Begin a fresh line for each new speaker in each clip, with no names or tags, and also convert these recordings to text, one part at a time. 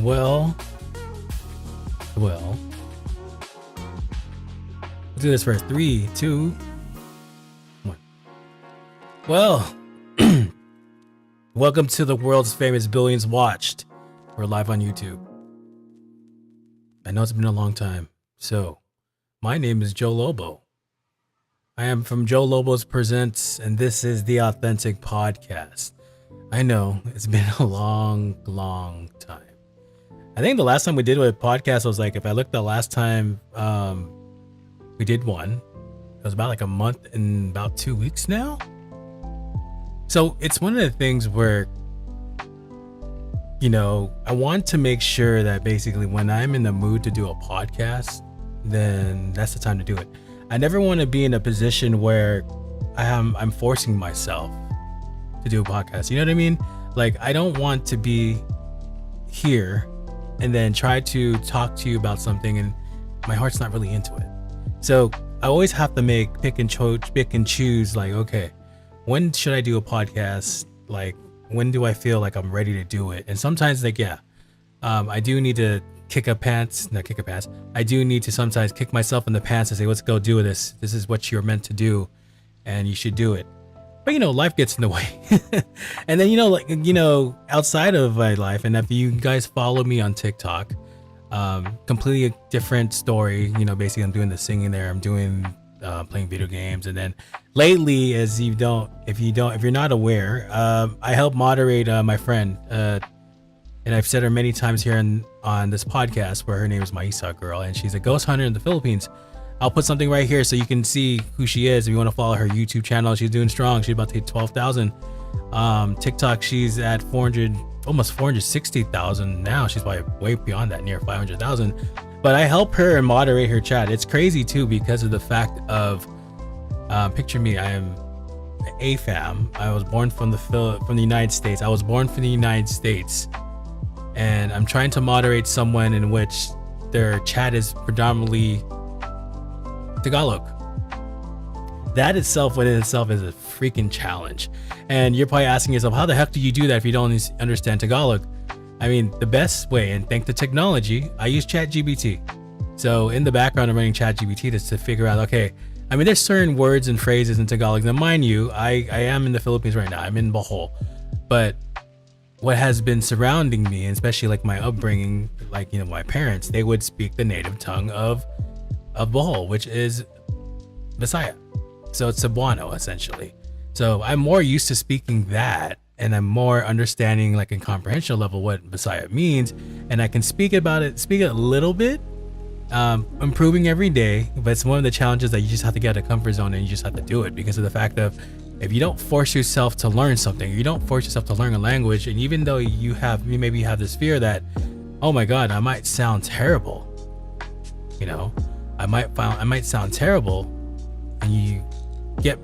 Well, well. Let's do this first. 3, 2, 1. Well, welcome to the world's famous Billions Watched. We're live on YouTube. I know it's been a long time. So, my name is Joe Lobo. I am from Joe Lobo's Presents, and this is the Authentic Podcast. I know, it's been a long time. I think the last time we did a podcast was like, if I looked the last time we did one, it was about like a month and about 2 weeks now. So it's one of the things where, you know, I want to make sure that basically when I'm in the mood to do a podcast, then that's the time to do it. I never want to be in a position where I'm forcing myself to do a podcast. You know what I mean? Like, I don't want to be here and then try to talk to you about something and my heart's not really into it. So I always have to pick and choose, like, okay, when should I do a podcast? Like, when do I feel like I'm ready to do it? And sometimes, like, I do need to I do need to sometimes kick myself in the pants and say, let's go do this. This is what you're meant to do and you should do it. But, you know, life gets in the way. And then, outside of my life, and if you guys follow me on TikTok, completely different story. You know, basically I'm doing the singing there. I'm doing playing video games. And then lately, if you're not aware, I help moderate my friend. And I've said her many times here on this podcast, where her name is Maisa Girl, and she's a ghost hunter in the Philippines. I'll put something right here so you can see who she is. If you want to follow her YouTube channel, she's doing strong. She's about to hit 12,000. TikTok, she's at 400, almost 460,000 now. She's probably way beyond that, near 500,000. But I help her and moderate her chat. It's crazy too because of the fact of, picture me. I am AFAM. I was born from the United States. I was born from the United States, and I'm trying to moderate someone in which their chat is predominantly Tagalog. That itself within itself is a freaking challenge. And you're probably asking yourself, how the heck do you do that if you don't understand Tagalog? I mean, the best way, and thanks to technology, I use ChatGPT. So in the background, I'm running ChatGPT just to figure out, okay, I mean, there's certain words and phrases in Tagalog. Now, mind you, I am in the Philippines right now. I'm in Bohol. But what has been surrounding me, and especially like my upbringing, like, you know, my parents, they would speak the native tongue of Bohol, which is Bisaya. So it's Cebuano essentially. So I'm more used to speaking that, and I'm more understanding, like, in comprehension level, what Bisaya means, and I can speak it a little bit, improving every day. But it's one of the challenges that you just have to get out of comfort zone, and you just have to do it because of the fact of, if you don't force yourself to learn something, you don't force yourself to learn a language, and even though you maybe have this fear that, oh my God, I might sound terrible, you know, I might sound terrible, and you get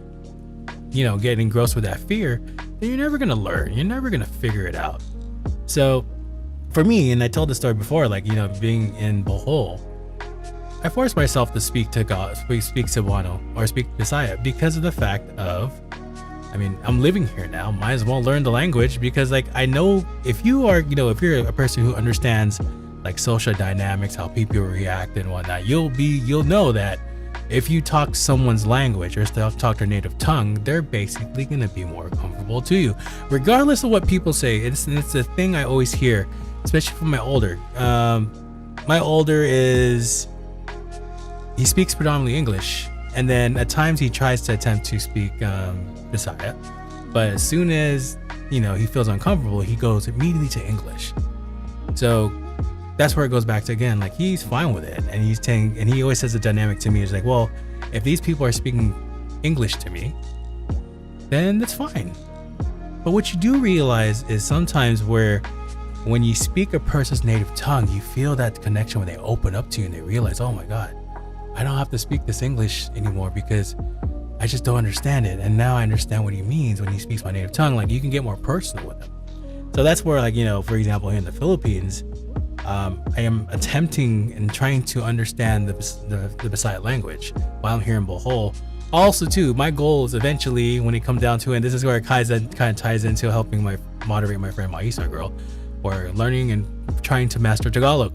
engrossed with that fear, then you're never gonna learn. You're never gonna figure it out. So for me, and I told the story before, like, you know, being in Bohol, I forced myself to speak Cebuano or speak Bisaya because of the fact of, I mean, I'm living here now, might as well learn the language, because, like, I know if you're a person who understands, like, social dynamics, how people react and whatnot, you'll know that if you talk someone's language or talk their native tongue, they're basically going to be more comfortable to you, regardless of what people say. It's a thing I always hear, especially from my older. He speaks predominantly English, and then at times he tries to attempt to speak Bisaya, but as soon as, you know, he feels uncomfortable, he goes immediately to English. So that's where it goes back to, again, like, he's fine with it, and he always says the dynamic to me is like, well, if these people are speaking English to me, then that's fine. But what you do realize is sometimes when you speak a person's native tongue, you feel that connection when they open up to you and they realize, oh my God, I don't have to speak this English anymore because I just don't understand it. And now I understand what he means when he speaks my native tongue. Like, you can get more personal with him. So that's where, like, you know, for example, here in the Philippines, I am attempting and trying to understand the Bisaya language while I'm here in Bohol. Also, too, my goal is eventually, when it comes down to it, and this is where it kind of ties into helping moderate my friend Maisa Girl. or learning and trying to master Tagalog.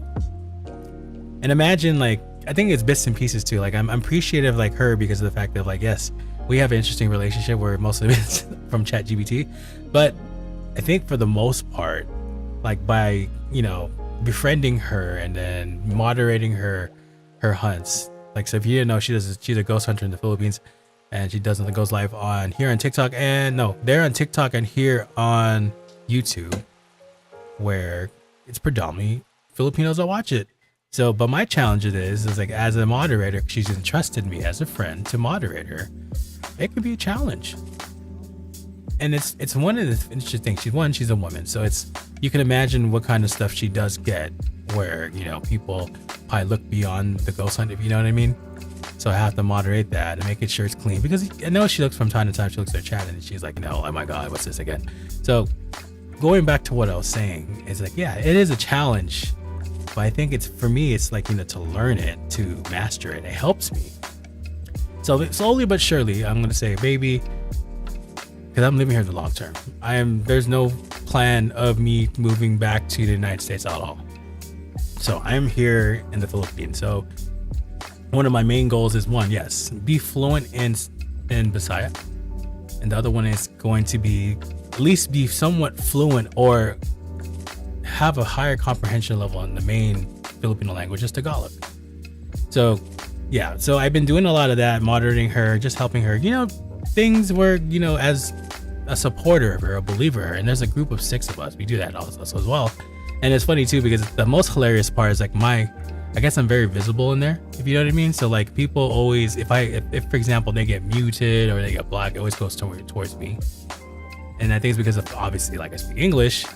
And imagine, like, I think it's bits and pieces too. Like, I'm appreciative like her because of the fact that, like, yes, we have an interesting relationship where most of it's from ChatGPT, but I think for the most part, like, by, you know, befriending her and then moderating her hunts. Like, so if you didn't know, she's a ghost hunter in the Philippines, and she does the ghost live on here on TikTok, and no, they're on TikTok and here on YouTube, where it's predominantly Filipinos that watch it. So, but my challenge is like, as a moderator, she's entrusted me as a friend to moderate her. It could be a challenge. And it's one of the interesting things. She's a woman, so you can imagine what kind of stuff she does get, where, you know, people probably look beyond the ghost hunt, if you know what I mean. So I have to moderate that and make sure it's clean, because I know she looks from time to time. She looks at her chat and she's like, no, oh my god, what's this again? So going back to what I was saying, is like, yeah, it is a challenge, but I think for me, it's like, you know, to learn it, to master it. It helps me. So slowly but surely, I'm gonna say, baby, because I'm living here the long term. There's no plan of me moving back to the United States at all. So I'm here in the Philippines. So one of my main goals is, one, yes, be fluent in Bisaya, and the other one is going to be at least be somewhat fluent or have a higher comprehension level in the main Filipino language, is Tagalog. So yeah, so I've been doing a lot of that, moderating her, just helping her, you know, things where, you know, as a supporter of her, a believer of her, and there's a group of 6 of us. We do that also as well. And it's funny too, because the most hilarious part is like, I guess I'm very visible in there, if you know what I mean. So like, people always, if for example they get muted or they get blocked, it always goes towards me. And I think it's because of, obviously, like, I speak English,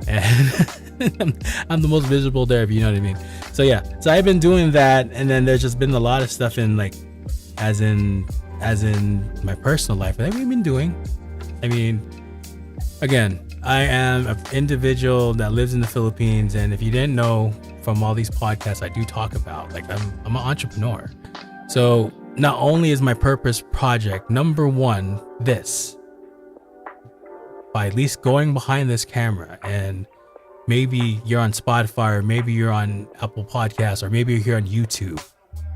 and I'm the most visible there, if you know what I mean. So yeah, so I've been doing that, and then there's just been a lot of stuff in, like, as in my personal life that we've been doing. I mean, again, I am an individual that lives in the Philippines, and if you didn't know from all these podcasts I do talk about, like, I'm an entrepreneur. So not only is my purpose project number one this, by at least going behind this camera, and maybe you're on Spotify, or maybe you're on Apple Podcasts, or maybe you're here on YouTube,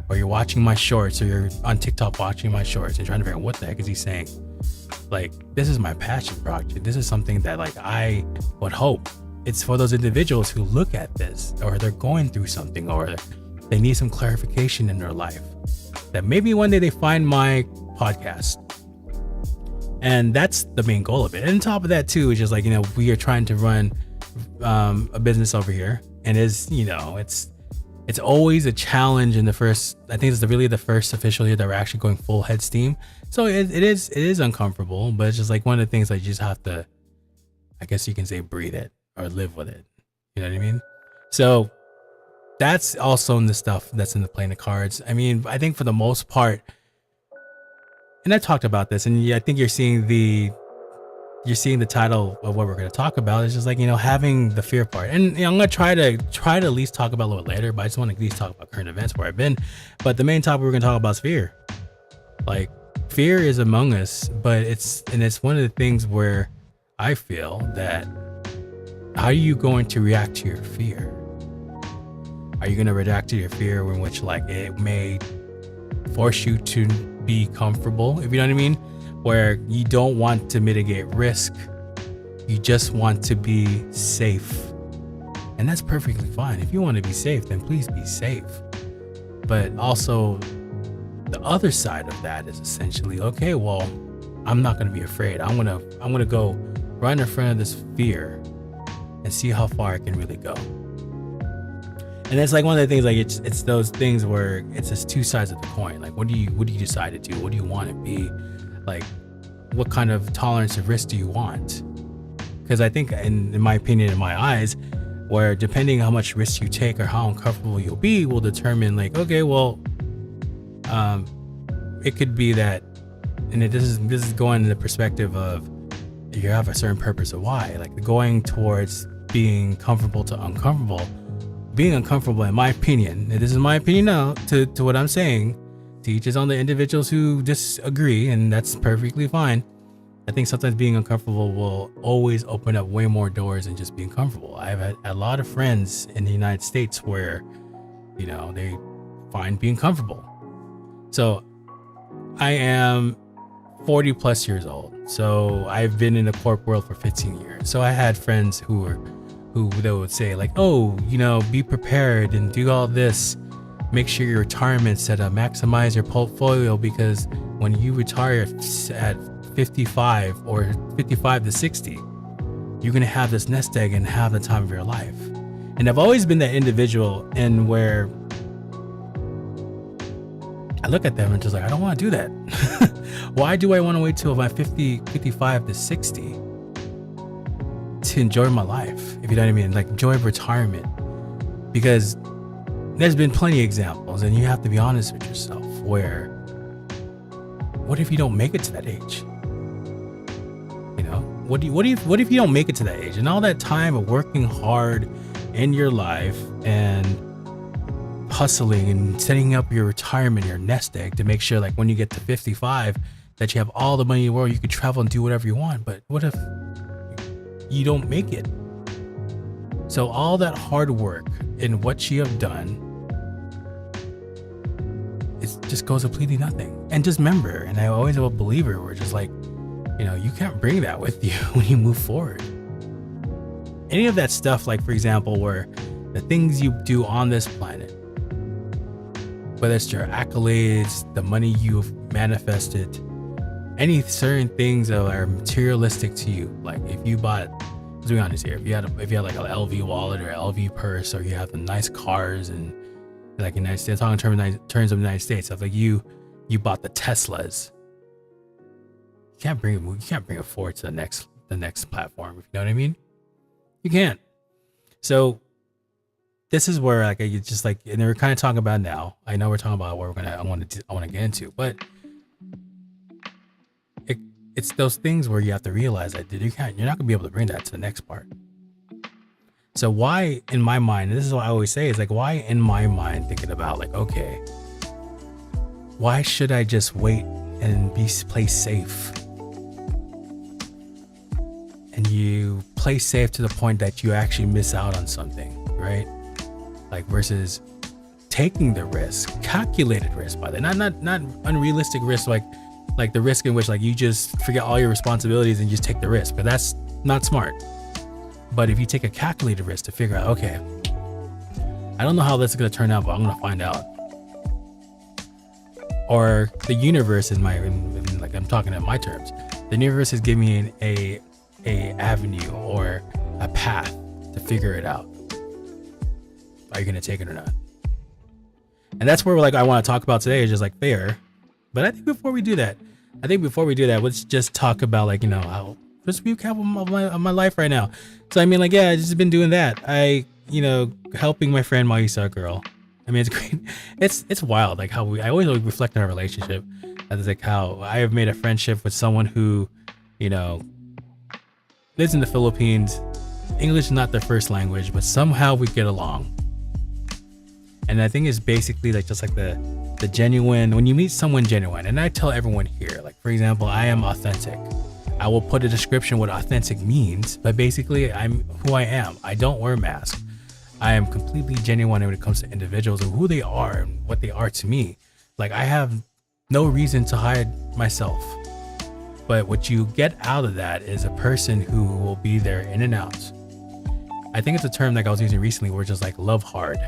or you're watching my shorts, or you're on TikTok watching my shorts and trying to figure out what the heck is he saying. Like, this is my passion project. This is something that, like, I would hope it's for those individuals who look at this, or they're going through something, or they need some clarification in their life, that maybe one day they find my podcast. And that's the main goal of it. And on top of that too, is just like, you know, we are trying to run a business over here, and it's always a challenge in the first, I think it's really the first official year that we're actually going full head steam. So it is uncomfortable, but it's just like one of the things that you just have to, I guess you can say, breathe it or live with it. You know what I mean? So that's also in the stuff that's in the playing the cards. I mean, I think for the most part, and I talked about this, and I think you're seeing the title of what we're going to talk about. It's just like, you know, having the fear part. And, you know, I'm going to try to at least talk about a little later, but I just want to at least talk about current events where I've been. But the main topic we're going to talk about is fear. Like, fear is among us, but it's one of the things where I feel that, how are you going to react to your fear? Are you going to react to your fear in which, like, it may force you to be comfortable, if you know what I mean, where you don't want to mitigate risk, you just want to be safe, and that's perfectly fine. If you want to be safe, then please be safe. But also, the other side of that is essentially, okay, well, I'm not going to be afraid. I'm gonna go run in front of this fear and see how far I can really go. And it's like one of the things, like, it's those things where it's just two sides of the coin. Like, what do you decide to do? What do you want to be? Like, what kind of tolerance of risk do you want? Because I think, in my opinion, in my eyes, where depending how much risk you take or how uncomfortable you'll be will determine, like, okay, well, it could be that, and this is going in the perspective of, you have a certain purpose of why, like, going towards being comfortable to uncomfortable. Being uncomfortable, in my opinion, and this is my opinion now, to what I'm saying, to each his own, the individuals who disagree, and that's perfectly fine. I think sometimes being uncomfortable will always open up way more doors than just being comfortable. I've had a lot of friends in the United States where, they find being comfortable. So I am 40 plus years old. So I've been in the corp world for 15 years. So I had friends who they would say like, oh, be prepared and do all this. Make sure your retirement set up, maximize your portfolio, because when you retire at 55 or 55 to 60, you're going to have this nest egg and have the time of your life. And I've always been that individual in where I look at them and just like, I don't want to do that. Why do I want to wait till my 55 to 60 to enjoy my life? If you know what I mean, like enjoy retirement, because there's been plenty of examples, and you have to be honest with yourself, where what if you don't make it to that age? What if you don't make it to that age, and all that time of working hard in your life and hustling and setting up your retirement, your nest egg, to make sure like when you get to 55 that you have all the money in the world, you could travel and do whatever you want. But what if you don't make it? So all that hard work and what you have done, it just goes completely nothing. And just remember, and I always am a believer, we're just like, you can't bring that with you when you move forward. Any of that stuff, like for example, where the things you do on this planet, whether it's your accolades, the money you've manifested, any certain things that are materialistic to you, like if you bought, let's be honest here, if you had like an LV wallet or LV purse, or you have the nice cars, and like United States, talking in terms of the United States, of like you bought the Teslas, you can't bring it forward to the next platform, if you know what I mean. You can't. So this is where like you just like, and we're kind of talking about now. I know we're talking about what I want to get into, but it's those things where you have to realize that you're not gonna be able to bring that to the next part. So why, in my mind, and this is what I always say, is like, why in my mind thinking about like, okay, why should I just wait and play safe? And you play safe to the point that you actually miss out on something, right? Like versus taking the risk, calculated risk, by the way, not unrealistic risk, like the risk in which like you just forget all your responsibilities and just take the risk, but that's not smart. But if you take a calculated risk to figure out, okay, I don't know how this is going to turn out, but I'm going to find out. Or the universe is like I'm talking in my terms. The universe is giving me a avenue or a path to figure it out. Are you going to take it or not? And that's where I want to talk about today, is just like fair. But I think before we do that, let's just talk about how just recap of my life right now. So I've just been doing that. Helping my friend Maisa girl. It's great. It's wild. Like how I always reflect on our relationship. It's like how I have made a friendship with someone who, lives in the Philippines. English is not their first language, but somehow we get along. And I think it's basically just like the genuine, when you meet someone genuine, and I tell everyone here, like for example, I am authentic. I will put a description what authentic means, but basically I'm who I am. I don't wear a mask. I am completely genuine when it comes to individuals and who they are and what they are to me. Like I have no reason to hide myself. But what you get out of that is a person who will be there in and out. I think it's a term like I was using recently where it's just like love hard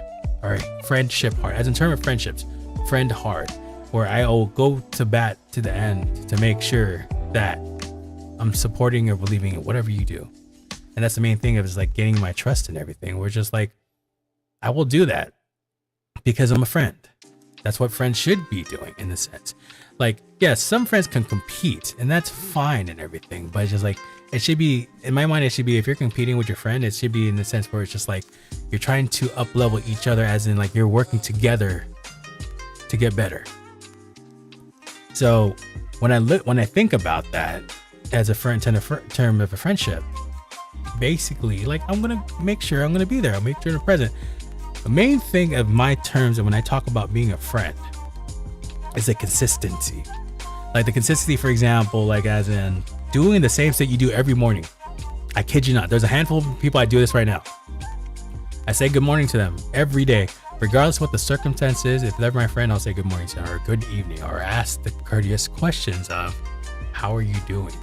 or friendship hard. As in term of friendships, friend hard, where I will go to bat to the end to make sure that I'm supporting or believing in whatever you do. And that's the main thing of is like gaining my trust and everything. We're just like, I will do that because I'm a friend. That's what friends should be doing in the sense. Like, yes, some friends can compete and that's fine and everything, but it's just like, it should be, in my mind, it should be, if you're competing with your friend, it should be in the sense where it's just like, you're trying to up level each other, as in like you're working together to get better. So when I think about that as a friend, term of a friendship, basically like I'm going to make sure I'm going to be there. I'll make sure I'm present. The main thing of my terms, and when I talk about being a friend, is a consistency. Like the consistency, for example, like as in doing the same thing you do every morning. I kid you not. There's a handful of people I do this right now. I say good morning to them every day, regardless of what the circumstance is. If they're my friend, I'll say good morning to them, or good evening, or ask the courteous questions of, how are you doing?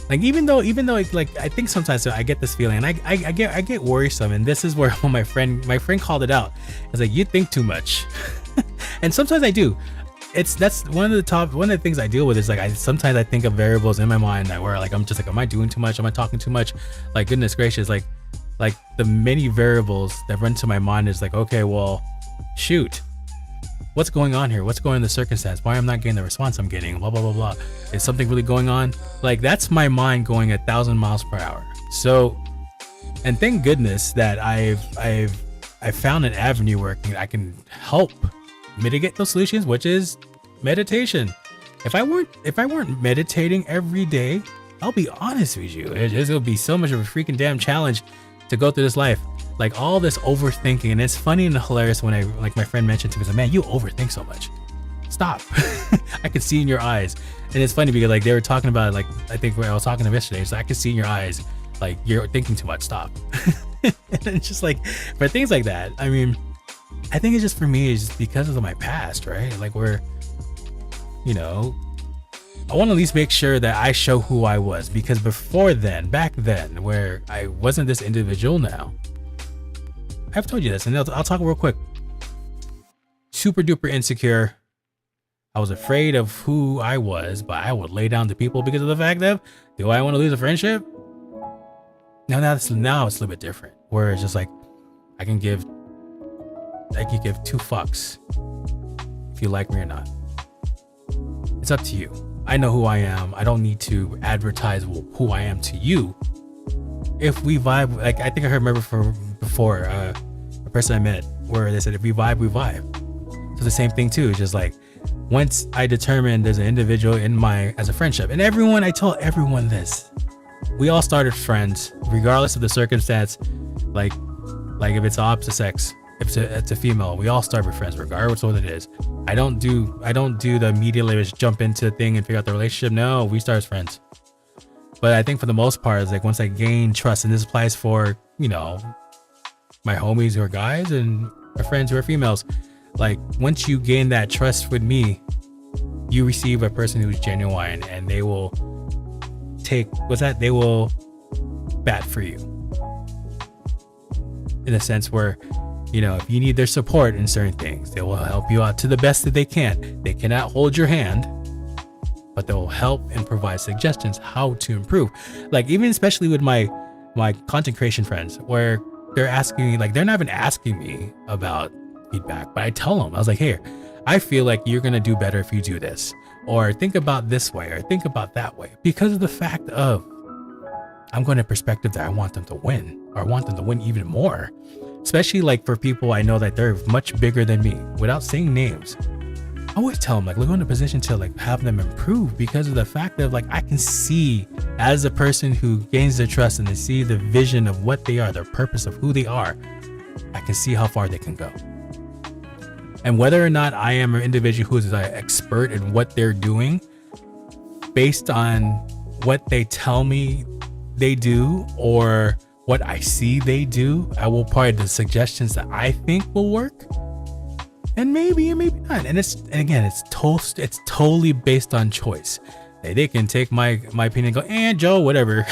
Like even though like I think sometimes I get this feeling, and I get worrisome, and this is where my friend called it out. It's like, you think too much, and sometimes I do. That's one of the things I deal with is like sometimes I think of variables in my mind that where like I'm just like, am I doing too much? Am I talking too much? Like goodness gracious, like the many variables that run to my mind is like, okay, well, shoot. What's going on here? What's going on in the circumstance? Why I'm not getting the response I'm getting? Blah, blah, blah, blah. Is something really going on? Like that's my mind going 1,000 miles per hour. So, and thank goodness that I've found an avenue where I can help mitigate those solutions, which is meditation. If I weren't meditating every day, I'll be honest with you, it would be so much of a freaking damn challenge to go through this life. Like all this overthinking, and it's funny and hilarious when my friend mentioned to me, like, man, you overthink so much. Stop. I could see in your eyes. And it's funny because like they were talking about, like, I think I was talking to them yesterday, so I could see in your eyes, like, you're thinking too much. Stop. And it's just like, for things like that, I mean, I think it's just, for me, it's just because of my past, right? Like where, you know, I want to at least make sure that I show who I was, because back then, where I wasn't this individual now, I've told you this, and I'll talk real quick. Super duper insecure. I was afraid of who I was, but I would lay down to people because of the fact that, do I want to lose a friendship? Now it's a little bit different, where it's just like, I can give 2 fucks if you like me or not. It's up to you. I know who I am. I don't need to advertise who I am to you. If we vibe, like I think I remember from before, a person I met where they said, if we vibe, we vibe. So the same thing too. It's just like, once I determined there's an individual as a friendship, and I told everyone this, we all started friends, regardless of the circumstance. Like if it's the opposite sex, if it's a female, we all start with friends, regardless of what it is. I don't do the immediately just jump into a thing and figure out the relationship. No, we start as friends. But I think for the most part, it's like once I gain trust, and this applies for, you know, my homies who are guys and my friends who are females. Like once you gain that trust with me, you receive a person who's genuine, and they will they will bat for you. In a sense where, you know, if you need their support in certain things, they will help you out to the best that they can. They cannot hold your hand, but they will help and provide suggestions how to improve. Like even especially with my content creation friends, where they're asking me, like they're not even asking me about feedback, but I tell them, I was like, hey, I feel like you're gonna do better if you do this, or think about this way, or think about that way, because of the fact of I'm going to perspective that I want them to win, or I want them to win even more. Especially like for people I know that they're much bigger than me, without saying names. I always tell them, like, look, I'm in a position to like have them improve, because of the fact that like I can see, as a person who gains their trust and they see the vision of what they are, their purpose of who they are, I can see how far they can go. And whether or not I am an individual who is an expert in what they're doing, based on what they tell me they do or what I see they do, I will provide the suggestions that I think will work. And maybe not. And again, it's totally based on choice. They can take my opinion and go, Joe, whatever.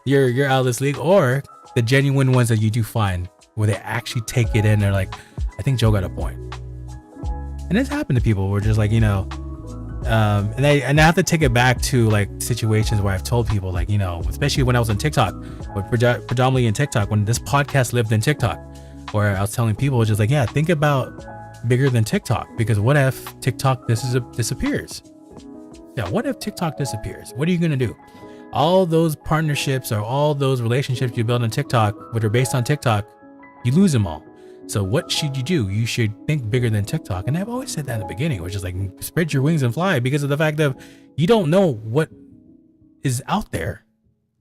you're out of this league. Or the genuine ones that you do find where they actually take it in. They're like, I think Joe got a point. And it's happened to people where just like, you know, and I have to take it back to like situations where I've told people, like, you know, especially when I was on TikTok, but predominantly in TikTok, when this podcast lived in TikTok, where I was telling people just like, yeah, think about bigger than TikTok, because what if TikTok disappears? Yeah, what if TikTok disappears? What are you gonna do? All those partnerships or all those relationships you build on TikTok, which are based on TikTok, you lose them all. So what should you do? You should think bigger than TikTok. And I've always said that in the beginning, which is like, spread your wings and fly, because of the fact that you don't know what is out there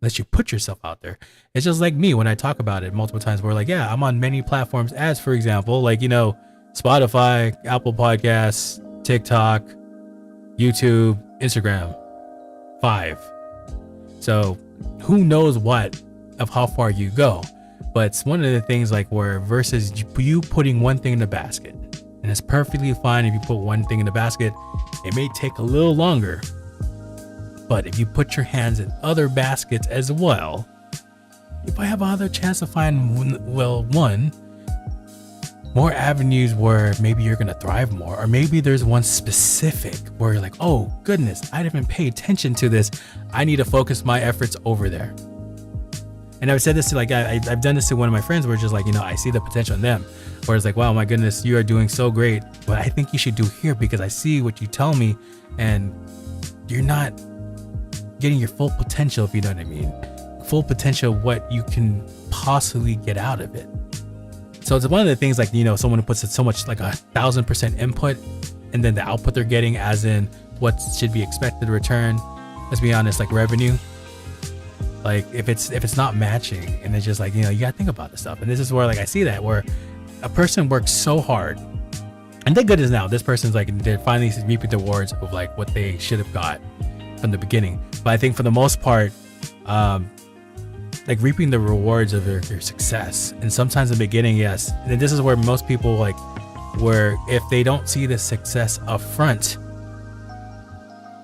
unless you put yourself out there. It's just like me when I talk about it multiple times, where like, yeah, I'm on many platforms, as for example, like, you know, Spotify, Apple Podcasts, TikTok, YouTube, Instagram, 5. So who knows what of how far you go. But it's one of the things like where versus you putting one thing in the basket, and it's perfectly fine if you put one thing in the basket. It may take a little longer, but if you put your hands in other baskets as well, you might have another chance to find more avenues where maybe you're gonna thrive more, or maybe there's one specific where you're like, oh goodness, I didn't pay attention to this. I need to focus my efforts over there. And I've said this to I've done this to one of my friends where it's just like, I see the potential in them, where it's like, wow, my goodness, you are doing so great, but I think you should do here because I see what you tell me and you're not getting your full potential, if you know what I mean. Full potential of what you can possibly get out of it. So it's one of the things someone who puts so much 1,000% input and then the output they're getting as in what should be expected return, let's be honest, revenue. If it's not matching, and it's just you gotta think about this stuff. And this is where I see that where a person works so hard, and thank goodness now this person's they're finally reaping the rewards of what they should have got from the beginning. But I think for the most part, reaping the rewards of your success, and sometimes in the beginning, yes. And this is where most people where if they don't see the success up front,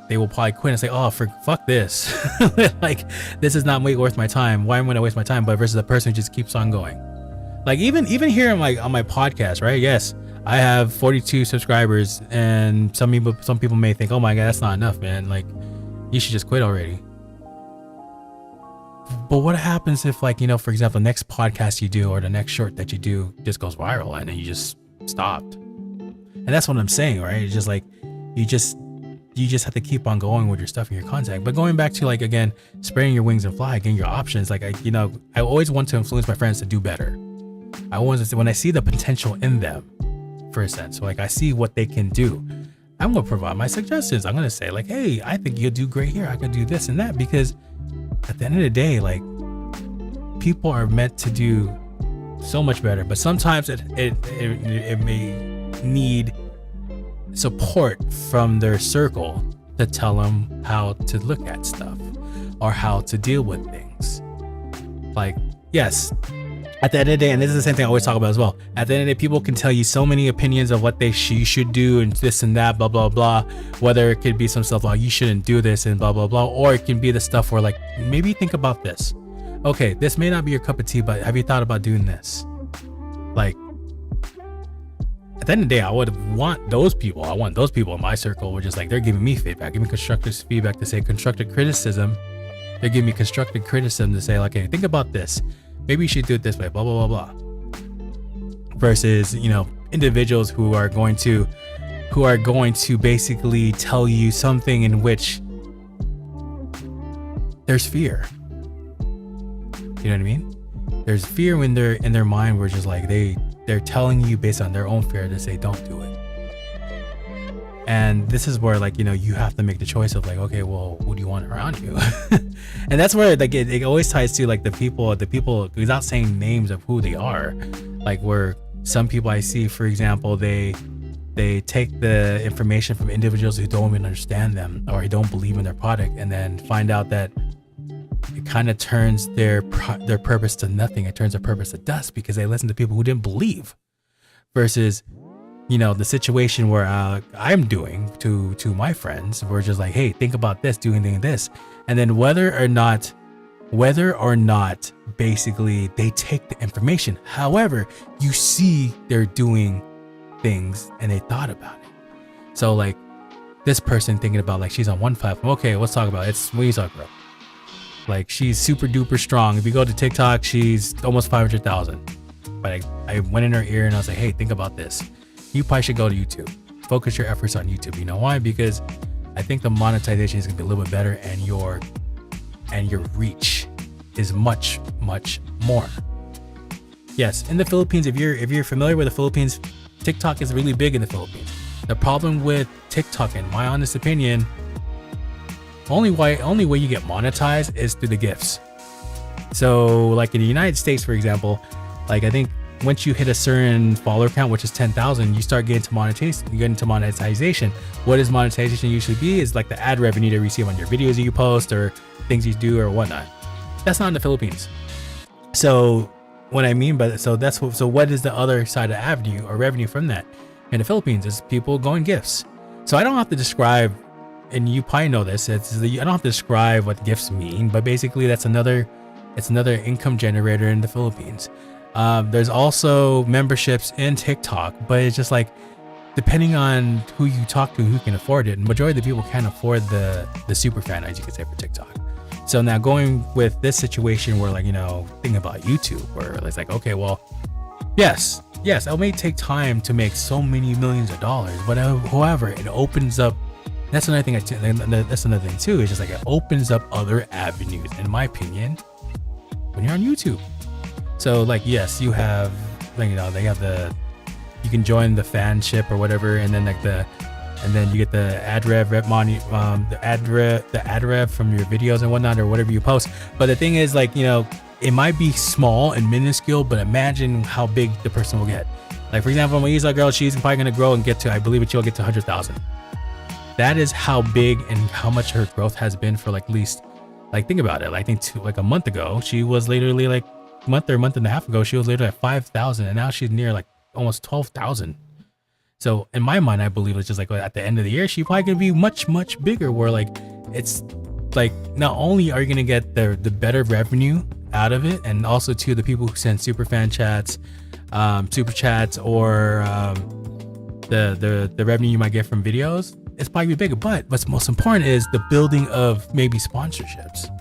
they will probably quit and say, oh, fuck this. This is not worth my time. Why am I going to waste my time? But versus the person who just keeps on going. Even here on my podcast, right? Yes, I have 42 subscribers, and some people may think, oh my God, that's not enough, man. You should just quit already. But what happens if for example, the next podcast you do or the next short that you do just goes viral and then you just stopped? And that's what I'm saying, right? It's just you just have to keep on going with your stuff and your content. But going back to again, spreading your wings and fly, getting your options. I always want to influence my friends to do better. I always, when I see the potential in them, for a sense, so I see what they can do, I'm gonna provide my suggestions. I'm gonna say hey, I think you'll do great here. I can do this and that, because at the end of the day, people are meant to do so much better. But sometimes it may need support from their circle to tell them how to look at stuff or how to deal with things. Yes, at the end of the day, and this is the same thing I always talk about as well, at the end of the day, people can tell you so many opinions of what you should do and this and that, blah blah blah, whether it could be some stuff you shouldn't do this and blah blah blah, or it can be the stuff where maybe think about this. Okay, this may not be your cup of tea, but have you thought about doing this? At the end of the day, I want those people in my circle where just they're giving me feedback, giving constructive feedback to say constructive criticism. They're giving me constructive criticism to say hey, think about this. Maybe you should do it this way, blah, blah, blah, blah. Versus, individuals who are going to basically tell you something in which there's fear. You know what I mean? There's fear when they're in their mind where just they're telling you based on their own fear to say, don't do it. And this is where you have to make the choice of okay, well, who do you want around you? And that's where it always ties to the people without saying names of who they are. Where some people I see, for example, they take the information from individuals who don't even understand them or don't believe in their product, and then find out that it kind of turns their purpose to nothing. It turns their purpose to dust because they listen to people who didn't believe. Versus the situation where I'm doing to my friends, we're just hey, think about this, doing this, and then whether or not basically they take the information. However, you see they're doing things and they thought about it. So this person thinking about she's on one platform. Okay, let's talk about it. What are you talking about? She's super duper strong. If you go to TikTok, she's almost 500,000. But I went in her ear and I was like, hey, think about this. You probably should go to YouTube. Focus your efforts on YouTube. You know why? Because I think the monetization is gonna be a little bit better, and your reach is much, much more. Yes, in the Philippines, if you're familiar with the Philippines, TikTok is really big in the Philippines. The problem with TikTok, in my honest opinion, only way you get monetized is through the gifts. So in the United States, for example, I think once you hit a certain follower count, which is 10,000, you start getting to monetization. You get into monetization. What does monetization usually be? Is like the ad revenue to receive on your videos that you post or things you do or whatnot. That's not in the Philippines. So what I mean by that, so what is the other side of avenue or revenue from that? In the Philippines is people going gifts. So I don't have to describe, and you probably know this, I don't have to describe what gifts mean, but basically it's another income generator in the Philippines. There's also memberships in TikTok, but it's just like, depending on who you talk to, who can afford it. And majority of the people can't afford the super fan, as you could say, for TikTok. So now going with this situation where, like, you know, thinking about YouTube, where it's like, okay, well, yes, it may take time to make so many millions of dollars, but however, it opens up. That's another thing. That's another thing too. It's just like it opens up other avenues, in my opinion, when you're on YouTube. So like, yes, you have, like, you know, they have you can join the fanship or whatever, and then and then you get the ad rev money, the ad rev from your videos and whatnot, or whatever you post. But the thing is, like, you know, it might be small and minuscule, but imagine how big the person will get. Like, for example, Moisa girl, she's probably going to grow and get to, I believe she'll get to 100,000. That is how big and how much her growth has been for, like, at least, like, think about it. Like, I think like a month ago, she was literally like a month and a half ago, she was literally at 5,000, and now she's near like almost 12,000. So in my mind, I believe it's just like at the end of the year, she's probably gonna be much, much bigger, where like, it's like, not only are you gonna get the better revenue out of it, and also to the people who send super fan chats, super chats, or the revenue you might get from videos, it's probably bigger. But what's most important is the building of maybe sponsorships.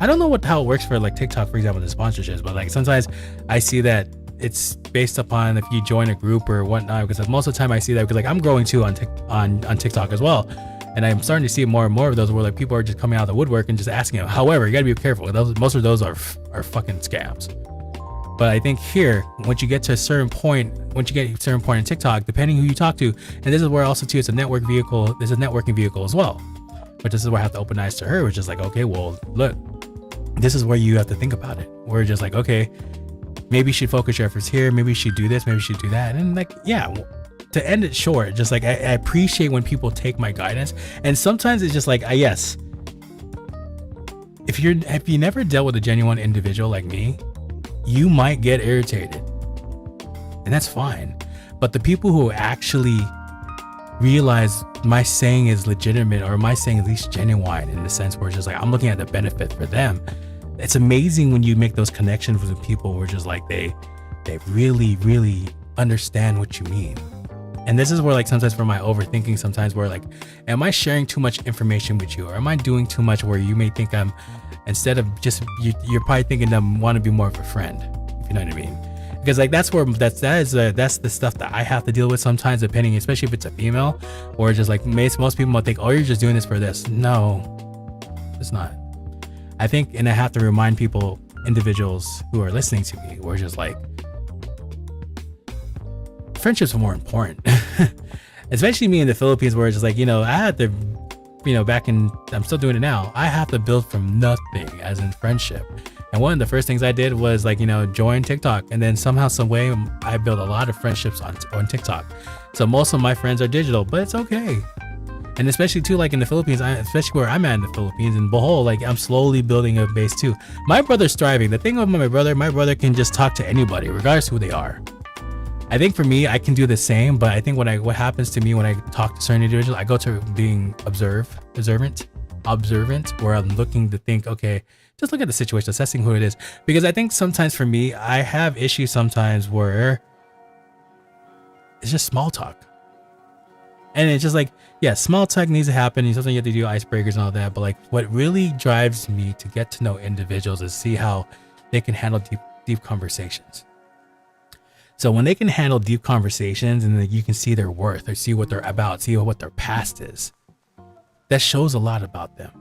I don't know how it works for like TikTok, for example, the sponsorships, but like sometimes I see that it's based upon if you join a group or whatnot, because most of the time I see that, because like I'm growing too on TikTok as well, and I'm starting to see more and more of those where like people are just coming out of the woodwork and just asking them. However, you gotta be careful. Most of those are fucking scams. But I think here, once you get to a certain point in TikTok, depending who you talk to, and this is where also too, it's a network vehicle. There's a networking vehicle as well. But this is where I have to open eyes to her, which is like, okay, well, look, this is where you have to think about it. We're just like, okay, maybe you should focus your efforts here. Maybe you should do this. Maybe you should do that. And like, yeah, to end it short, just like I appreciate when people take my guidance. And sometimes it's just like, yes, if you never dealt with a genuine individual like me, you might get irritated, and that's fine. But the people who actually realize my saying is legitimate, or my saying at least genuine, in the sense where it's just like I'm looking at the benefit for them. It's amazing when you make those connections with people where just like they really, really understand what you mean. And this is where, like, sometimes for my overthinking, sometimes where like, am I sharing too much information with you, or am I doing too much where you may think I'm, instead of just, you're probably thinking I want to be more of a friend, if you know what I mean? Because like that's the stuff that I have to deal with sometimes, depending, especially if it's a female, or just like most people might think, oh, you're just doing this for this. No, it's not. I think, and I have to remind people, individuals who are listening to me, we're just like, friendships are more important. Especially me in the Philippines, where it's just like, you know, I had to, you know, I'm still doing it now. I have to build from nothing, as in friendship. And one of the first things I did was like, you know, join TikTok. And then somehow, some way, I built a lot of friendships on TikTok. So most of my friends are digital, but it's okay. And especially too, like in the Philippines, especially where I'm at in the Philippines, and behold, like I'm slowly building a base too. My brother's thriving. The thing about my brother can just talk to anybody, regardless of who they are. I think for me, I can do the same, but I think what happens to me when I talk to certain individuals, I go to being observant, where I'm looking to think, okay, just look at the situation, assessing who it is. Because I think sometimes for me, I have issues sometimes where it's just small talk. And it's just like, yeah, small talk needs to happen. And sometimes you have to do icebreakers and all that. But like, what really drives me to get to know individuals is see how they can handle deep conversations. So when they can handle deep conversations, and then you can see their worth, or see what they're about, see what their past is, that shows a lot about them,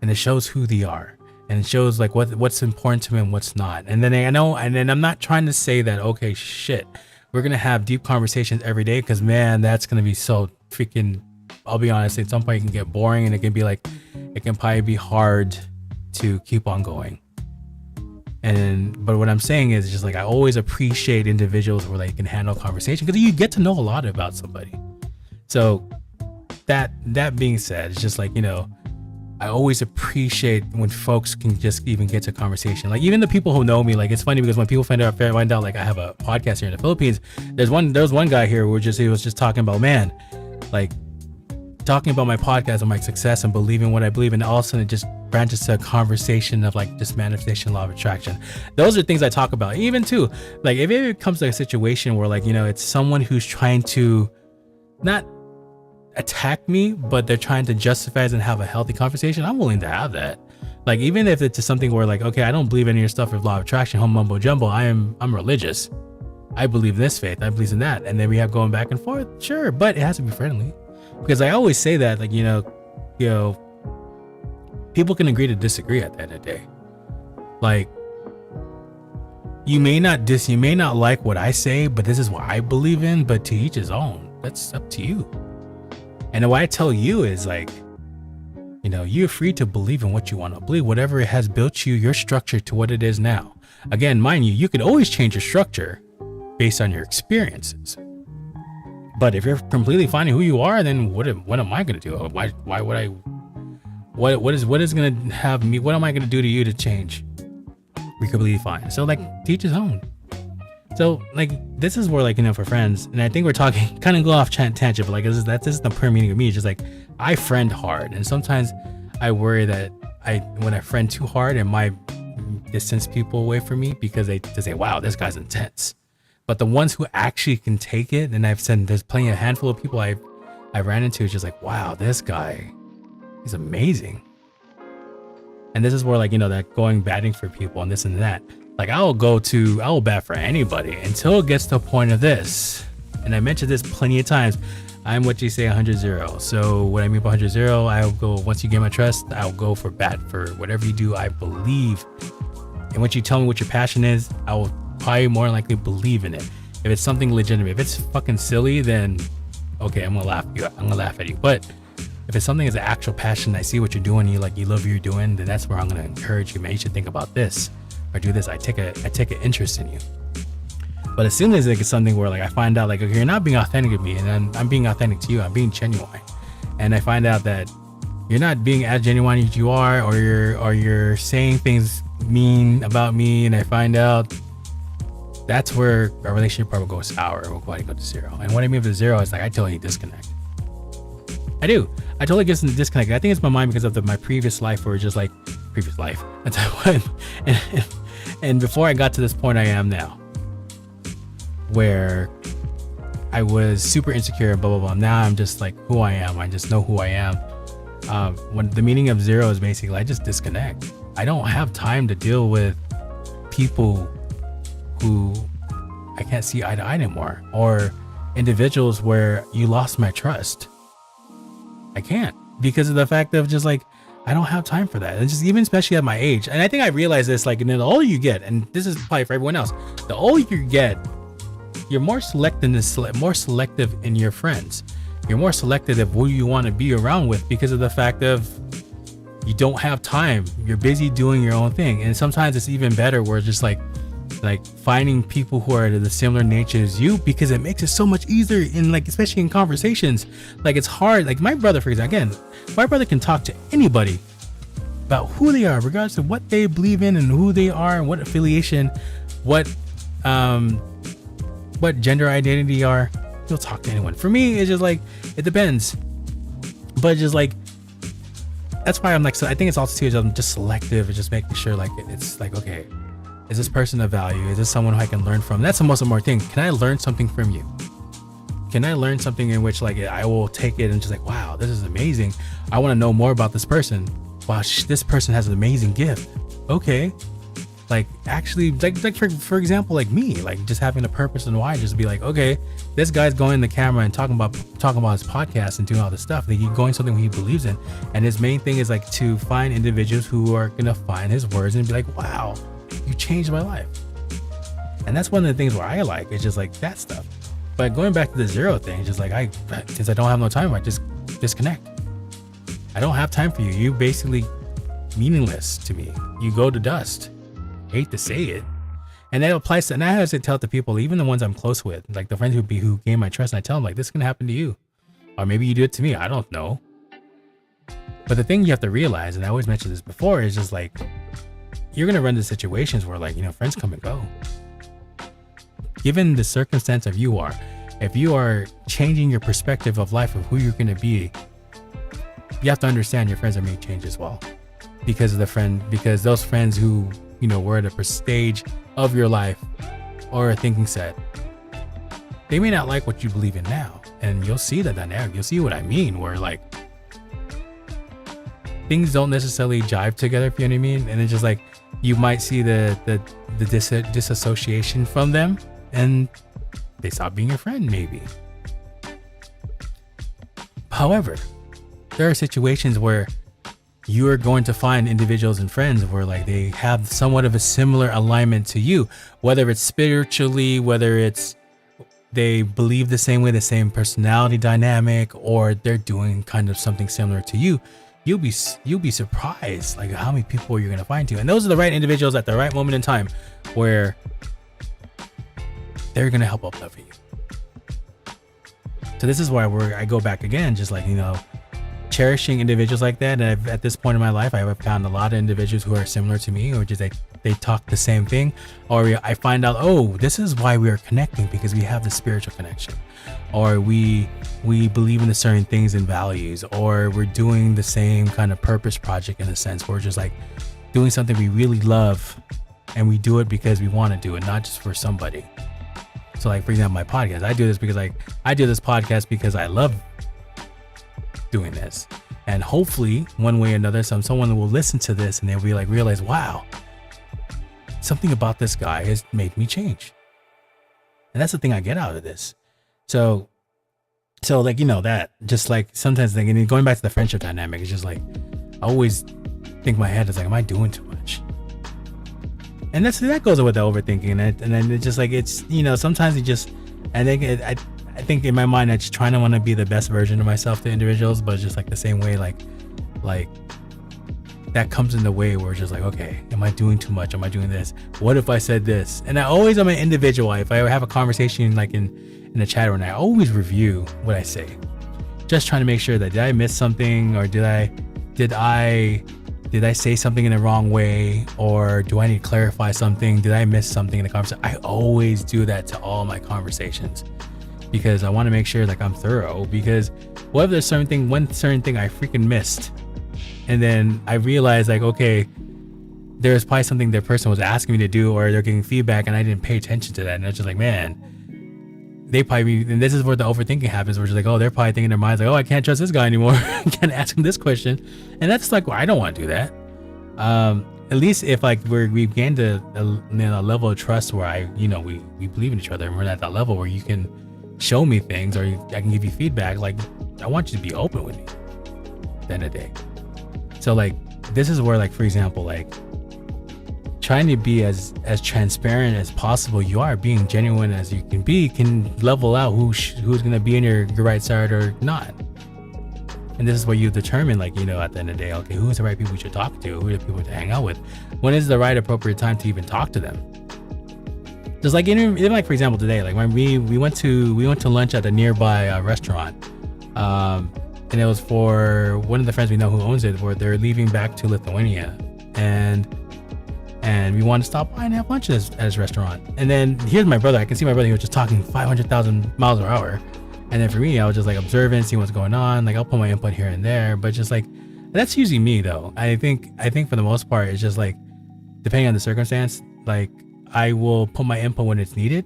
and it shows who they are, and it shows like what's important to them and what's not. And then I'm not trying to say that, okay, shit, we're gonna have deep conversations every day, because man, that's gonna be so freaking, I'll be honest, at some point it can get boring, and it can be like, it can probably be hard to keep on going. But what I'm saying is just like I always appreciate individuals where they can handle conversation, because you get to know a lot about somebody. So that being said, it's just like, you know, I always appreciate when folks can just even get to conversation. Like even the people who know me, like it's funny because when people find out like I have a podcast here in the Philippines, there was one guy here who he was just talking about, man, like talking about my podcast and my success and believing what I believe, and all of a sudden it just branches to a conversation of like just manifestation, law of attraction. Those are things I talk about. Even too, like if it comes to a situation where like, you know, it's someone who's trying to not attack me, but they're trying to justify it and have a healthy conversation, I'm willing to have that. Like even if it's something where like, okay, I don't believe any of your stuff with law of attraction, home mumbo jumbo, I'm religious, I believe this faith, I believe in that, and then we have going back and forth, sure, but it has to be friendly. Because I always say that, like, you know, people can agree to disagree at the end of the day. Like you may not like what I say, but this is what I believe in, but to each his own. That's up to you. And what I tell you is like, you know, you're free to believe in what you want to believe, whatever it has built you, your structure to what it is now. Again, mind you can always change your structure based on your experiences. But if you're completely finding who you are, then what am I going to do? Why would I? What is going to have me? What am I going to do to you to change? We're completely fine. So like, teach his own. So like, this is where like, you know, for friends, and I think we're talking kind of go off tangent, but like this is the per meaning of me. It's just like I friend hard, and sometimes I worry that when I friend too hard, it might distance people away from me because they say, wow, this guy's intense. But the ones who actually can take it, and I've said there's plenty a handful of people I ran into, it's just like, wow, this guy, he's amazing. And this is where like, you know, that going batting for people and this and that. Like I will bat for anybody until it gets to a point of this. And I mentioned this plenty of times. I'm what you say 100-0. So what I mean by 100-0, I'll go, once you gain my trust, I'll go for bat for whatever you do. I believe. And once you tell me what your passion is, I will probably more likely believe in it. If it's something legitimate, if it's fucking silly, then okay, I'm gonna laugh at you. But if it's something that's an actual passion, I see what you're doing, you love what you're doing, then that's where I'm gonna encourage you, man, you should think about this or do this. I take an interest in you. But as soon as it's something where like I find out like, okay, you're not being authentic with me, and I'm being authentic to you, I'm being genuine, and I find out that you're not being as genuine as you are, or you're saying things mean about me, and I find out, that's where our relationship probably goes sour. We'll probably go to zero. And what I mean by zero is like I totally disconnect. I do. I totally get some disconnect. I think it's my mind because of my previous life, where it's just like previous life. That's what. And before I got to this point I am now, where I was super insecure and blah blah blah. Now I'm just like who I am. I just know who I am. When the meaning of zero is basically I just disconnect. I don't have time to deal with people who I can't see eye to eye anymore, or individuals where you lost my trust. I can't, because of the fact of just like I don't have time for that. And just even especially at my age, and I think I realized this, like, and then the older you get, and this is probably for everyone else, the older you get, you're more selective in your friends. You're more selective of who you want to be around with, because of the fact of you don't have time. You're busy doing your own thing. And sometimes it's even better where it's just like finding people who are the similar nature as you, because it makes it so much easier in like, especially in conversations. Like it's hard. Like my brother, for example, again, my brother can talk to anybody about who they are, regardless of what they believe in and who they are and what affiliation, what gender identity are. He'll talk to anyone. For me, it's just like, it depends. But just like, that's why I'm like, so I think it's also too, I'm just selective and just making sure like, it's like, okay, is this person of value? Is this someone who I can learn from? That's the most important thing. Can I learn something from you? Can I learn something in which like I will take it and just like, wow, this is amazing. I want to know more about this person. Wow, this person has an amazing gift. Okay. Like actually, like for example, like me, like just having a purpose and why, just be like, okay, this guy's going in the camera and talking about his podcast and doing all this stuff. Like he's going something he believes in. And his main thing is like to find individuals who are going to find his words and be like, wow, you changed my life. And that's one of the things where I like, it's just like that stuff. But going back to the zero thing, just like since I don't have no time, I just disconnect. I don't have time for you. You basically meaningless to me. You go to dust. hate to say it. And that applies to, and I have to tell it to people, even the ones I'm close with, like the friends who gain my trust, and I tell them like, this is gonna happen to you, or maybe you do it to me. I don't know. But the thing you have to realize, and I always mentioned this before, is just like, you're gonna run into situations where like, friends come and go. Given the circumstance of if you are changing your perspective of life of who you're gonna be, you have to understand your friends are may change as well, because those friends who were at a stage of your life or a thinking set, they may not like what you believe in now, and you'll see the dynamic. You'll see what I mean, where like things don't necessarily jive together, if you know what I mean. And it's just like you might see the disassociation from them, and they stop being your friend maybe. However, there are situations where you are going to find individuals and friends where like they have somewhat of a similar alignment to you, whether it's spiritually, whether it's they believe the same way, the same personality dynamic, or they're doing kind of something similar to you. You'll be surprised like how many people you're going to find too. And those are the right individuals at the right moment in time where they're going to help uplift you. So this is why I go back again, just like, cherishing individuals like that. And at this point in my life, I've found a lot of individuals who are similar to me, or just like they talk the same thing, or I find out, oh, this is why we are connecting, because we have the spiritual connection, or we believe in the certain things and values, or we're doing the same kind of purpose project in a sense. We're just like doing something we really love, and we do it because we want to do it, not just for somebody. So like, for example, my podcast, I do this podcast because I love doing this, and hopefully one way or another someone will listen to this and they'll be like, realize, wow, something about this guy has made me change. And that's the thing I get out of this. So like, that just like sometimes like, and going back to the friendship dynamic, it's just like I always think in my head is like, am I doing too much? And that goes with the overthinking, and then it's just like, it's sometimes I think in my mind, I just trying to want to be the best version of myself to individuals, but just like the same way, like that comes in the way where it's just like, okay, am I doing too much? Am I doing this? What if I said this? And I always am an individual. If I have a conversation like in a chat, and I always review what I say, just trying to make sure that did I miss something, or did I say something in the wrong way, or do I need to clarify something? Did I miss something in the conversation? I always do that to all my conversations, because I want to make sure like I'm thorough, because what if there's one certain thing I freaking missed, and then I realized like, okay, there's probably something that person was asking me to do, or they're getting feedback and I didn't pay attention to that. And it's just like, man, and this is where the overthinking happens, where it's like, oh, they're probably thinking in their minds like, oh, I can't trust this guy anymore. I can't ask him this question. And that's like, well, I don't want to do that. At least if like we've gained a level of trust where we believe in each other, and we're at that level where you can show me things, or I can give you feedback. Like, I want you to be open with me at the end of the day. So like, this is where like, for example, like trying to be as transparent as possible, you are being genuine as you can level out who's going to be in your right side or not. And this is where you determine, like, at the end of the day, okay, who's the right people you should talk to? Who are the people to hang out with? When is the right appropriate time to even talk to them? Just like, even like, for example, today, like when we went to lunch at a nearby restaurant, and it was for one of the friends we know who owns it, where they're leaving back to Lithuania, and we wanted to stop by and have lunch at his restaurant. And then here's my brother. I can see my brother. He was just talking 500,000 miles per hour. And then for me, I was just like observing, seeing what's going on. Like, I'll put my input here and there, but just like, that's usually me though. I think for the most part, it's just like, depending on the circumstance, like I will put my input when it's needed.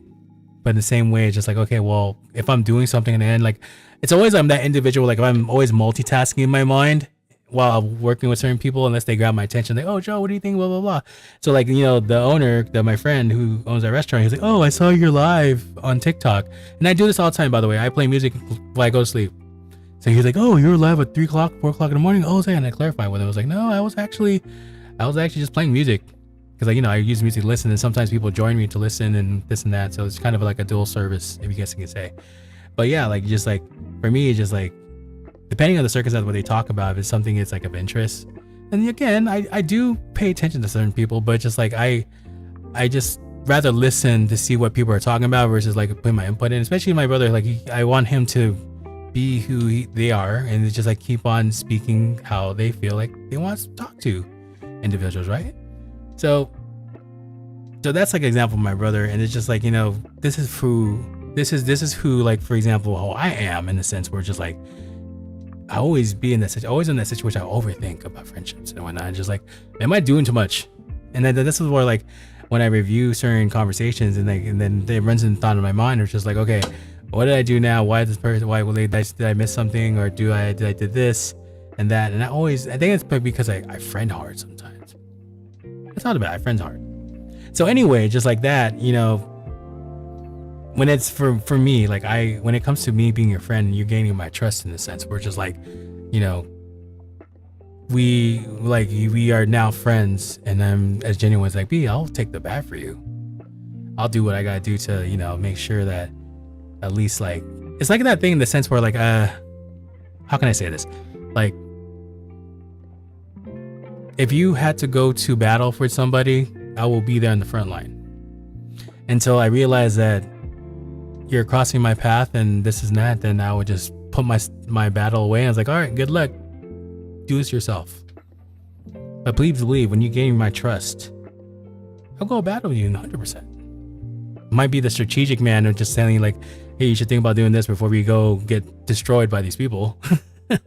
But in the same way, it's just like, okay, well, if I'm doing something and then like, it's always, I'm that individual. Like, if I'm always multitasking in my mind while working with certain people, unless they grab my attention, like, oh, Joe, what do you think? Blah, blah, blah. So like, the owner, my friend who owns that restaurant, he's like, oh, I saw you're live on TikTok. And I do this all the time, by the way. I play music while I go to sleep. So he's like, oh, you're live at 3 o'clock, 4 o'clock in the morning. Oh, and I clarified with him. I was like, no, I was actually just playing music. Because I use music to listen, and sometimes people join me to listen and this and that. So it's kind of like a dual service, if you guys can say. But yeah, like, just like, for me, it's just like, depending on the circumstance, what they talk about, if it's something that's like of interest. And again, I do pay attention to certain people, but just like, I I just rather listen to see what people are talking about versus like putting my input in. Especially my brother, like I want him to be who they are, and it's just like keep on speaking how they feel like they want to talk to individuals, right? So that's like an example of my brother, and it's just like, you know, this is who, like, for example, how I am, in the sense where just like I always in that situation. I overthink about friendships and whatnot. Just like, am I doing too much? And then this is where, like, when I review certain conversations, and then it runs in thought in my mind, it's just like, okay, what did I do now? Why this person? Why did I miss something, or did I did this and that? And I think it's because I friend hard sometimes. It's not about I friend hard. So anyway, just like that, you know, when it's for me, like when it comes to me being your friend, you're gaining my trust, in the sense we're just like, you know, we are now friends, and I'm as genuine as like, B, I'll take the bad for you. I'll do what I gotta do to, you know, make sure that at least, like, it's like that thing in the sense where, like, how can I say this? Like, if you had to go to battle for somebody, I will be there in the front line until I realize that you're crossing my path and this is not. Then I would just put my battle away. And I was like, all right, good luck. Do this yourself. But please believe, when you gain my trust, I'll go battle you 100%. Might be the strategic man who's just saying like, hey, you should think about doing this before we go get destroyed by these people. But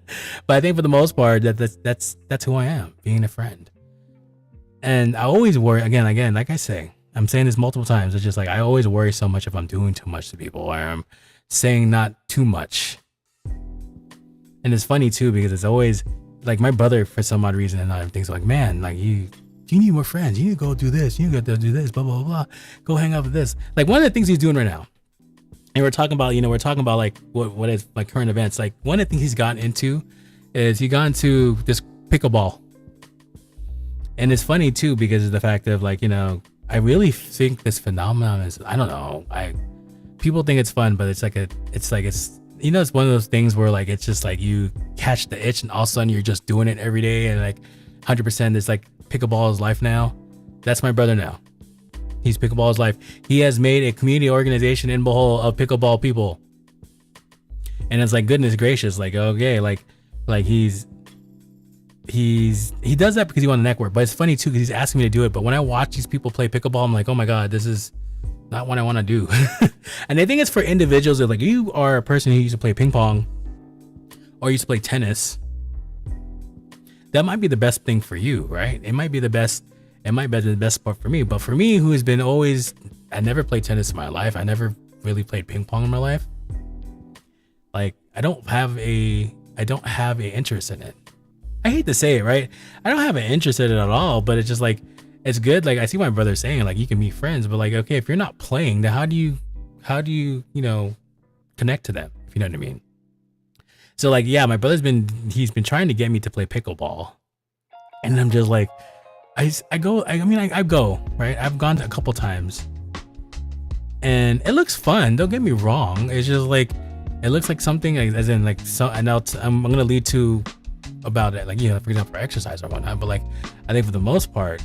I think for the most part, that's who I am, being a friend. And I always worry, again, like I say, I'm saying this multiple times. It's just like, I always worry so much if I'm doing too much to people, or I'm saying not too much. And it's funny too, because it's always like my brother, for some odd reason, and other things, like, man, like you need more friends. You need to go do this. You need to do this, blah, blah, blah. Go hang out with this. Like, one of the things he's doing right now, and we're talking about like what is like current events. Like, one of the things he's gotten into is he got into this pickleball. And it's funny too, because of the fact of, like, you know, I really think this phenomenon is, I don't know, people think it's fun, but it's you know, it's one of those things where, like, it's just like you catch the itch and all of a sudden you're just doing it every day, and like 100% it's like pickleball is life now. That's my brother now. He's pickleball is life. He has made a community organization in Bohol of pickleball people. And it's like, goodness gracious, like, okay, like he does that because he wants to network. But it's funny too, because he's asking me to do it. But when I watch these people play pickleball, I'm like, oh my God, this is not what I want to do. And I think it's for individuals that, like, you are a person who used to play ping pong or used to play tennis. That might be the best thing for you, right? It might be the best sport for me. But for me, who has been I never played tennis in my life. I never really played ping pong in my life. Like, I don't have a interest in it. I hate to say it, right? I don't have an interest in it at all, but it's just like, it's good. Like, I see my brother saying, like, you can be friends, but like, okay, if you're not playing, then how do you, you know, connect to them, if you know what I mean? So, like, yeah, my brother's he's been trying to get me to play pickleball. And I'm just like, I go, right? I've gone a couple times and it looks fun. Don't get me wrong. It's just like, it looks like something, like, as in, like, so, and I'm going to lead to about it, like, you know, for example, for exercise or whatnot. But like, I think for the most part,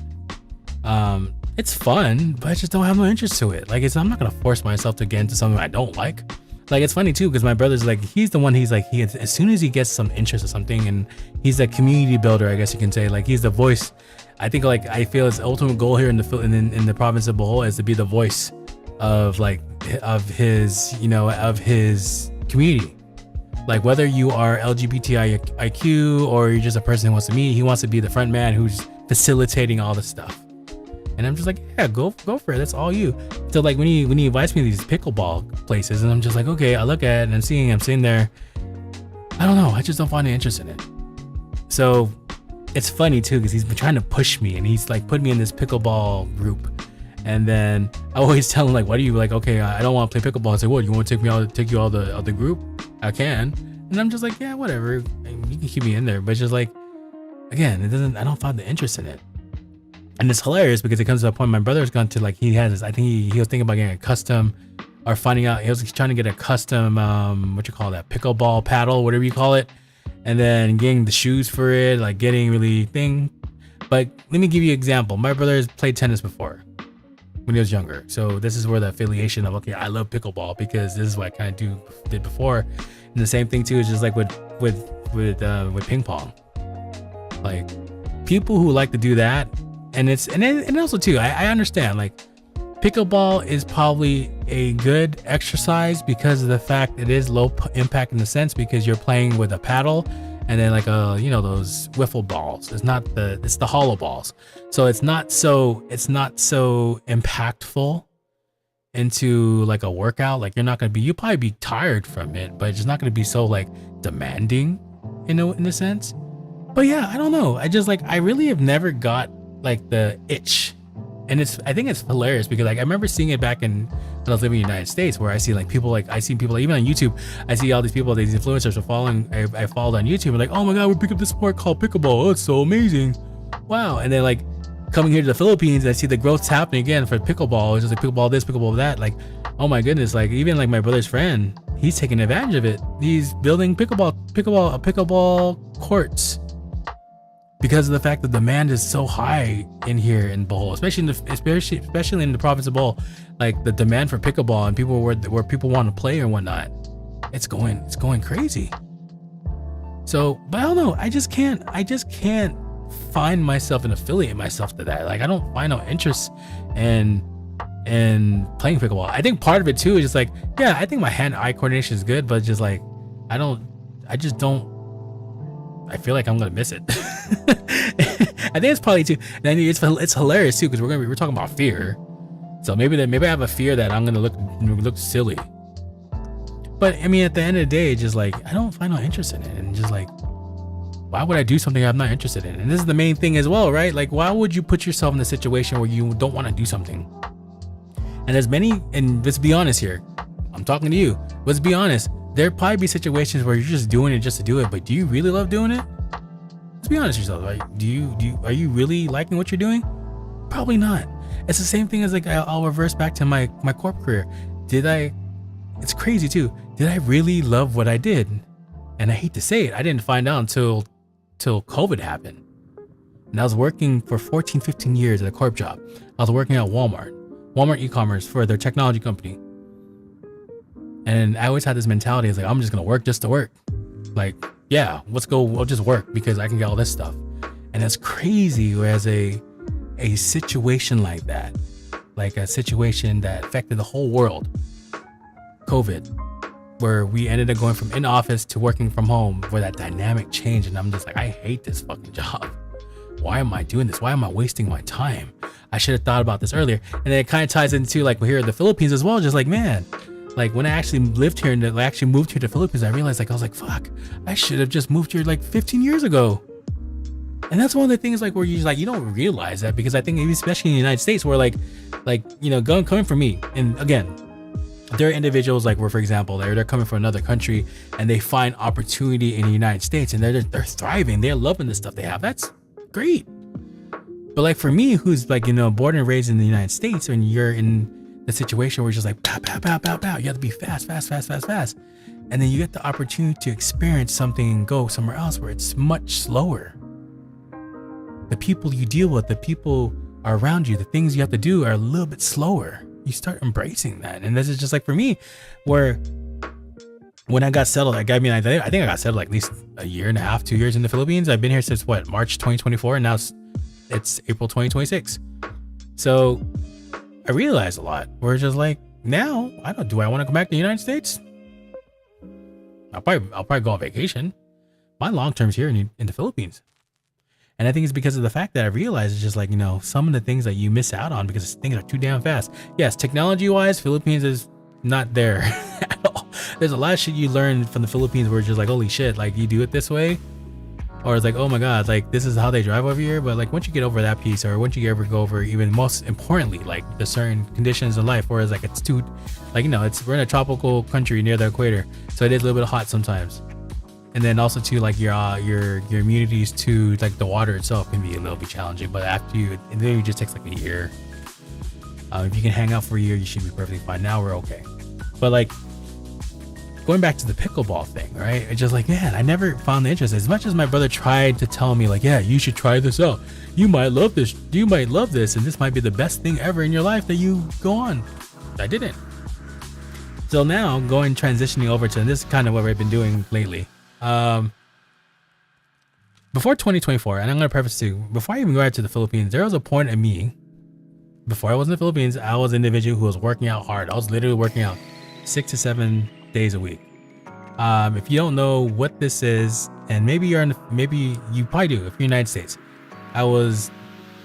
it's fun, but I just don't have no interest to it. Like, I'm not gonna force myself to get into something I don't like. Like, it's funny too, because my brother's like, he's the one, as soon as he gets some interest in something, and he's a community builder, I guess you can say. Like, he's the voice. I think, like, I feel his ultimate goal here in the province of Bohol is to be the voice of his community. Like, whether you are LGBTIQ or you're just a person who wants to meet, he wants to be the front man who's facilitating all this stuff. And I'm just like, yeah, go for it. That's all you. So like, when he invites me to these pickleball places, and I'm just like, okay, I look at it and I'm sitting there. I don't know. I just don't find any interest in it. So it's funny too, because he's been trying to push me, and he's like put me in this pickleball group. And then I always tell him, like, why do you, like, okay, I don't want to play pickleball. I say, what, you want to take you all the group? I can. And I'm just like, yeah, whatever. You can keep me in there. But it's just like, again, I don't find the interest in it. And it's hilarious because it comes to a point, my brother's gone to, like, he was thinking about getting a custom, or finding out, he was trying to get a custom, pickleball paddle, whatever you call it. And then getting the shoes for it, like getting really thing. But let me give you an example. My brother has played tennis before. when he was younger. So this is where the affiliation of, okay, I love pickleball because this is what I kind of did before. And the same thing too is just like with ping pong. Like people who like to do that, and also too, I understand like pickleball is probably a good exercise because of the fact it is low impact in the sense because you're playing with a paddle and then like those wiffle balls. It's the hollow balls. So it's not so impactful into like a workout. Like you'll probably be tired from it, but it's just not going to be so like demanding in a sense. But yeah, I don't know. I really have never got like the itch. And I think it's hilarious because like I remember seeing it back when I was living in the United States, where I see people even on YouTube, I see all these people, these influencers I followed on YouTube, and like, oh my god, we picked up this sport called pickleball. Oh, it's so amazing. Wow. And then like coming here to the Philippines, I see the growth's happening again for pickleball. It's just like pickleball this, pickleball that. Like, oh my goodness, like even like my brother's friend, he's taking advantage of it. He's building pickleball courts. Because of the fact that the demand is so high in here in Bohol, especially in the province of Bohol, like the demand for pickleball and people where people want to play and whatnot, it's going crazy. So, but I don't know. I just can't find myself and affiliate myself to that. Like I don't find no interest in playing pickleball. I think part of it too is just like, yeah, I think my hand-eye coordination is good, but just like I feel like I'm gonna miss it. I think it's probably too. And it's hilarious too because we're talking about fear. So maybe I have a fear that I'm gonna look silly. But I mean, at the end of the day, just like I don't find no interest in it, and just like, why would I do something I'm not interested in? And this is the main thing as well, right? Like, why would you put yourself in a situation where you don't want to do something? And let's be honest here. I'm talking to you. Let's be honest. There'd probably be situations where you're just doing it just to do it, but do you really love doing it? Let's be honest with yourself. Like, are you really liking what you're doing? Probably not. It's the same thing as like I'll reverse back to my corp career. It's crazy too. Did I really love what I did? And I hate to say it, I didn't find out until COVID happened. And I was working for 14, 15 years at a corp job. I was working at Walmart e-commerce for their technology company. And I always had this mentality, it's like, I'm just going to work just to work. Like, yeah, we'll just work because I can get all this stuff. And it's crazy as a situation like that, like a situation that affected the whole world, COVID, where we ended up going from in office to working from home, where that dynamic changed. And I'm just like, I hate this fucking job. Why am I doing this? Why am I wasting my time? I should have thought about this earlier. And then it kind of ties into like we're here in the Philippines as well. Just like, man, like when I actually lived here and I actually moved here to the Philippines, I realized like, I was like, fuck, I should have just moved here like 15 years ago. And that's one of the things like where you like, you don't realize that, because I think especially in the United States where coming from me, and again, there are individuals like where, for example, they're coming from another country and they find opportunity in the United States and they're thriving. They're loving the stuff they have. That's great. But like for me, who's like, born and raised in the United States, and you're in the situation where it's just like, pow, pow, pow, pow, pow. You have to be fast. And then you get the opportunity to experience something and go somewhere else where it's much slower. The people you deal with, the people around you, the things you have to do are a little bit slower. You start embracing that. And this is just like for me, where when I got settled, I think I got settled like at least a year and a half, 2 years in the Philippines. I've been here since March 2024, and now it's April 2026. So I realized a lot. Where just like now, do I want to come back to the United States? I'll probably go on vacation. My long term's here in the Philippines. And I think it's because of the fact that I realized it's just like, some of the things that you miss out on because things are too damn fast. Yes, technology wise, Philippines is not there at all. There's a lot of shit you learn from the Philippines where it's just like, holy shit, like you do it this way. Or it's like, oh my God, like this is how they drive over here. But like once you get over that piece, or once you ever go over, even most importantly, like the certain conditions in life, whereas like it's too, like, we're in a tropical country near the equator. So it is a little bit hot sometimes. And then also too, like your immunities to like the water itself can be a little bit challenging. But it maybe just takes like a year. If you can hang out for a year, you should be perfectly fine. Now we're okay. But like going back to the pickleball thing, right? It's just like, man, I never found the interest. As much as my brother tried to tell me like, yeah, you should try this out. You might love this. You might love this. And this might be the best thing ever in your life that you go on. I didn't. So now transitioning over to, and this is kind of what I've been doing lately. Before 2024, and I'm going to preface too, before I even go out to the Philippines, there was a point in me, before I was in the Philippines, I was an individual who was working out hard. I was literally working out 6 to 7 days a week. If you don't know what this is, and maybe you probably do if you're in the United States, I was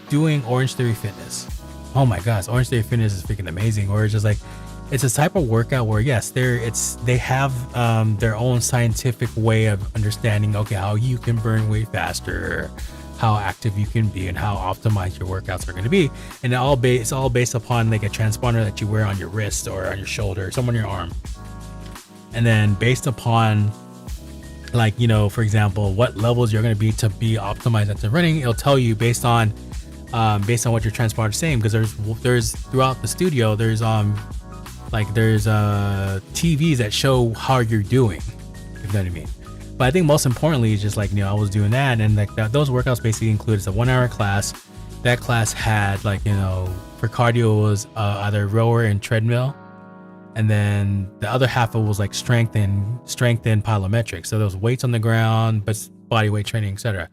doing Orange Theory Fitness. Oh my gosh, Orange Theory Fitness is freaking amazing. Or it's just like, it's a type of workout where yes, they have their own scientific way of understanding, okay, how you can burn weight faster, how active you can be, and how optimized your workouts are going to be. And it's all based upon like a transponder that you wear on your wrist or on your shoulder, or somewhere on your arm. And then based upon like, for example, what levels you're going to be optimized at the running, it'll tell you based on what your transponder is saying, because there's throughout the studio, there's TVs that show how you're doing, if you know what I mean. But I think most importantly is just like, I was doing that, and like those workouts basically included a 1 hour class. That class had like, for cardio was either rower and treadmill, and then the other half of it was like strength and plyometrics. So there was weights on the ground, but body weight training, etc.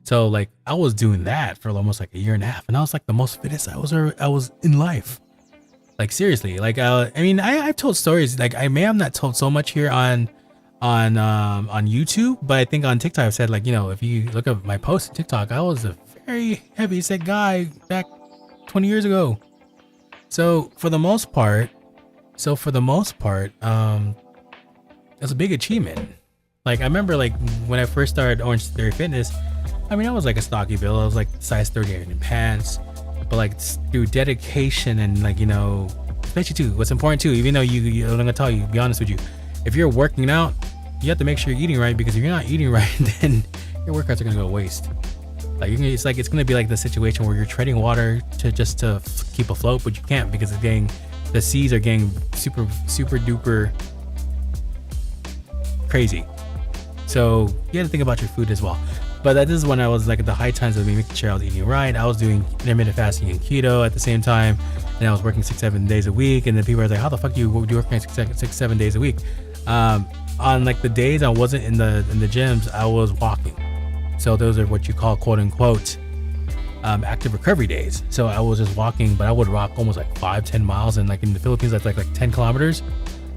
So like I was doing that for almost like a year and a half, and I was like the most fittest I was in life. Like seriously, like I've told stories, like I may have not told so much here on YouTube, but I think on TikTok I've said like, if you look at my posts on TikTok, I was a very heavy set guy back 20 years ago. So for the most part, it was a big achievement. Like I remember like when I first started Orange Theory Fitness, I was like a stocky build. I was like size 38 in pants. But like through dedication and like, especially too, what's important too, even though I'm gonna tell you, be honest with you, if you're working out, you have to make sure you're eating right, because if you're not eating right, then your workouts are gonna go to waste. Like it's gonna be like the situation where you're treading water to keep afloat, but you can't, because the seas are getting super duper crazy. So you have to think about your food as well. But this is when I was like at the high times of me making sure I was eating right. I was doing intermittent fasting and keto at the same time, and I was working 6-7 days a week. And then people were like, "How the fuck do you working 6-7 days a week?" On like the days I wasn't in the gyms, I was walking. So those are what you call quote unquote active recovery days. So I was just walking, but I would walk almost like 5-10 miles, and like in the Philippines that's like 10 kilometers.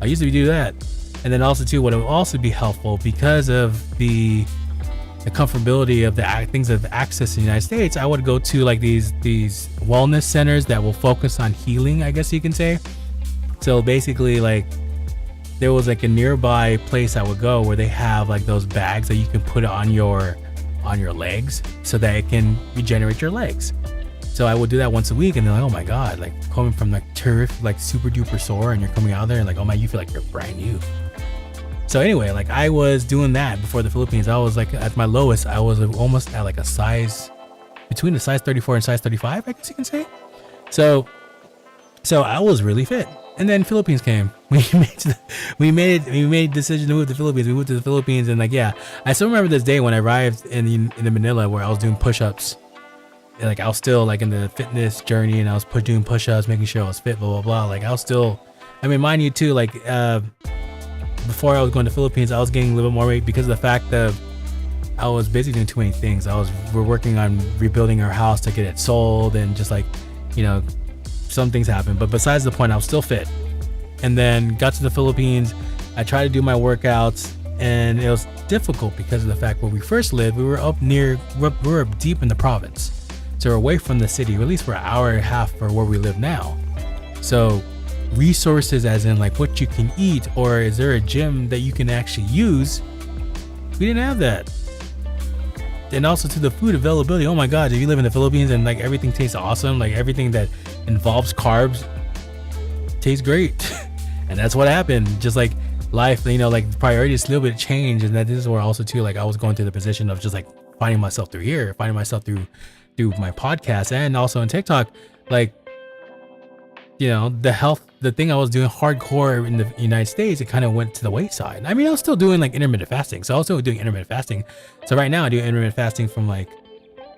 I used to do that. And then also too, what would also be helpful, because of the comfortability of the things of access in the United States, I would go to like these wellness centers that will focus on healing, I guess you can say. So basically, like there was like a nearby place I would go where they have like those bags that you can put on your legs so that it can regenerate your legs. So I would do that once a week, and they're like, oh my god, like coming from like turf, like super duper sore, and you're coming out there and like, oh my, you feel like you're brand new. So anyway, like I was doing that before the Philippines. I was like at my lowest, I was almost at like a size between a size 34 and size 35, I guess you can say. So I was really fit. And then Philippines came. We made a decision to move to the Philippines. We moved to the Philippines, and like, yeah, I still remember this day when I arrived in the Manila, where I was doing push-ups. And like I was still like in the fitness journey, and I was doing push-ups, making sure I was fit, blah blah blah. Like I was still, mind you too, like before I was going to the Philippines, I was gaining a little bit more weight because of the fact that I was busy doing too many things. We're working on rebuilding our house to get it sold, and just like, some things happened. But besides the point, I was still fit. And then got to the Philippines. I tried to do my workouts, and it was difficult because of the fact where we first lived, we were up deep in the province. So we're away from the city, or at least for an hour and a half for where we live now. So resources as in like what you can eat, or is there a gym that you can actually use, we didn't have that. And also to the food availability, oh my god, if you live in the Philippines and like everything tastes awesome, like everything that involves carbs tastes great. And that's what happened. Just like life, like priorities a little bit changed. And that is where also too, like I was going through the position of just like finding myself through my podcast, and also on TikTok, like, the health the thing I was doing hardcore in the United States, it kind of went to the wayside. I mean, I was still doing like intermittent fasting. So I was still doing intermittent fasting. So right now I do intermittent fasting from like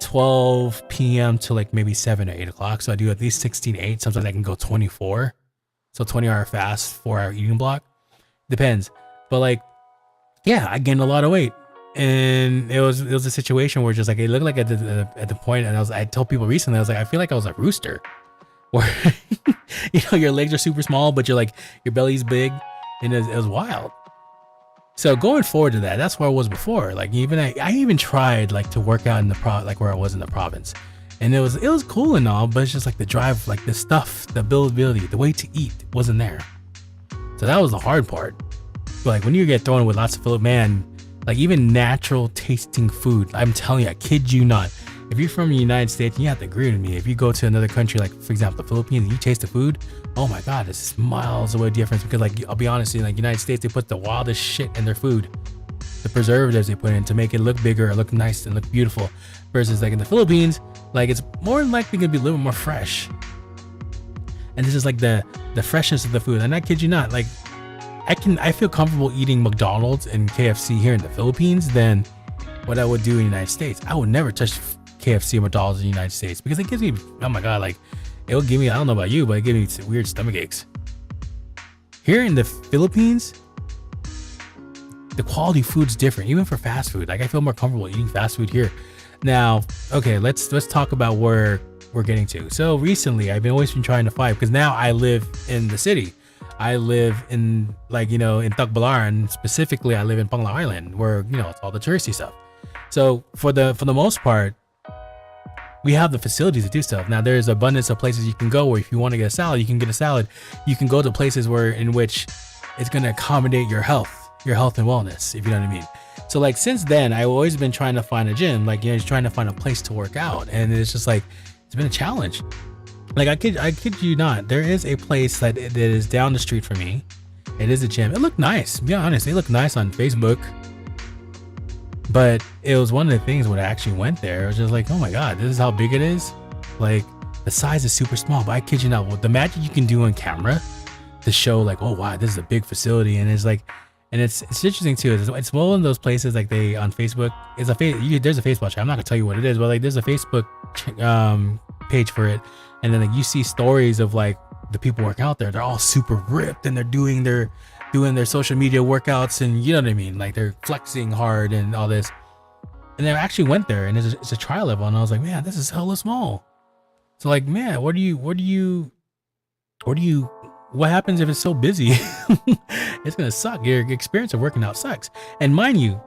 12 p.m. to like maybe 7 or 8 o'clock. So I do at least 16/8. Sometimes I can go 24. So 20-hour fast, 4-hour eating block. Depends. But like, yeah, I gained a lot of weight. And it was a situation where just like, it looked like at the point, and I told people recently, I was like, I feel like I was a rooster. Where, your legs are super small, but your belly's big, and it was wild. So going forward to that, that's where I was before. Like I even tried like to work out in the like where I was in the province, and it was cool and all, but it's just like the drive, like the stuff, the ability, the way to eat wasn't there. So that was the hard part. But like when you get thrown with lots of food, man, like even natural tasting food, I'm telling you, I kid you not. If you're from the United States, you have to agree with me. If you go to another country, like for example, the Philippines, and you taste the food, oh my God, it's miles away difference. Because like, I'll be honest, in like United States, they put the wildest shit in their food. The preservatives they put in to make it look bigger, or look nice and look beautiful. Versus like in the Philippines, like it's more likely gonna be a little bit more fresh. And this is like the freshness of the food. And I kid you not, like I feel comfortable eating McDonald's and KFC here in the Philippines than what I would do in the United States. I would never touch KFC or McDonald's in the United States because it gives me, oh my God, like it will give me, I don't know about you, but it gives me weird stomach aches. Here in the Philippines, the quality food's different, even for fast food. Like I feel more comfortable eating fast food here. Now, okay, let's talk about where we're getting to. So recently, I've always been trying to fight because now I live in the city. I live in like, in Tagbilaran, specifically I live in Panglao Island where, it's all the touristy stuff. So for the most part, we have the facilities to do stuff. Now there's abundance of places you can go where if you want to get a salad, you can get a salad. You can go to places in which it's going to accommodate your health and wellness, if you know what I mean. So like since then, I've always been trying to find a gym, like, just trying to find a place to work out. And it's just like, it's been a challenge. Like I kid you not, there is a place that is down the street from me. It is a gym. It looked nice. To be honest, it looked nice on Facebook. But it was one of the things when I actually went there, it was just like, oh my God, this is how big it is. Like the size is super small, but I kid you not, the magic you can do on camera to show like, oh wow, this is a big facility. And it's like, and it's interesting too. It's one of those places like they on Facebook. There's a Facebook chat. I'm not gonna tell you what it is, but like there's a Facebook page for it. And then like you see stories of like the people working out there. They're all super ripped and they're doing their social media workouts, and you know what I mean? Like they're flexing hard and all this. And I actually went there, and it's a trial level, and I was like, man, this is hella small. So like, man, what happens if it's so busy? It's gonna suck. Your experience of working out sucks. And mind you,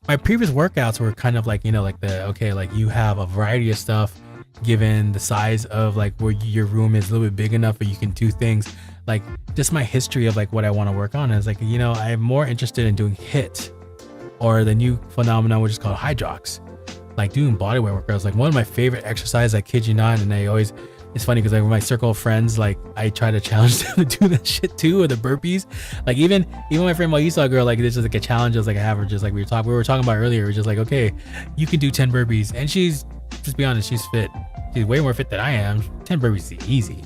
my previous workouts were kind of like, like you have a variety of stuff given the size of like where your room is a little bit big enough where you can do things. Like just my history of like what I want to work on is like, I'm more interested in doing HIIT or the new phenomenon which is called Hydrox, like doing bodyweight workouts. Like one of my favorite exercises, I kid you not, and it's funny because like with my circle of friends, like I try to challenge them to do that shit too, or the burpees. Like even my friend Maisa girl, like this is like a challenge. It's like I have her just like we were talking about earlier. We're just like, okay, you can do 10 burpees, and she's, just be honest, she's fit. She's way more fit than I am. 10 burpees is easy.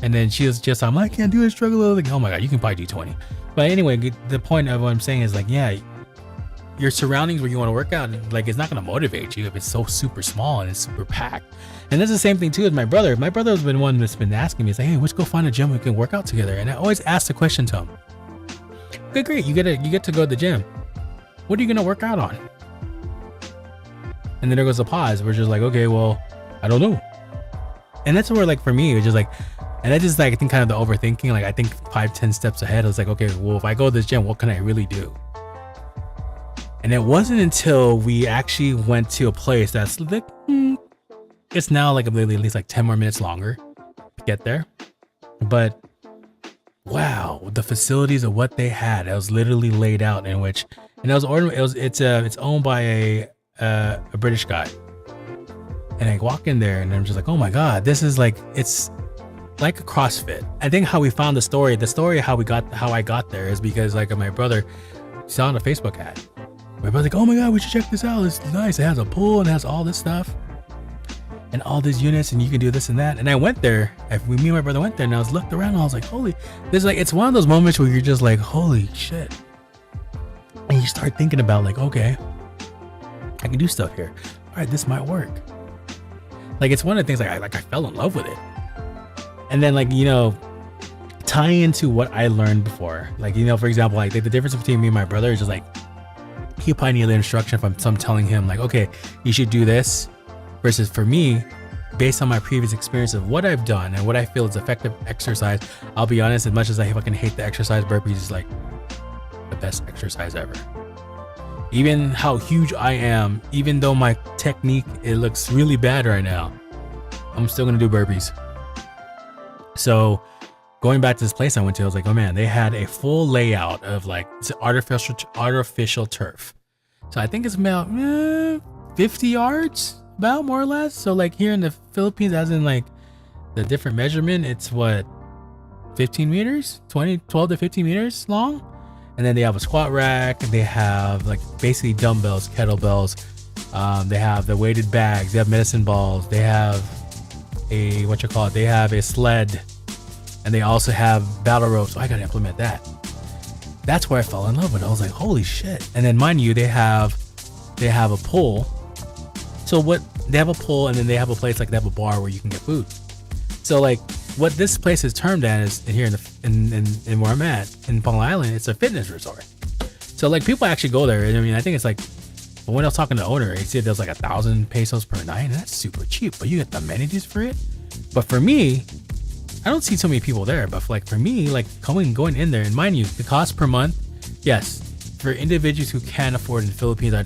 And then she was just, I'm like, I can't do it, struggle. Like, oh my God, you can probably do 20. But anyway, the point of what I'm saying is like, yeah, your surroundings where you want to work out, like it's not going to motivate you if it's so super small and it's super packed. And that's the same thing too with my brother. My brother has been one that's been asking me, he's like, hey, let's go find a gym we can work out together. And I always ask the question to him, okay, great, you get to go to the gym. What are you going to work out on? And then there goes a pause. We're just like, okay, well, I don't know. And that's where like for me, it's just like, and that's just like, I think kind of the overthinking, like I think 5-10 steps ahead. I was like, okay, well, if I go to this gym, what can I really do? And it wasn't until we actually went to a place that's like, it's now like at least like 10 more minutes longer to get there. But wow, the facilities of what they had, it was literally laid out in which, and it's owned by a British guy. And I walk in there and I'm just like, oh my God, this is like, it's like a CrossFit. I think how we found the story how I got there is because like my brother saw on a Facebook ad. My brother's like, oh my God, we should check this out. It's nice. It has a pool and it has all this stuff. and all these units, and you can do this and that. And I went there. Me and my brother went there, and I was looked around, and I was like, holy, this like, it's one of those moments where you're just like, holy shit. And you start thinking about like, okay, I can do stuff here. All right, this might work. Like, it's one of the things like I fell in love with it. And then like, tie into what I learned before. Like, for example, like the difference between me and my brother is just like, he probably need the instruction from some telling him like, okay, you should do this, versus for me, based on my previous experience of what I've done and what I feel is effective exercise. I'll be honest, as much as I fucking hate the exercise, burpees is like the best exercise ever. Even how huge I am, even though my technique, it looks really bad right now, I'm still gonna do burpees. So going back to this place I went to, I was like, oh man, they had a full layout of like, it's artificial turf. So I think it's about 50 yards, about more or less. So like here in the Philippines, as in like the different measurement, it's what, 15 meters, 12 to 15 meters long. And then they have a squat rack, and they have like basically dumbbells, kettlebells. They have the weighted bags, they have medicine balls, they have they have a sled, and they also have battle ropes. So I gotta implement that. That's where I fell in love with it. I was like, holy shit. And then mind you, they have a pool. So they have a pool, and then they have a place like they have a bar where you can get food. So like what this place is termed as here in where I'm at in Palm Island, it's a fitness resort. So like people actually go there. I mean, I think it's like, when I was talking to the owner, he said there's like 1,000 pesos per night, and that's super cheap, but you get the amenities for it. But for me, I don't see so many people there, but for me, like going in there, and mind you, the cost per month, yes, for individuals who can't afford in the Philippines, I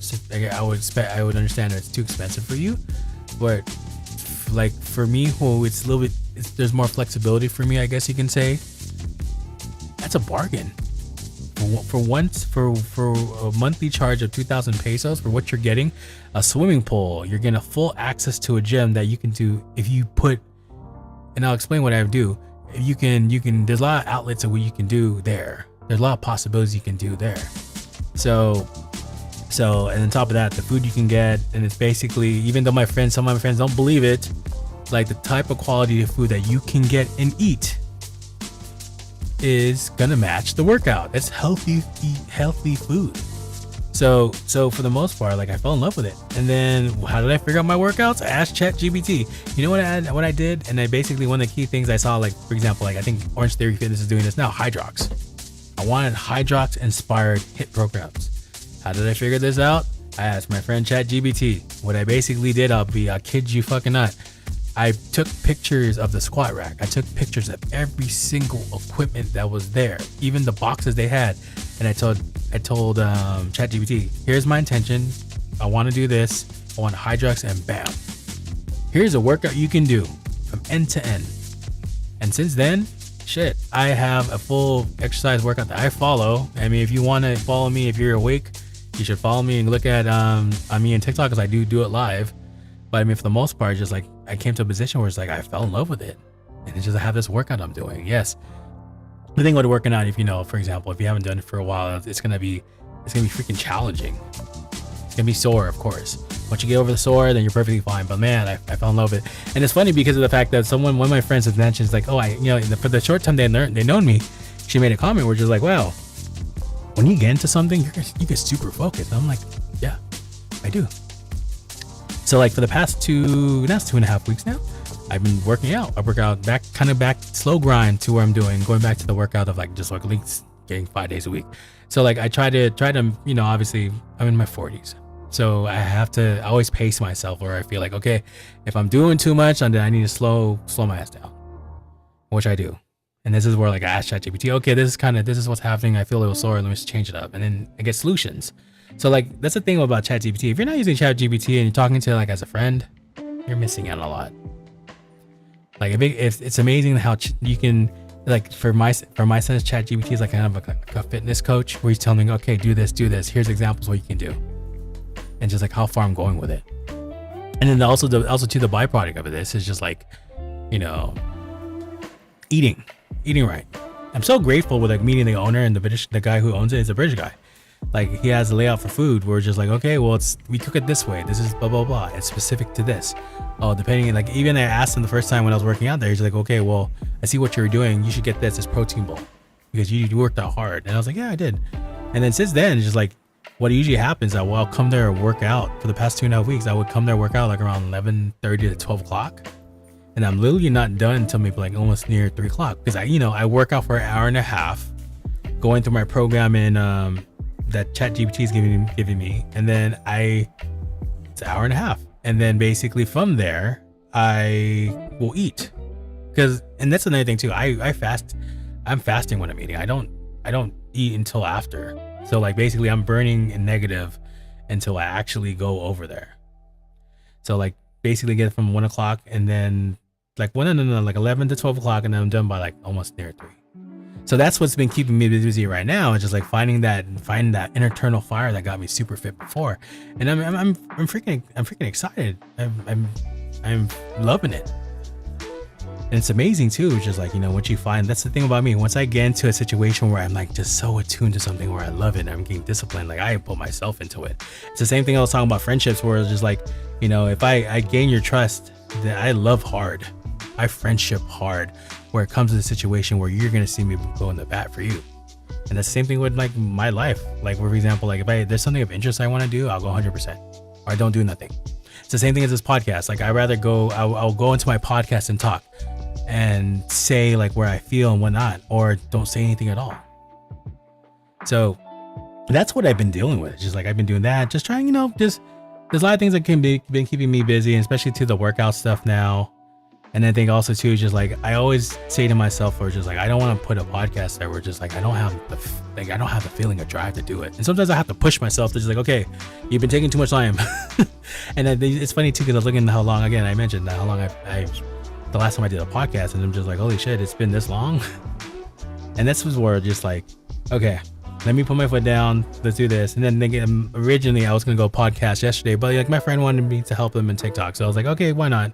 would understand that it's too expensive for you. But like for me, who it's a little bit, there's more flexibility for me, I guess you can say. That's a bargain. For a monthly charge of 2,000 pesos for what you're getting, a swimming pool, you're getting a full access to a gym that you can do if you put. And I'll explain what I do. You can, there's a lot of outlets of what you can do there. There's a lot of possibilities you can do there. So, and on top of that, the food you can get, and it's basically, even though some of my friends don't believe it, like the type of quality of food that you can get and eat is gonna match the workout. It's healthy food. So for the most part, like I fell in love with it. And then how did I figure out my workouts? I asked ChatGPT. You know what I did? And I basically, one of the key things I saw, like for example, like I think Orange Theory Fitness is doing this now, Hydrox. I wanted Hydrox inspired HIIT programs. How did I figure this out? I asked my friend ChatGPT. What I basically did, I kid you fucking not, I took pictures of the squat rack. I took pictures of every single equipment that was there, even the boxes they had. And I told ChatGPT, here's my intention. I want to do this. I want Hydrox, and bam. Here's a workout you can do from end to end. And since then, shit, I have a full exercise workout that I follow. I mean, if you want to follow me, if you're awake, you should follow me and look at me on TikTok, because I do it live. But I mean, for the most part, just like I came to a position where it's like I fell in love with it, and it's just I have this workout I'm doing. Yes, the thing with working out, if for example, if you haven't done it for a while, it's gonna be freaking challenging. It's gonna be sore, of course. Once you get over the sore, then you're perfectly fine. But man, I fell in love with it, and it's funny because of the fact that one of my friends has mentioned, it's like, oh, for the short time they known me, she made a comment where just like, wow, when you get into something, you get super focused. And I'm like, yeah, I do. So like for the past 2.5 weeks now, I've been working out. I work out back slow grind to where I'm going back to the workout of like just like at least getting 5 days a week. So like I try to, obviously I'm in my 40s. So I always pace myself where I feel like, okay, if I'm doing too much, then I need to slow my ass down, which I do. And this is where like I ask ChatGPT, okay, this is what's happening. I feel a little sore. Let me just change it up. And then I get solutions. So like, that's the thing about ChatGPT. If you're not using ChatGPT and you're talking to it like as a friend, you're missing out a lot. Like if it's amazing how you can, like for my sense, ChatGPT is like kind of a fitness coach where he's telling me, okay, do this. Here's examples what you can do. And just like how far I'm going with it. And then also the byproduct of this is just like, eating right. I'm so grateful with like meeting the owner, and the guy who owns it is a British guy. like he has a layout for food. We're just like, okay, well, we cook it this way. This is blah blah blah. It's specific to this. Oh, depending, like even I asked him the first time when I was working out there, he's like, okay, well, I see what you're doing. You should get this protein bowl because you worked out hard. And I was like, yeah, I did. And then since then, it's just like what usually happens. I'll come there and work out for the past 2.5 weeks. I would come there work out like around 11:30 to 12 o'clock. And I'm literally not done until maybe like almost near 3 o'clock because I work out for an hour and a half, going through my program in that ChatGPT is giving me, and then it's an hour and a half, and then basically from there I will eat and that's another thing too. I fast. I'm fasting when I'm eating. I don't eat until after. So like basically I'm burning in negative until I actually go over there. So like basically get it from 1 o'clock and then like 11 to 12 o'clock, and then I'm done by like almost near 3. So that's what's been keeping me busy right now. It's just like finding that internal fire that got me super fit before, and I'm freaking excited. I'm loving it, and it's amazing too. It's just like what you find. That's the thing about me. Once I get into a situation where I'm like just so attuned to something where I love it, and I'm getting disciplined. Like I put myself into it. It's the same thing I was talking about friendships, where it's just like if I gain your trust, then I love hard. I friendship hard where it comes to the situation where you're going to see me go in the bat for you. And that's the same thing with like my life. Like for example, like if there's something of interest I want to do, I'll go 100% or I don't do nothing. It's the same thing as this podcast. Like I'd rather I'll go into my podcast and talk and say like where I feel and whatnot, or don't say anything at all. So that's what I've been dealing with. Just like I've been doing that, just trying, there's a lot of things that been keeping me busy, and especially to the workout stuff now. And I think also too, just like I always say to myself, or just like I don't want to put a podcast there where just like I don't have the feeling or drive to do it. And sometimes I have to push myself to just like, okay, you've been taking too much time. And it's funny too because I was looking at how long, again, I mentioned how long I the last time I did a podcast, and I'm just like, holy shit, it's been this long. And this was where just like, okay, let me put my foot down, let's do this. And then originally I was gonna go podcast yesterday, but like my friend wanted me to help him in TikTok, so I was like, okay, why not?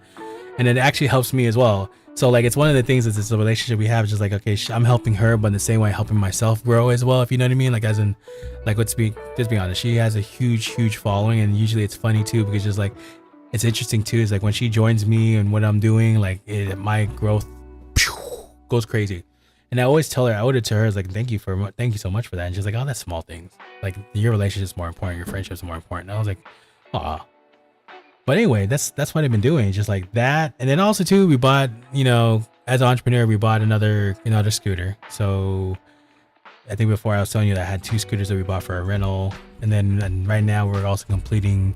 And it actually helps me as well. So like it's one of the things is it's a relationship we have, just like, okay, I'm helping her, but in the same way helping myself grow as well, if you know what I mean. Like as in, like let's be honest, she has a huge following, and usually it's funny too because just like it's interesting too. Is like when she joins me and what I'm doing, like my growth goes crazy. And I always tell her, I owed it to her, is like, thank you so much for that. And she's like, oh, that's small things. Like your relationship is more important, your friendship is more important. And I was like, aw. But anyway, that's what I've been doing, just like that. And then also too, we bought, as an entrepreneur, we bought another scooter. So I think before I was telling you that I had 2 scooters that we bought for a rental. And right now we're also completing,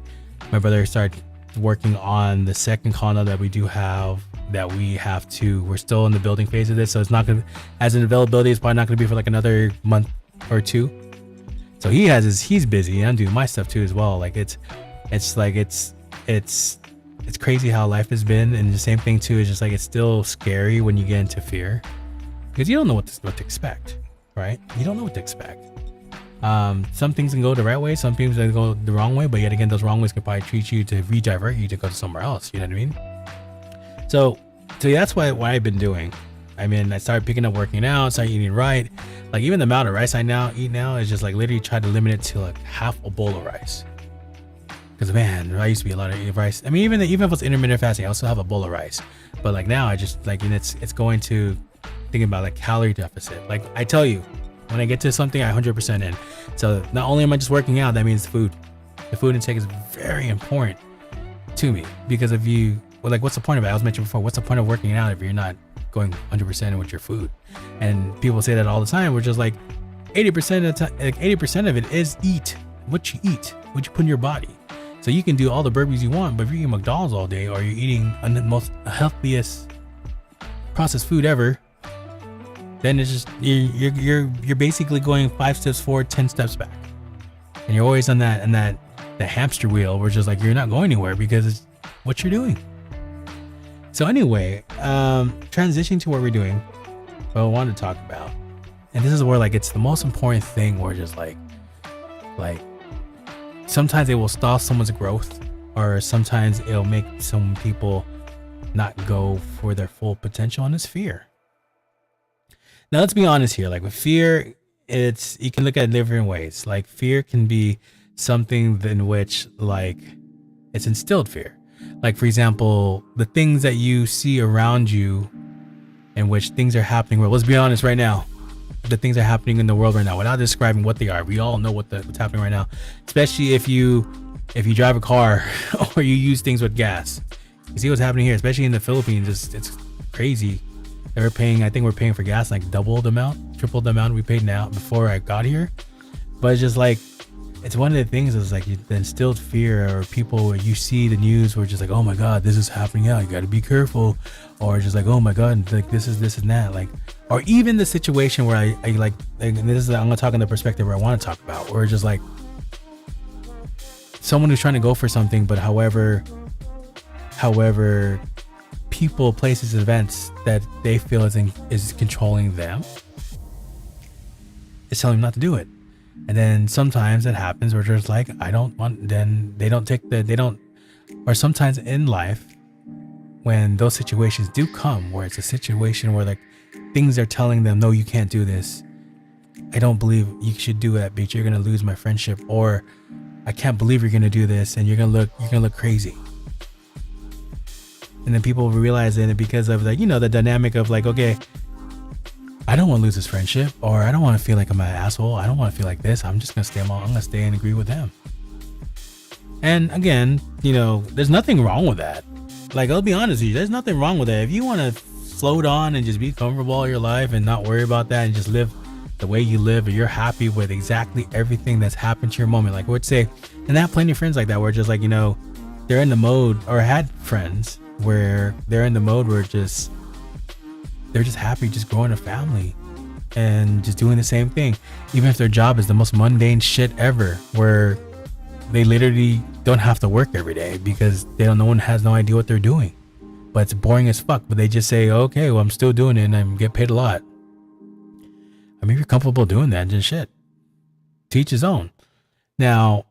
my brother started working on the second condo that we do have, we're still in the building phase of this. So it's not going to, as an availability, it's probably not going to be for like another month or 2. So he's busy, and I'm doing my stuff too as well. Like it's crazy how life has been. And the same thing too is just like it's still scary when you get into fear because you don't know what to expect, right? You don't know what to expect. Some things can go the right way, some things can go the wrong way, but yet again, those wrong ways can probably treat you to redivert you to go to somewhere else. You know what I mean? So that's what I've been doing. I mean, I started picking up working out, started eating right. Like even the amount of rice I eat now is just like literally try to limit it to like half a bowl of rice. Because man, I used to be a lot of rice. I mean, even if it's intermittent fasting, I also have a bowl of rice. But like now, I just like, and it's going to thinking about like calorie deficit. Like I tell you, when I get to something, I 100% in. So not only am I just working out, that means food. The food intake is very important to me because if you, well, like what's the point of it? I was mentioning before, what's the point of working out if you're not going 100% in with your food? And people say that all the time. We're just like 80% of the time, like 80% of it is what you put in your body. So you can do all the burpees you want, but if you're eating McDonald's all day, or you're eating the most healthiest processed food ever, then it's just you're basically going 5 steps forward, 10 steps back, and you're always on the hamster wheel, where it's just like you're not going anywhere because it's what you're doing. So anyway, transitioning to what we're doing, what I wanted to talk about, and this is where like it's the most important thing, where just like sometimes it will stall someone's growth, or sometimes it'll make some people not go for their full potential, and it's fear. Now let's be honest here, like with fear, you can look at it different ways. Like fear can be something in which like it's instilled fear. Like for example, the things that you see around you in which things are happening. Well, let's be honest right now. The things are happening in the world right now without describing what they are. We all know what's happening right now, especially if you drive a car or you use things with gas. You see what's happening here, especially in the Philippines. It's crazy. I think we're paying for gas like double the amount, triple the amount we paid now before I got here. But it's just like, it's one of the things is like the instilled fear, or people, you see the news where just like, oh my God, this is happening now, you got to be careful. Or just like, oh my God, like this and that. Like, or even the situation where I like, and this is, I'm gonna talk in the perspective where I want to talk about, where just like someone who's trying to go for something, but however people, places, events that they feel is controlling them, it's telling them not to do it. And then sometimes it happens where just like, I don't want, then they don't, or sometimes in life, when those situations do come, where it's a situation where like things are telling them, no, you can't do this. I don't believe you should do that, bitch. You're going to lose my friendship. Or I can't believe you're going to do this, and you're going to look crazy. And then people realize it because of like, the dynamic of like, okay, I don't want to lose this friendship, or I don't want to feel like I'm an asshole. I don't want to feel like this. I'm just going to I'm going to stay and agree with them. And again, there's nothing wrong with that. Like, I'll be honest with you, there's nothing wrong with that. If you want to float on and just be comfortable all your life and not worry about that and just live the way you live, or you're happy with exactly everything that's happened to your moment. Like I would say, and I have plenty of friends like that where just like, they're in the mode, or had friends where they're in the mode where they're just happy just growing a family and just doing the same thing. Even if their job is the most mundane shit ever, where they literally don't have to work every day because no one has no idea what they're doing, but it's boring as fuck. But they just say, okay, well, I'm still doing it and I get paid a lot. I mean, if you're comfortable doing that, just shit. To each his own. Now,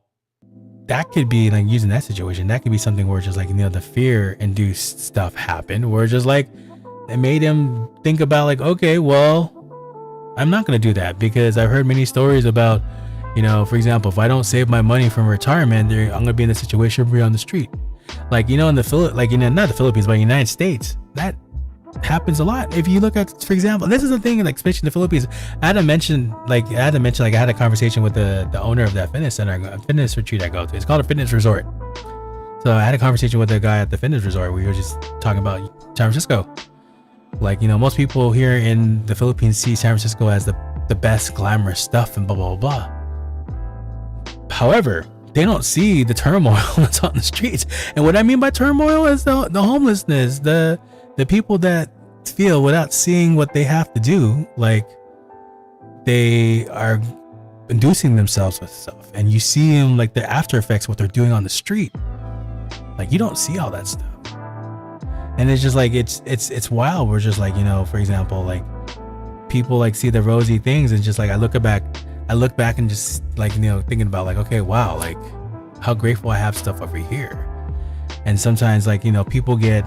that could be like, using that situation, that could be something where it's just like, the fear induced stuff happened where it's just like, it made him think about like, okay, well, I'm not going to do that, because I've heard many stories about, for example, if I don't save my money from retirement, I'm going to be in a situation where I'm on the street. Like, in the not the Philippines, but United States, that happens a lot. If you look at, for example, this is the thing, like, especially in the Philippines, I had to mention, I had a conversation with the owner of that fitness retreat I go to. It's called a fitness resort. So I had a conversation with a guy at the fitness resort. We were just talking about San Francisco. Like, most people here in the Philippines see San Francisco as the best glamorous stuff and blah, blah, blah. However, they don't see the turmoil that's on the streets. And what I mean by turmoil is the homelessness, the people that feel without seeing what they have to do, like they are inducing themselves with stuff. And you see them, like the after effects, what they're doing on the street. Like, you don't see all that stuff. And it's just like, it's wild. We're just like, for example, like people like see the rosy things and just like, I look back and just like, thinking about like, okay, wow, like how grateful I have stuff over here. And sometimes like, people get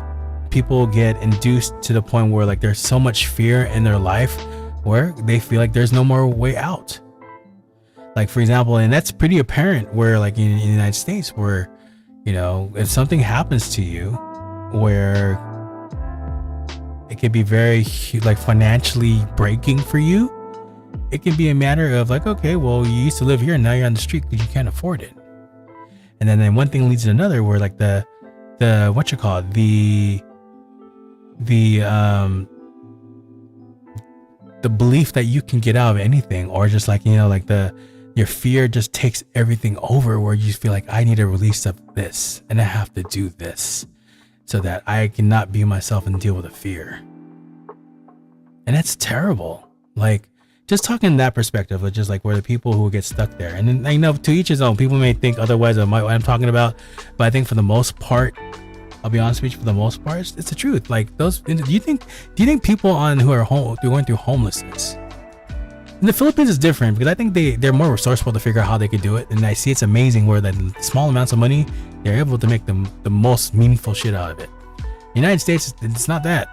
induced to the point where like there's so much fear in their life where they feel like there's no more way out. Like, for example, and that's pretty apparent where like in the United States where, if something happens to you where it could be very like financially breaking for you, it can be a matter of like, okay, well, you used to live here and now you're on the street because you can't afford it. And then one thing leads to another where like the belief that you can get out of anything, or just like, like your fear just takes everything over where you feel like I need a release of this and I have to do this so that I cannot be myself and deal with the fear. And that's terrible. Like, just talking in that perspective of just like where the people who get stuck there, and then to each his own. People may think otherwise of what I'm talking about, but I think for the most part, I'll be honest with you, for the most part, it's the truth. Like those, do you think people who are going through homelessness in the Philippines is different, because I think they're more resourceful to figure out how they could do it, and I see it's amazing where that small amounts of money they're able to make the most meaningful shit out of it. United States, it's not that.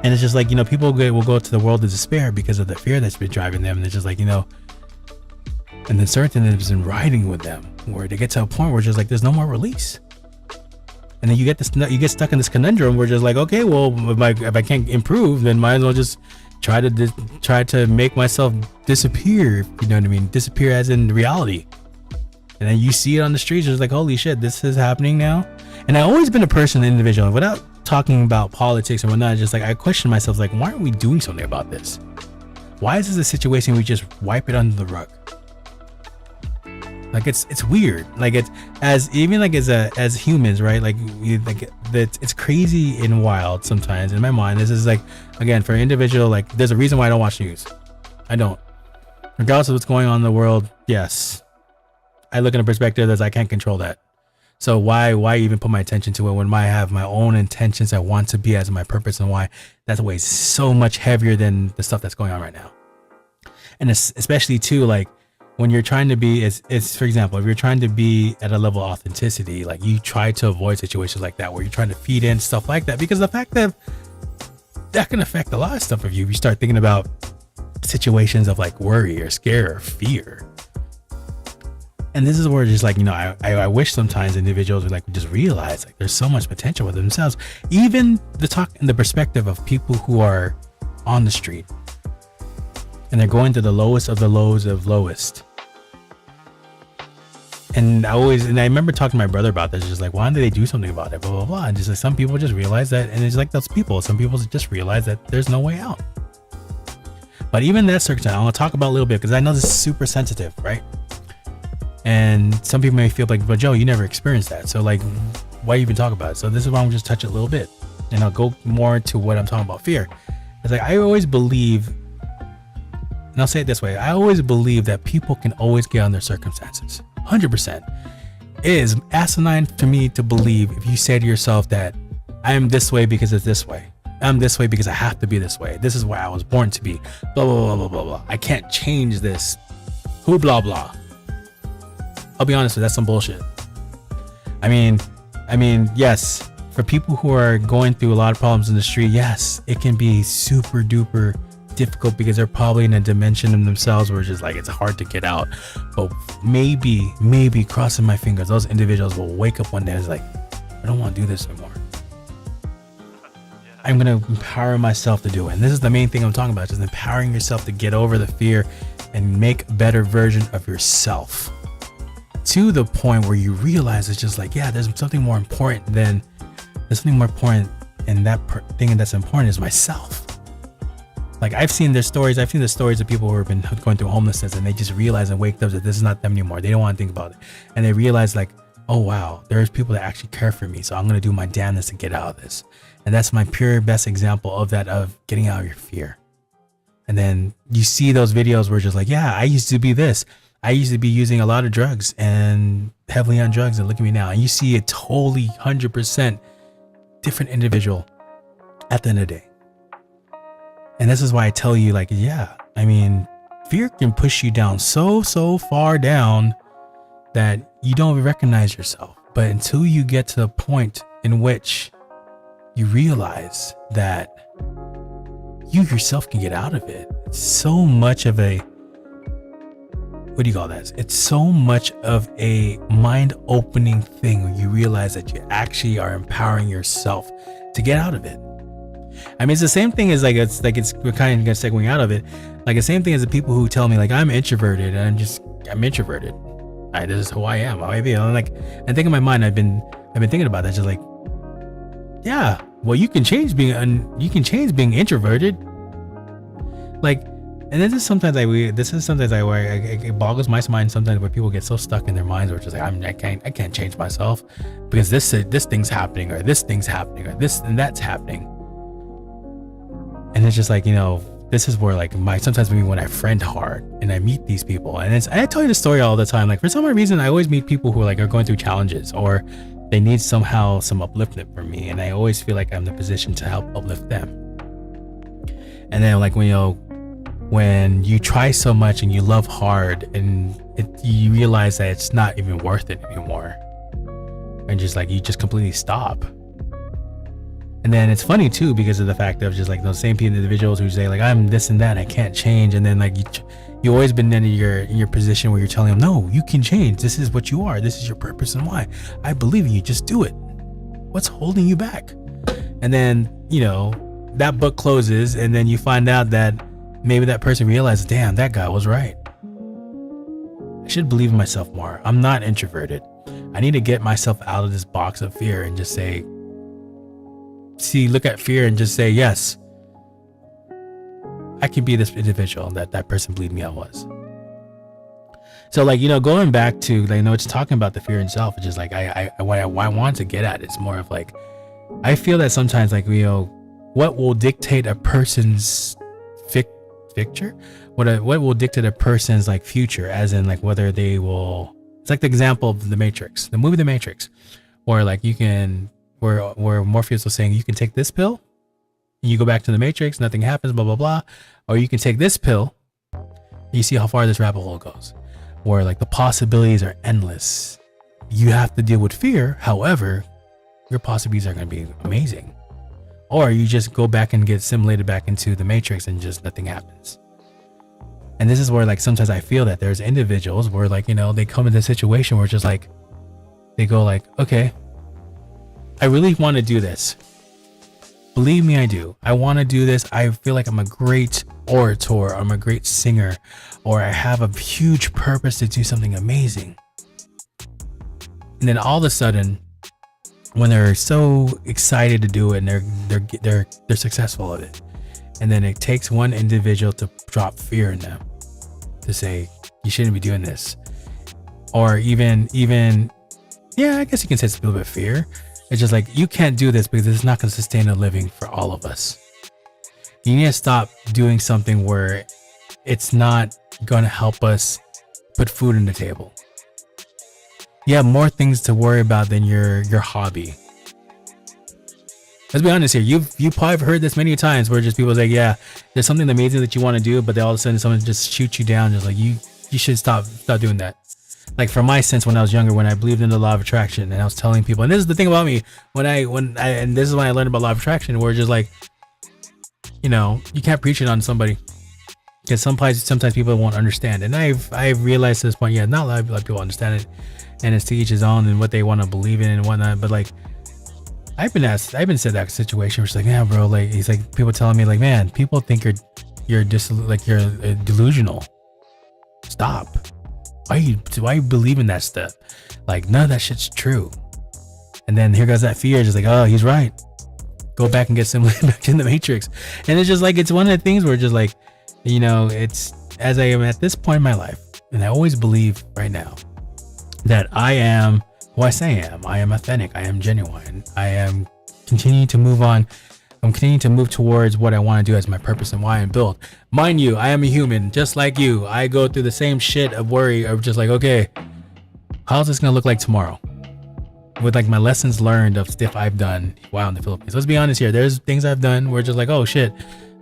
And it's just like, people will go to the world of despair because of the fear that's been driving them. And it's just like, and then certain has been riding with them, where they get to a point where it's just like there's no more release. And then you get stuck in this conundrum where just like, okay, well, if I can't improve, then might as well just try to make myself disappear. You know what I mean? Disappear as in reality. And then you see it on the streets. It's like, holy shit, this is happening now. And I've always been a person, an individual, without talking about politics and whatnot. Just like I question myself, like, why aren't we doing something about this? Why is this a situation we just wipe it under the rug? Like it's weird. Like it's as humans, right? Like it's crazy and wild sometimes. In my mind, this is like, again, for an individual, like there's a reason why I don't watch news. I don't, regardless of what's going on in the world. Yes, I look in a perspective that I can't control that. So why even put my attention to it when I have my own intentions I want to be as my purpose, and why that weighs so much heavier than the stuff that's going on right now. And especially too, like when you're trying to be, it's for example, if you're trying to be at a level of authenticity, like you try to avoid situations like that where you're trying to feed in stuff like that, because the fact that can affect a lot of stuff if you start thinking about situations of like worry or scare or fear. And this is where just like, I wish sometimes individuals would like just realize like there's so much potential with themselves. Even the talk in the perspective of people who are on the street and they're going to the lowest of the lows of lowest. And I remember talking to my brother about this, just like, why don't they do something about it? Blah, blah, blah. And just like some people just realize that, and it's like those people, some people just realize that there's no way out. But even that circumstance, I want to talk about a little bit because I know this is super sensitive, right? And some people may feel like, but Joe, you never experienced that. So like, why even talk about it? So this is why I'm just touch it a little bit, and I'll go more into what I'm talking about. Fear. It's like, I always believe, and I'll say it this way, I always believe that people can always get on their circumstances. 100%. It is asinine to me to believe if you say to yourself that I am this way because it's this way. I'm this way because I have to be this way. This is why I was born to be. Blah, blah, blah, blah, blah, blah. I can't change this. Who blah, blah. I'll be honest with you, that's some bullshit. I mean, yes, for people who are going through a lot of problems in the street, yes, it can be super duper difficult because they're probably in a dimension of themselves where it's just like it's hard to get out. But maybe crossing my fingers, those individuals will wake up one day and it's like, I don't want to do this anymore. I'm going to empower myself to do it. And this is the main thing I'm talking about, just empowering yourself to get over the fear and make a better version of yourself, to the point where you realize it's just like, yeah, there's something more important and that thing that's important is myself. Like I've seen the stories of people who have been going through homelessness, and they just realize and wake up that this is not them anymore. They don't want to think about it. And they realize like, oh wow, there's people that actually care for me. So I'm going to do my damnedest to get out of this. And that's my pure best example of that, of getting out of your fear. And then you see those videos where it's just like, yeah, I used to be this. I used to be using a lot of drugs and heavily on drugs, and look at me now. And you see a totally 100% different individual at the end of the day. And this is why I tell you, like, yeah, I mean, fear can push you down so far down that you don't even recognize yourself. But until you get to the point in which you realize that you yourself can get out of it, it's so much of a, what do you call that? It's so much of a mind-opening thing when you realize that you actually are empowering yourself to get out of it. I mean, it's the same thing as we're kind of segueing out of it. Like the same thing as the people who tell me like I'm introverted and I'm introverted. This is who I am. I think in my mind I've been thinking about that. Just like, yeah, well, you can change being introverted. Like, and this is sometimes it boggles my mind sometimes where people get so stuck in their minds where it's just like I can't change myself because this thing's happening or this thing's happening or this and that's happening. And it's just like, this is where like sometimes when I friend hard and I meet these people, and I tell you the story all the time. Like for some reason, I always meet people who are going through challenges or they need somehow some upliftment from me, and I always feel like I'm in the position to help uplift them. And then like when you try so much and you love hard and you realize that it's not even worth it anymore, and just like you just completely stop. And And then it's funny too, because of the fact of just like those same individuals who say like, I'm this and that, I can't change. And then like you always been in your position where you're telling them, no, you can change. This is what you are. This is your purpose and why. I believe in you. Just do it. What's holding you back? And then, that book closes, and then you find out that maybe that person realizes, damn, that guy was right. I should believe in myself more. I'm not introverted. I need to get myself out of this box of fear and just look at fear and just say, yes, I can be this individual that person believed me I was. So like, going back to like, it's talking about the fear itself. It's just like, what I want to get at, it's more of like, I feel that sometimes like, what will dictate a person's future? What will dictate a person's like future, as in like whether they will, it's like the example of the movie The Matrix, where like where Morpheus was saying, you can take this pill, and you go back to the Matrix, nothing happens, blah, blah, blah. Or you can take this pill, and you see how far this rabbit hole goes, where like the possibilities are endless. You have to deal with fear. However, your possibilities are going to be amazing. Or you just go back and get assimilated back into the Matrix and just nothing happens. And this is where like sometimes I feel that there's individuals where like, they come into a situation where it's just like, they go like, okay, I really want to do this. Believe me, I do. I want to do this. I feel like I'm a great orator. I'm a great singer, or I have a huge purpose to do something amazing. And then all of a sudden, when they're so excited to do it and they're successful at it, and then it takes one individual to drop fear in them to say, you shouldn't be doing this. Or even I guess you can say it's a little bit of fear. It's just like, you can't do this because it's not going to sustain a living for all of us. You need to stop doing something where it's not going to help us put food on the table. You have more things to worry about than your hobby. Let's be honest here. You probably have heard this many times where just people say, yeah, there's something amazing that you want to do, but then all of a sudden someone just shoots you down, just like, you should stop doing that. Like for my sense, when I was younger, when I believed in the law of attraction, and I was telling people, and this is the thing about me, and this is when I learned about law of attraction, where just like, you can't preach it on somebody, because sometimes people won't understand. And I've realized at this point, not a lot of people understand it, and it's to each his own and what they want to believe in and whatnot. But like, I've been said that situation where it's like, yeah, bro, like, he's like, people telling me like, man, people think you're delusional. Stop. Why you believe in that stuff? Like, none of that shit's true. And then here goes that fear, just like, oh, he's right. Go back and get assimilated back in the Matrix. And it's just like, it's one of the things where just like, it's as I am at this point in my life, and I always believe right now that I am who I say I am. I am authentic. I am genuine. I am continuing to move on. I'm continuing to move towards what I want to do as my purpose and why I'm built. Mind you, I am a human, just like you. I go through the same shit of worry of just like, okay, how's this going to look like tomorrow? With like my lessons learned of stuff I've done while in the Philippines. Let's be honest here. There's things I've done where just like, oh shit,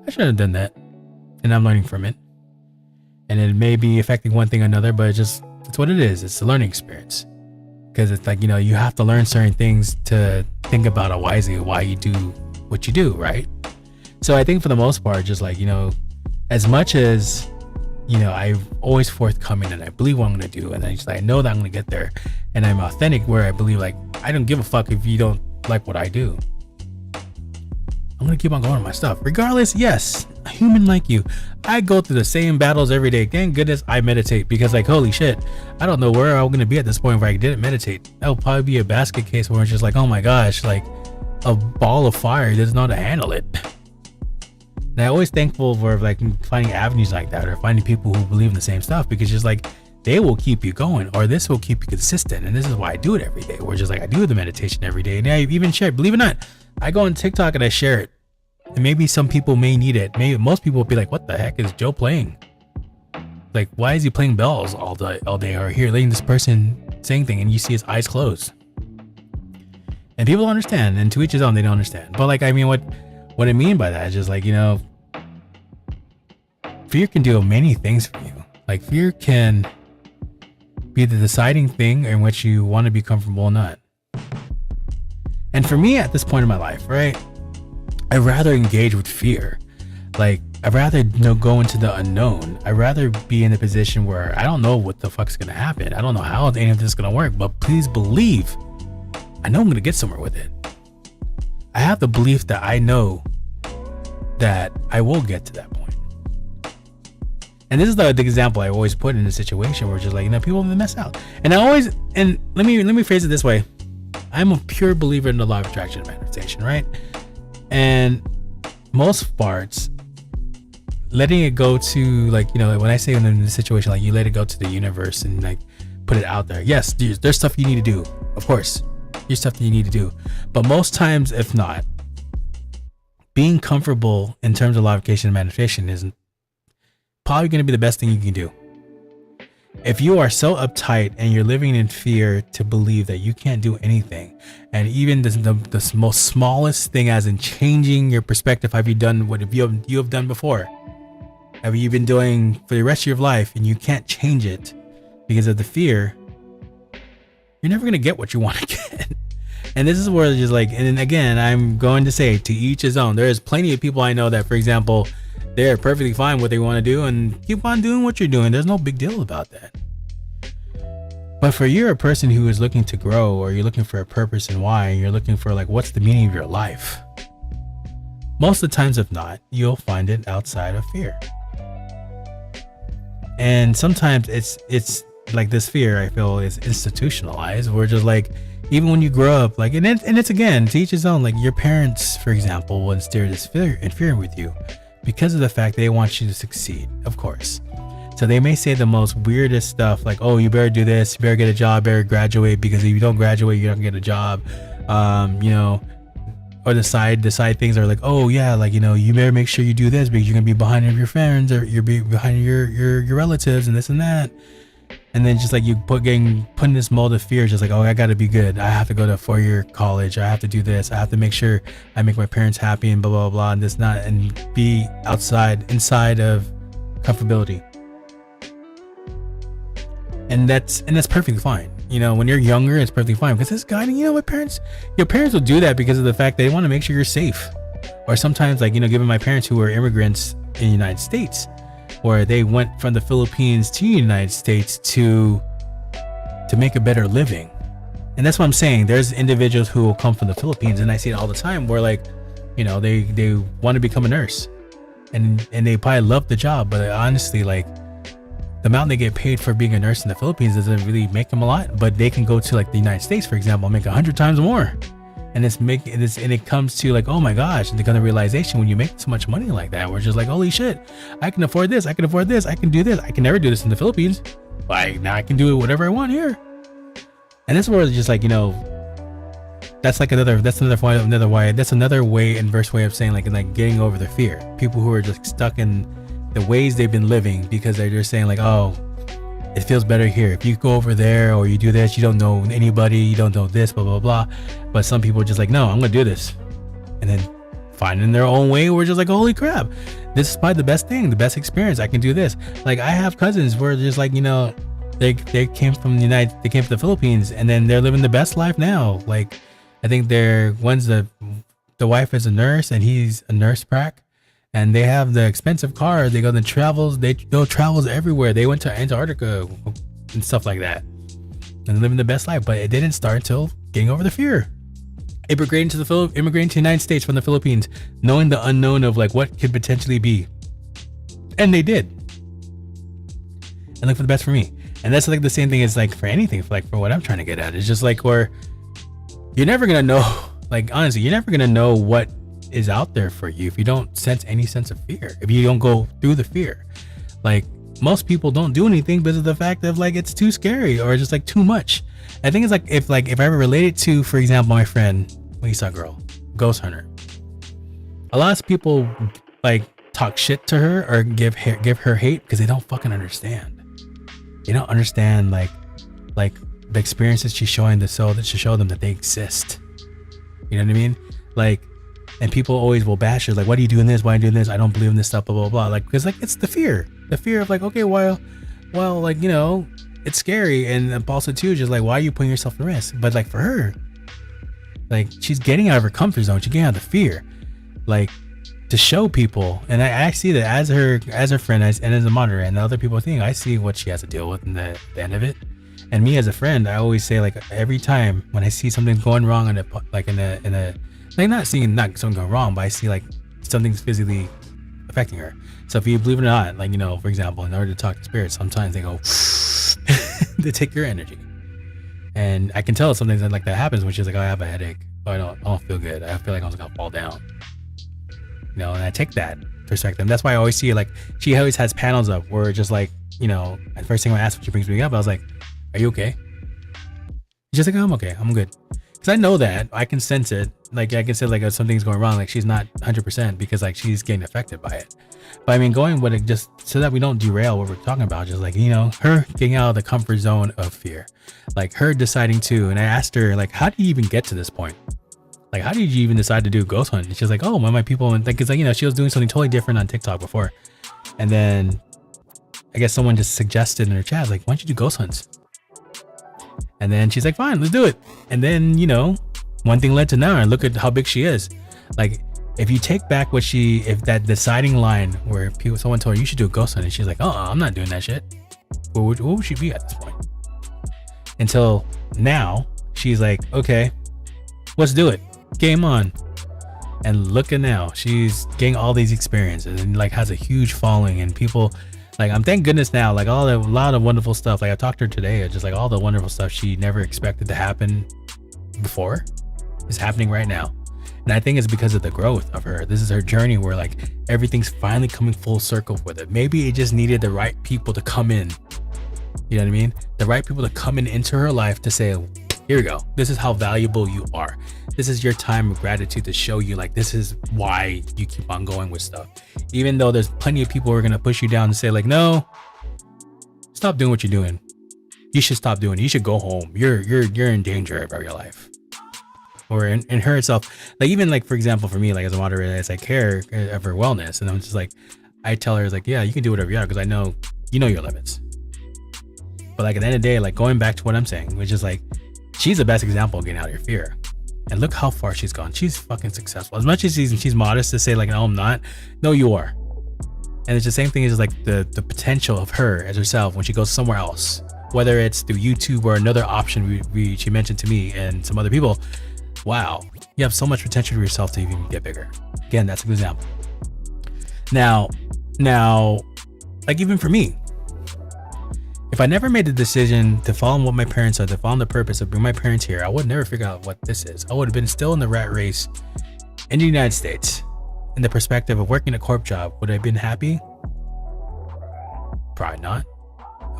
I shouldn't have done that. And I'm learning from it. And it may be affecting one thing or another, but it's what it is. It's a learning experience. Because it's like, you have to learn certain things to think about it wisely, why you do what you do, right? So I think for the most part, just like, as much as, I'm always forthcoming and I believe what I'm going to do. And I know that I'm going to get there. And I'm authentic where I believe like, I don't give a fuck if you don't like what I do. I'm going to keep on going with my stuff. Regardless, yes, a human like you. I go through the same battles every day. Thank goodness I meditate, because like, holy shit, I don't know where I'm going to be at this point if I didn't meditate. That'll probably be a basket case where it's just like, oh my gosh, like a ball of fire doesn't know how to handle it. And I'm always thankful for like finding avenues like that, or finding people who believe in the same stuff, because just like, they will keep you going, or this will keep you consistent. And this is why I do it every day. Where just like, I do the meditation every day. And I even share it. Believe it or not, I go on TikTok and I share it. And maybe some people may need it. Maybe most people will be like, what the heck is Joe playing? Like, why is he playing bells all day? Or here, letting this person saying thing, and you see his eyes closed. And people don't understand. And to each his own, they don't understand. But like, I mean, what I mean by that is just like, fear can do many things for you. Like, fear can be the deciding thing in which you want to be comfortable or not. And for me at this point in my life, right? I'd rather engage with fear. Like, I'd rather go into the unknown. I'd rather be in a position where I don't know what the fuck's gonna happen. I don't know how any of this is gonna work, but please believe I know I'm gonna get somewhere with it. I have the belief that I know that I will get to that point. And this is the example I always put in a situation where it's just like, people mess out. And let me phrase it this way. I'm a pure believer in the law of attraction and manifestation, right? And most parts, letting it go to, like, when I say in a situation, like, you let it go to the universe and like put it out there. Yes, there's stuff you need to do. Of course, there's stuff that you need to do. But most times, if not, being comfortable in terms of law of attraction and manifestation is probably going to be the best thing you can do. If you are so uptight and you're living in fear to believe that you can't do anything, and even the most smallest thing, as in changing your perspective, have you done what you have done before? Have you been doing for the rest of your life, and you can't change it because of the fear? You're never gonna get what you want to get. And this is where it's just like, and then again, I'm going to say, to each his own. There is plenty of people I know that, for example, they're perfectly fine what they want to do and keep on doing what you're doing. There's no big deal about that. But for you're a person who is looking to grow, or you're looking for a purpose and why, and you're looking for like, what's the meaning of your life? Most of the times, if not, you'll find it outside of fear. And sometimes it's like this fear, I feel, is institutionalized. We're just like, even when you grow up, like, and it's again, to each his own. Like, your parents, for example, will instill this fear with you because of the fact they want you to succeed, of course. So they may say the most weirdest stuff, like, oh, you better do this, you better get a job, better graduate, because if you don't graduate, you don't get a job. Or the side things are like, oh yeah, like, you better make sure you do this because you're gonna be behind your friends, or you're behind your relatives, and this and that. And then just like you put in this mold of fear, just like, oh, I gotta be good, I have to go to 4-year college, I have to do this, I have to make sure I make my parents happy, and blah blah blah, and this not, and be inside of comfortability. And that's perfectly fine. When you're younger, it's perfectly fine, because it's guiding. Your parents will do that because of the fact they want to make sure you're safe. Or sometimes, like, given my parents who were immigrants in the United States, where they went from the Philippines to the United States to make a better living. And that's what I'm saying. There's individuals who will come from the Philippines, and I see it all the time, where like, they want to become a nurse, and they probably love the job, but honestly, like, the amount they get paid for being a nurse in the Philippines doesn't really make them a lot, but they can go to like the United States, for example, and make 100 times more. And it comes to like, oh my gosh, and they come to the realization when you make so much money like that, we're just like, holy shit, I can afford this, I can afford this, I can do this. I can never do this in the Philippines. Now I can do it whatever I want here. And that's where it's just like, that's another way, inverse way of saying like getting over the fear. People who are just stuck in the ways they've been living because they're just saying like, oh, it feels better here. If you go over there or you do this, you don't know anybody, you don't know this, blah blah blah. But some people are just like, no, I'm gonna do this, and then finding their own way. We're just like, holy crap, this is probably the best thing, the best experience. I can do this. Like, I have cousins where just like, they came from the Philippines, and then they're living the best life now. Like, I think one's the wife is a nurse and he's a nurse prac. And they have the expensive car. They go travels everywhere. They went to Antarctica and stuff like that, and living the best life. But it didn't start until getting over the fear. Immigrating to the United States from the Philippines, knowing the unknown of like what could potentially be, and they did. And look for the best for me. And that's like the same thing as like for anything. For what I'm trying to get at, it's just like where you're never gonna know. Like, honestly, you're never gonna know what is out there for you if you don't sense any sense of fear, if you don't go through the fear. Like, most people don't do anything because of the fact of like it's too scary or just like too much. I think it's like if I ever related to, for example, my friend Lisa girl, Ghost Hunter. A lot of people like talk shit to her or give her hate because they don't fucking understand. They don't understand like the experiences she's showing to show them that they exist. You know what I mean? Like, and people always will bash her, like, why are you doing this? Why are you doing this? I don't believe in this stuff, blah, blah, blah. Like, because, like, it's the fear of, like, okay, well, like, it's scary. And also, too, just, like, why are you putting yourself at risk? But, like, for her, like, she's getting out of her comfort zone. She's getting out of the fear. like to show people. And I see that as her friend, and as a moderator, and the other people think, I see what she has to deal with in the end of it. And me as a friend, I always say, like, every time when I see something going wrong in a like not something going wrong, but I see like something's physically affecting her. So if you believe it or not, like, for example, in order to talk to spirits, sometimes they go they take your energy. And I can tell something like that happens when she's like, oh, I have a headache. Oh, I don't feel good. I feel like I'm gonna fall down. And I take that perspective. And that's why I always see, like, she always has panels up where just like, at first thing I asked when she brings me up, I was like, are you okay? She's like, oh, I'm okay. I'm good. Because I know that. I can sense it. Like, I can say, like, if something's going wrong, like, she's not 100% because, like, she's getting affected by it. But I mean, going with it just so that we don't derail what we're talking about, just like, her getting out of the comfort zone of fear, like her deciding to, and I asked her, like, how do you even get to this point? Like, how did you even decide to do ghost hunt? And she's like, oh, one of my people, and like, it's like, she was doing something totally different on TikTok before. And then I guess someone just suggested in her chat, like, why don't you do ghost hunts? And then she's like, fine, let's do it. And then, one thing led to another, and look at how big she is. Like, if you take back if that deciding line where someone told her you should do a ghost hunt, and she's like, oh, I'm not doing that shit. What would she be at this point? Until now, she's like, okay, let's do it. Game on. And look at now, she's getting all these experiences and like has a huge following, and people, like, I'm thank goodness now, like, a lot of wonderful stuff. Like, I talked to her today, just like all the wonderful stuff she never expected to happen before is happening right now. And I think it's because of the growth of her. This is her journey where, like, everything's finally coming full circle with it. Maybe it just needed the right people to come in. You know what I mean? The right people to come into her life to say, here we go. This is how valuable you are. This is your time of gratitude to show you, like, this is why you keep on going with stuff. Even though there's plenty of people who are going to push you down and say, like, no, stop doing what you're doing. You should stop doing it. You should go home. You're in danger of your life. Or in her itself, like, even like, for example, for me, like, as a moderator, as I care of her wellness, and I'm just like, I tell her, like, yeah, you can do whatever you are, because I know your limits. But like, at the end of the day, like, going back to what I'm saying, which is like, she's the best example of getting out of your fear. And look how far she's gone. She's fucking successful. As much as she's modest to say, like, no, I'm not. No, you are. And it's the same thing as, like, the potential of her as herself when she goes somewhere else, whether it's through YouTube or another option she mentioned to me and some other people. Wow, you have so much potential for yourself to even get bigger. Again, that's a good example. Now, like, even for me, if I never made the decision to follow what my parents are, to follow the purpose of bring my parents here, I would never figure out what this is. I would have been still in the rat race in the United States. In the perspective of working a corp job, would I have been happy? Probably not.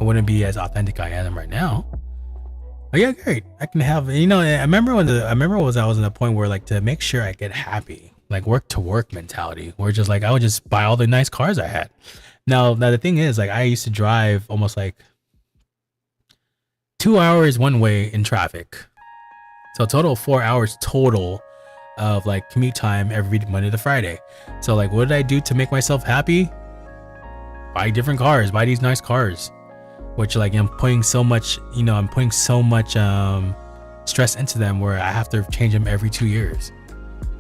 I wouldn't be as authentic I am right now. Oh yeah, great. I can have, I remember I was in a point where, like, to make sure I get happy, like, work to work mentality, where just like I would just buy all the nice cars I had. Now the thing is, like, I used to drive almost like 2 hours one way in traffic. So a total of 4 hours total of, like, commute time every Monday to Friday. So, like, what did I do to make myself happy? Buy different cars, buy these nice cars. Which, like, I'm putting so much stress into them where I have to change them every 2 years.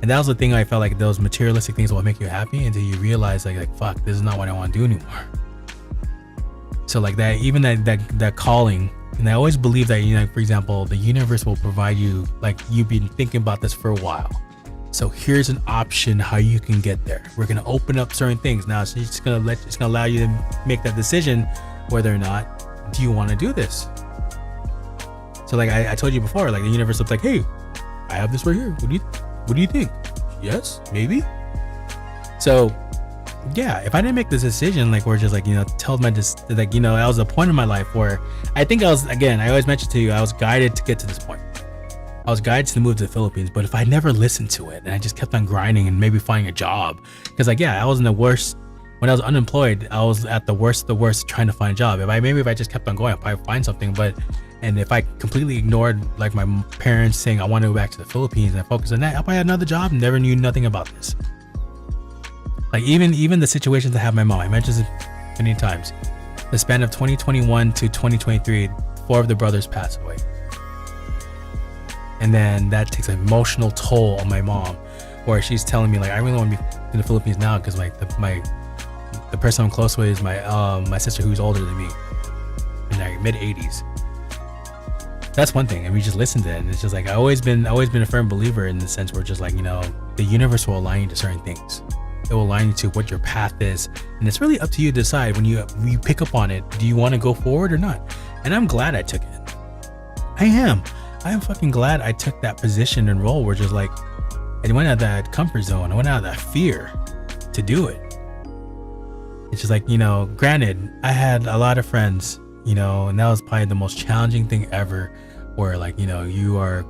And that was the thing. I felt like those materialistic things will make you happy until you realize, like, fuck, this is not what I want to do anymore. So, like, that, even that calling, and I always believe that, for example, the universe will provide you, like, you've been thinking about this for a while. So here's an option how you can get there. We're going to open up certain things. Now, it's going to allow you to make that decision whether or not do you want to do this. So, like, I told you before, like, the universe looks like, hey, I have this right here. What do you think? Yes, maybe. So, yeah, if I didn't make this decision, like, where just, like, tell my just, like, that was a point in my life where I think I always mentioned to you, I was guided to get to this point. I was guided to move to the Philippines, but if I never listened to it and I just kept on grinding and maybe finding a job, because, like, yeah, I was in the worst. When I was unemployed, I was at the worst trying to find a job. If I just kept on going, I'd probably find something. And if I completely ignored, like, my parents saying I want to go back to the Philippines and I focused on that, I probably had another job and never knew nothing about this. Like, even the situations I have with my mom, I mentioned this many times. The span of 2021 to 2023, 4 of the brothers passed away. And then that takes an emotional toll on my mom, where she's telling me like, I really want to be in the Philippines now because like the person I'm close with is my sister who's older than me, in like mid 80s. That's one thing, and we just listened to it, and it's just like I've always been a firm believer in the sense where just like, you know, the universe will align you to certain things. It will align you to what your path is, and it's really up to you to decide when you pick up on it. Do you want to go forward or not? And I'm glad I took it. I am fucking glad I took that position and role where just like I went out of that comfort zone. I went out of that fear to do it. It's just like, you know, granted, I had a lot of friends, you know, and that was probably the most challenging thing ever, where like, you know, you are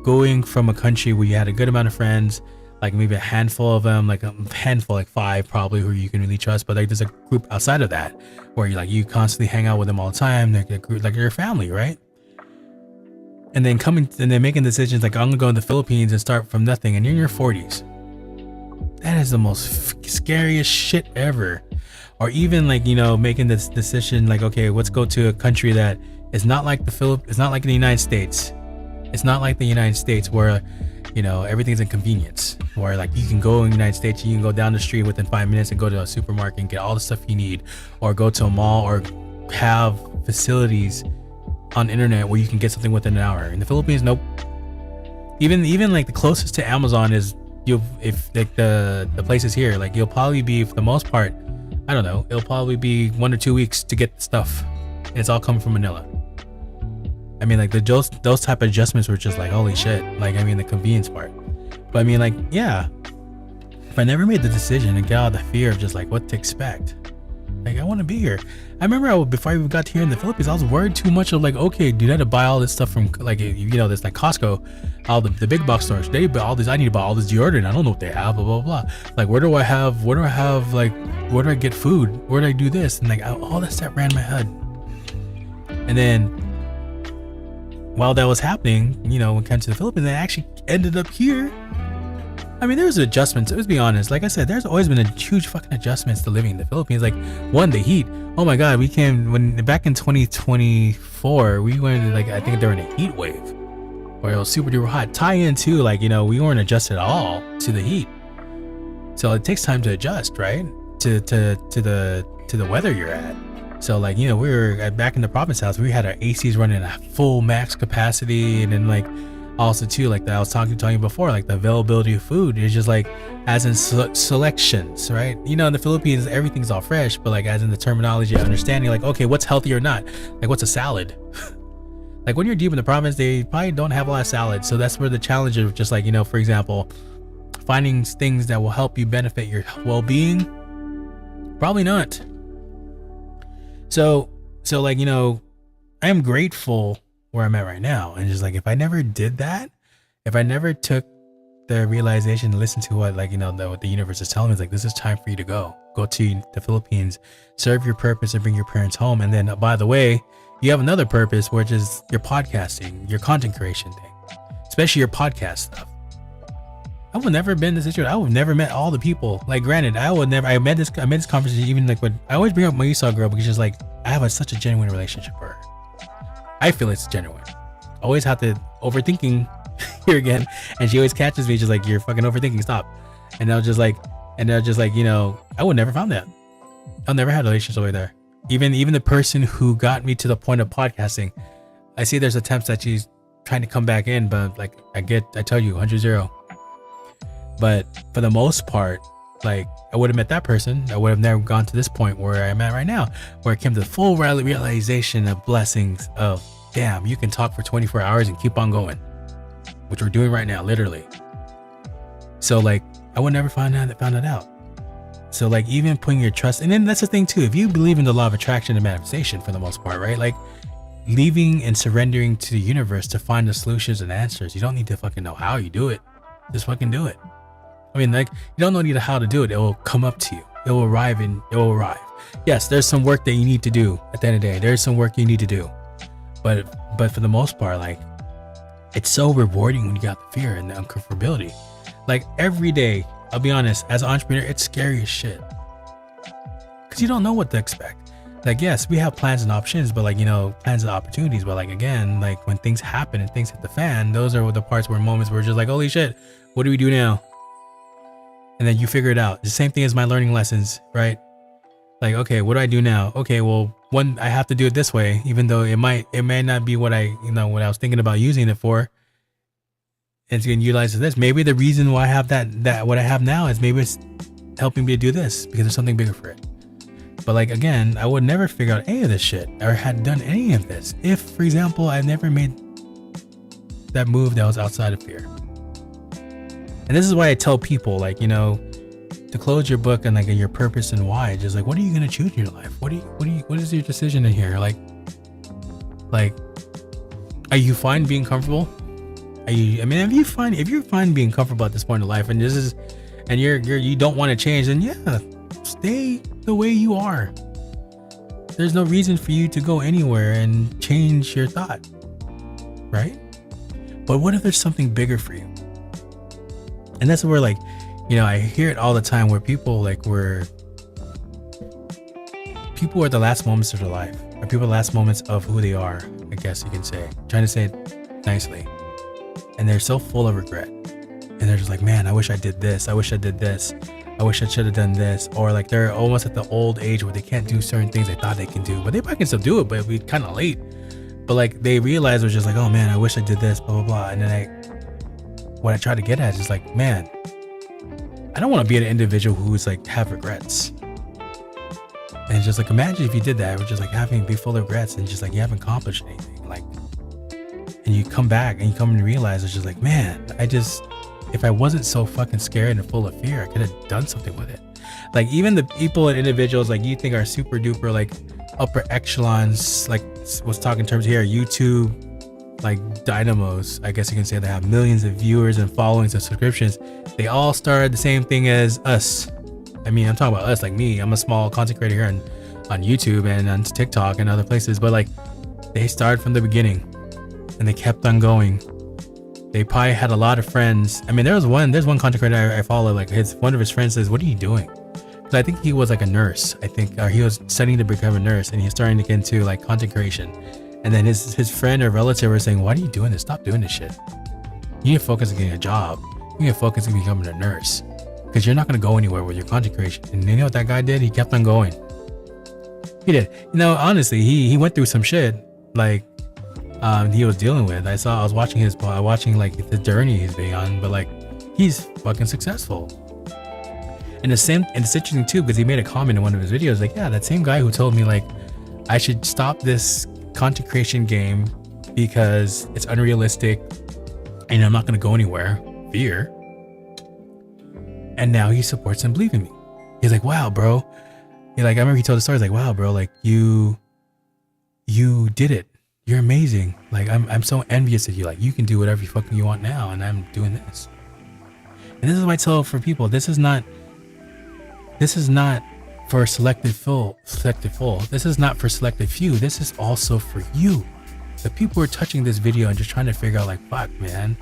going from a country where you had a good amount of friends, like maybe a handful of them, like a handful, like 5 probably, who you can really trust, but like there's a group outside of that where you constantly hang out with them all the time, like a group, like your family, right? And then making decisions like, I'm gonna go to the Philippines and start from nothing, and you're in your 40s. That is the most scariest shit ever. Or even like, you know, making this decision like, okay, let's go to a country that is not like it's not like the United States. It's not like the United States where, you know, everything's a convenience, where like you can go in the United States, you can go down the street within 5 minutes and go to a supermarket and get all the stuff you need, or go to a mall, or have facilities on the internet where you can get something within an hour. In the Philippines, nope. Even like the closest to Amazon is, if like the places here, like you'll probably be, for the most part, I don't know, it'll probably be 1 or 2 weeks to get the stuff, and it's all coming from Manila. I mean, like those type of adjustments were just like, holy shit. Like, I mean, the convenience part. But I mean, like, yeah, if I never made the decision and get out of the fear of just like what to expect, like I want to be here. I remember before I even got here in the Philippines, I was worried too much of like, okay, dude, I had to buy all this stuff from like, you know, this like Costco, all the big box stores. They buy all this. I need to buy all this deodorant. I don't know what they have. Blah blah blah. Like, where do I get food? Where do I do this? And like all that stuff ran in my head. And then while that was happening, you know, when it came to the Philippines, I actually ended up here. I mean, there's adjustments. Let's be honest. Like I said, there's always been a huge fucking adjustments to living in the Philippines. Like, one, the heat. Oh my God, back in 2024, we went like, I think during a heat wave where it was super duper hot. Tie in too, like, you know, we weren't adjusted at all to the heat. So it takes time to adjust, right? To the weather you're at. So like, you know, we were back in the province house. We had our ACs running at full max capacity, and then like, also too, like I was talking before, like the availability of food is just like, as in selections, right? You know, in the Philippines, everything's all fresh, but like as in the terminology, understanding like, okay, what's healthy or not? Like, what's a salad? Like when you're deep in the province, they probably don't have a lot of salads. So that's where the challenge of just like, you know, for example, finding things that will help you benefit your well-being, probably not. So like, you know, I am grateful where I'm at right now. And just like, if I never did that, if I never took the realization to listen to what, like, you know, what the universe is telling me, is like, this is time for you to go to the Philippines, serve your purpose, and bring your parents home. And then, by the way, you have another purpose, which is your podcasting, your content creation thing, especially your podcast stuff. I would never have been in this situation. I would have never met all the people. Like, granted, I met this conversation, even like when I always bring up my Esau girl, because she's like, I have such a genuine relationship with her. I feel it's genuine. Always have to overthinking here again, and she always catches me just like, you're fucking overthinking, stop. And they're just like, you know, I would never found that. I'll never had a relationship with her. Even the person who got me to the point of podcasting, I see there's attempts that she's trying to come back in, but like I tell you 100-0. But for the most part, like I would have met that person, I would have never gone to this point where I'm at right now, where it came to the full realization of blessings of, damn, you can talk for 24 hours and keep on going, which we're doing right now, literally. So like, I would never found that out. So like, even putting your trust, and then that's the thing too, if you believe in the law of attraction and manifestation for the most part, right? Like leaving and surrendering to the universe to find the solutions and answers. You don't need to fucking know how you do it. Just fucking do it. I mean, like, you don't need how to do it. It will come up to you. It will arrive. Yes, there's some work that you need to do at the end of the day. There's some work you need to do. But for the most part, like, it's so rewarding when you got the fear and the uncomfortability. Like, every day, I'll be honest, as an entrepreneur, it's scary as shit. Because you don't know what to expect. Like, yes, we have plans and options, but like, you know, plans and opportunities. But like, again, like when things happen and things hit the fan, those are the parts moments where we're just like, holy shit, what do we do now? and then you figure it out. The same thing as my learning lessons, right? Like, okay, what do I do now? Okay, well, one, I have to do it this way, even though it may not be what I was thinking about using it for. It's going to utilize this. Maybe the reason why I have that what I have now is maybe it's helping me to do this because there's something bigger for it. But like, again, I would never figure out any of this shit or had done any of this if, for example, I never made that move that was outside of fear. And this is why I tell people, like, to close your book and like your purpose and why. Just like, what are you going to choose in your life? What is your decision in here? Like, are you fine being comfortable? If you're fine being comfortable at this point in life, and you don't want to change, then yeah, stay the way you are. There's no reason for you to go anywhere and change your thought, right? But what if there's something bigger for you? And that's where, like, I hear it all the time where people are at the last moments of their life, or people at the last moments of who they are, I guess you can say, trying to say it nicely. And they're so full of regret. And they're just like, man, I wish I did this. I wish I did this. I wish I should have done this. Or like they're almost at the old age where they can't do certain things they thought they can do. But they probably can still do it, but it'll be kind of late. But like they realize it was just like, oh man, I wish I did this, blah, blah, blah. And then what I try to get at is just like, man, I don't want to be an individual who's like have regrets. And it's just like, imagine if you did that. We're just like be full of regrets and just like you haven't accomplished anything. Like, and you come back and you come and realize it's just like, man, if I wasn't so fucking scared and full of fear, I could have done something with it. Like even the people and individuals like you think are super duper like upper echelons, like was talking in terms here, YouTube, like dynamos, I guess you can say, they have millions of viewers and followings and subscriptions. They all started the same thing as us. I mean, I'm talking about us, like me. I'm a small content creator here on YouTube and on TikTok and other places, but like they started from the beginning. And they kept on going. They probably had a lot of friends. I mean, there's one content creator I follow, like one of his friends says, what are you doing? Because I think he was like a nurse, or he was studying to become a nurse, and he's starting to get into like content creation. And then his friend or relative was saying, why are you doing this? Stop doing this shit. You need to focus on getting a job. You need to focus on becoming a nurse, because you're not going to go anywhere with your content creation. And you know what that guy did? He kept on going. He did. Honestly, he went through some shit. Like, he was dealing with. I was watching like the journey he's been on, but like he's fucking successful. And it's interesting too, because he made a comment in one of his videos, like, yeah, that same guy who told me like I should stop this content creation game because it's unrealistic and I'm not gonna go anywhere, fear. And now he supports and believes in me. He's like, wow, bro. I remember he told the story, he's like, wow, bro, like you did it. You're amazing. Like I'm so envious of you. Like you can do whatever you want now, and I'm doing this. And this is what I tell for people. This is not for selected full. This is not for selected few. This is also for you. The people who are touching this video and just trying to figure out like, fuck, man.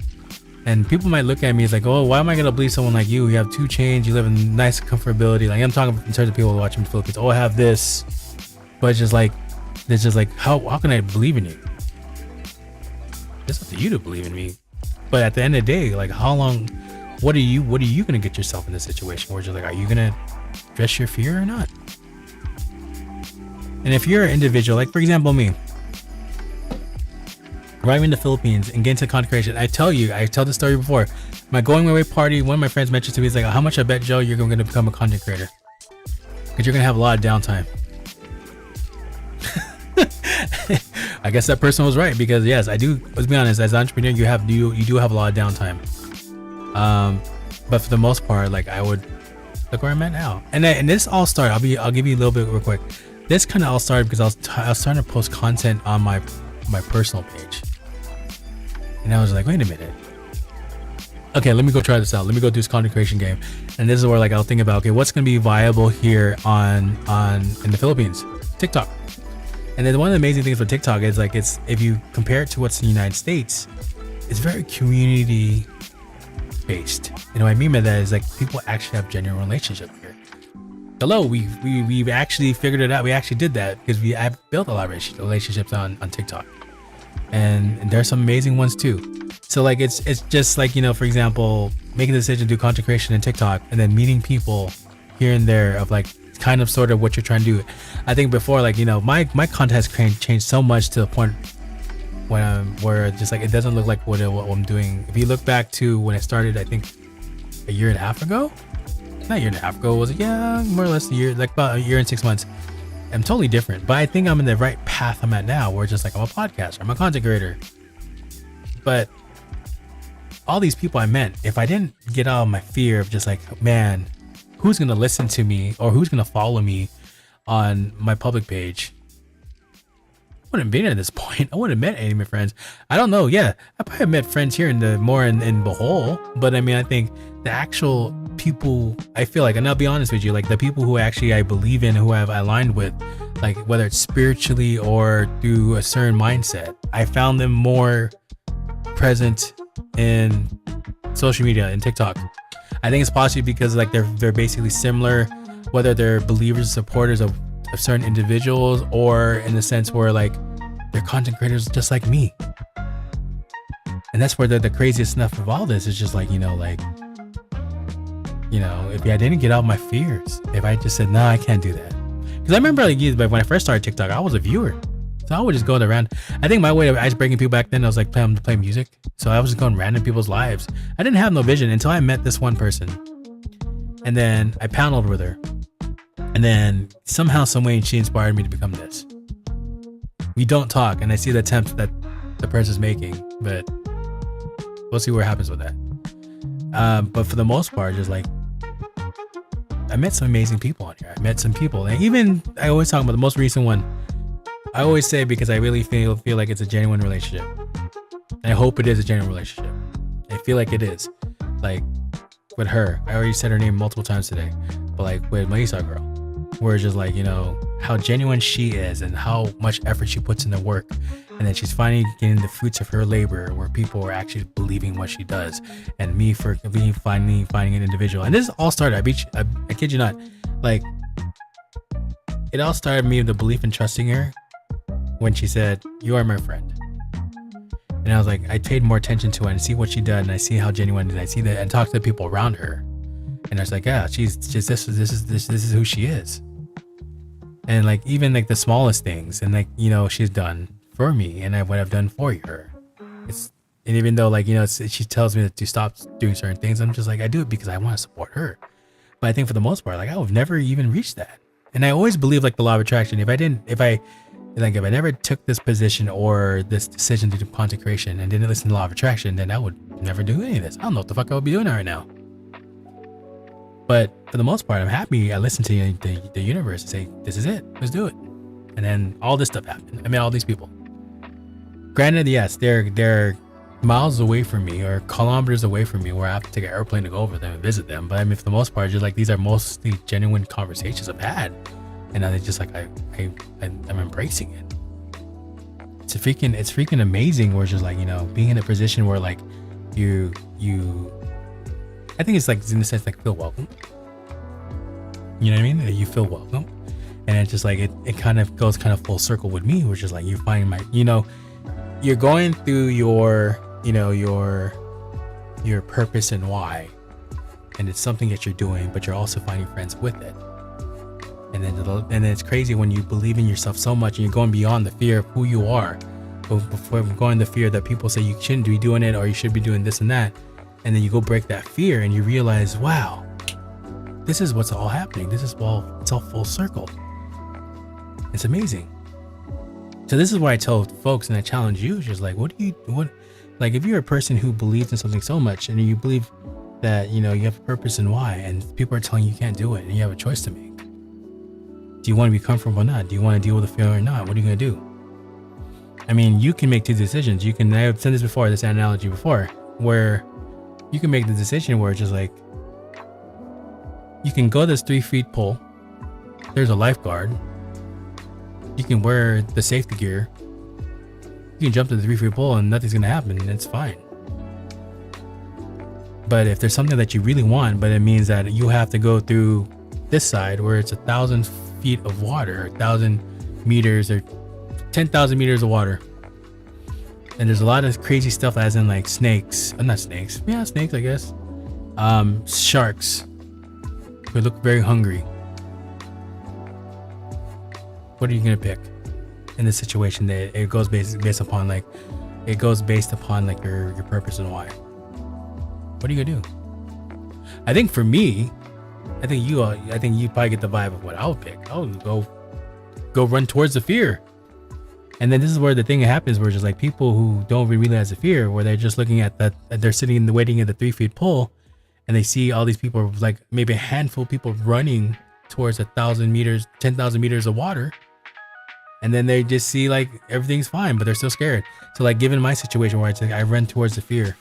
And people might look at me as like, oh, why am I gonna believe someone like you? You have 2 chains, you live in nice comfortability. Like I'm talking in terms of people watching the Philippines. Oh, I have this, but it's just like how can I believe in you? It's up to you to believe in me. But at the end of the day, like how long? What are you gonna get yourself in this situation where you're like, are you gonna address your fear or not? And if you're an individual, like for example me, arriving in the Philippines and getting to content creation, I tell the story before. My going away party, one of my friends mentioned to me, he's like, how much I bet, Joe, you're going to become a content creator? Because you're going to have a lot of downtime. I guess that person was right, because yes, I do. Let's be honest, as an entrepreneur, you do have a lot of downtime. But for the most part, like I would look where I'm at now. And this all started. I'll give you a little bit real quick. This kind of all started because I was starting to post content on my personal page, and I was like, wait a minute. Okay, let me go try this out. Let me go do this content creation game. And this is where like I'll think about, okay, what's gonna be viable here in the Philippines? TikTok. And then one of the amazing things with TikTok is like if you compare it to what's in the United States, it's very community based. You know what I mean by that is like people actually have genuine relationships here. Hello, we've actually figured it out. We actually did that because I've built a lot of relationships on TikTok. and there's some amazing ones too. So like it's just like, for example, making the decision to do content creation in TikTok and then meeting people here and there of like kind of sort of what you're trying to do. I think before, like, my content has changed so much to the point where just like it doesn't look like what I'm doing. If you look back to when I started, I think a year and a half ago, not a year and a half ago, was it? Yeah, more or less a year, like about a year and 6 months. I'm totally different, but I think I'm in the right path I'm at now, where it's just like I'm a podcaster, I'm a content creator. But all these people I met, if I didn't get out of my fear of just like, man, who's gonna listen to me or who's gonna follow me on my public page, I wouldn't have been at this point. I wouldn't have met any of my friends. I don't know. Yeah, I probably have met friends here in the more in Bohol, but I mean, I think the actual people, I feel like, and I'll be honest with you, like the people who actually I believe in, who I've aligned with, like whether it's spiritually or through a certain mindset, I found them more present in social media and TikTok. I think it's possibly because like they're basically similar, whether they're believers, supporters of certain individuals, or in the sense where like they're content creators just like me. And that's where the craziest stuff of all this is just like, if I didn't get out my fears, if I just said, no, I can't do that. Because I remember like when I first started TikTok, I was a viewer. So I would just go around. I think my way of ice breaking people back then, I was like play music. So I was just going random people's lives. I didn't have no vision until I met this one person. And then I paneled with her. And then somehow, some way, she inspired me to become this. We don't talk, and I see the attempts that the person's making, but we'll see what happens with that. But for the most part, just like, I met some amazing people on here. I met some people, and even I always talk about the most recent one. I always say, because I really feel like it's a genuine relationship. And I hope it is a genuine relationship. I feel like it is. Like with her, I already said her name multiple times today, but like with Melissa girl, where it's just like, how genuine she is and how much effort she puts in the work, and then she's finally getting the fruits of her labor, where people are actually believing what she does, and me for being finally finding an individual. And this all started, I kid you not, like it all started me with the belief in trusting her when she said, "You are my friend." And I was like, I paid more attention to her and see what she did, and I see how genuine, and I see that, and talk to the people around her, and I was like, yeah, she's just this is who she is. And like even like the smallest things, and like she's done for me, and what I've done for her. And even though like she tells me to stop doing certain things, I'm just like, I do it because I want to support her. But I think for the most part, like I would never even reach that. And I always believe like the law of attraction. If I never took this position or this decision to do content creation and didn't listen to the law of attraction, then I would never do any of this. I don't know what the fuck I would be doing right now. But for the most part, I'm happy I listened to the universe and say, this is it, let's do it. And then all this stuff happened. I met all these people. Granted, yes, they're miles away from me or kilometers away from me, where I have to take an airplane to go over them and visit them. But I mean, for the most part, just like these are mostly genuine conversations I've had. And now they just like, I'm embracing it. It's freaking amazing, where it's just like, being in a position where like you I think it's like in the sense like feel welcome. You know what I mean? You feel welcome. And it's just like it kind of goes kind of full circle with me, which is like you find you're going through your purpose and why. And it's something that you're doing, but you're also finding friends with it. And then it's crazy when you believe in yourself so much and you're going beyond the fear of who you are. Before going the fear that people say you shouldn't be doing it or you should be doing this and that. And then you go break that fear and you realize, wow, this is what's all happening. It's all full circle. It's amazing. So this is why I tell folks, and I challenge you, just like, like if you're a person who believes in something so much and you believe that, you have a purpose and why, and people are telling you can't do it and you have a choice to make. Do you want to be comfortable or not? Do you want to deal with the fear or not? What are you going to do? I mean, you can make two decisions. I've said this analogy before, where you can make the decision where it's just like, you can go this 3 feet pole. There's a lifeguard. You can wear the safety gear. You can jump to the 3 feet pole and nothing's going to happen. And it's fine. But if there's something that you really want, but it means that you have to go through this side where it's 1,000 feet of water, 1,000 meters or 10,000 meters of water. And there's a lot of crazy stuff, as in like snakes. Not snakes. Yeah, snakes, I guess. Sharks who look very hungry. What are you gonna pick in this situation? That it goes based upon like your purpose and why. What are you gonna do? I think for me, I think you probably get the vibe of what I would pick. I would go run towards the fear. And then this is where the thing happens, where just like people who don't even realize the fear, where they're just looking at that, they're sitting in the waiting at the 3 feet pole, and they see all these people, like maybe a handful of people running towards 1,000 meters, 10,000 meters of water. And then they just see like everything's fine, but they're still scared. So like given my situation where I run towards the fear.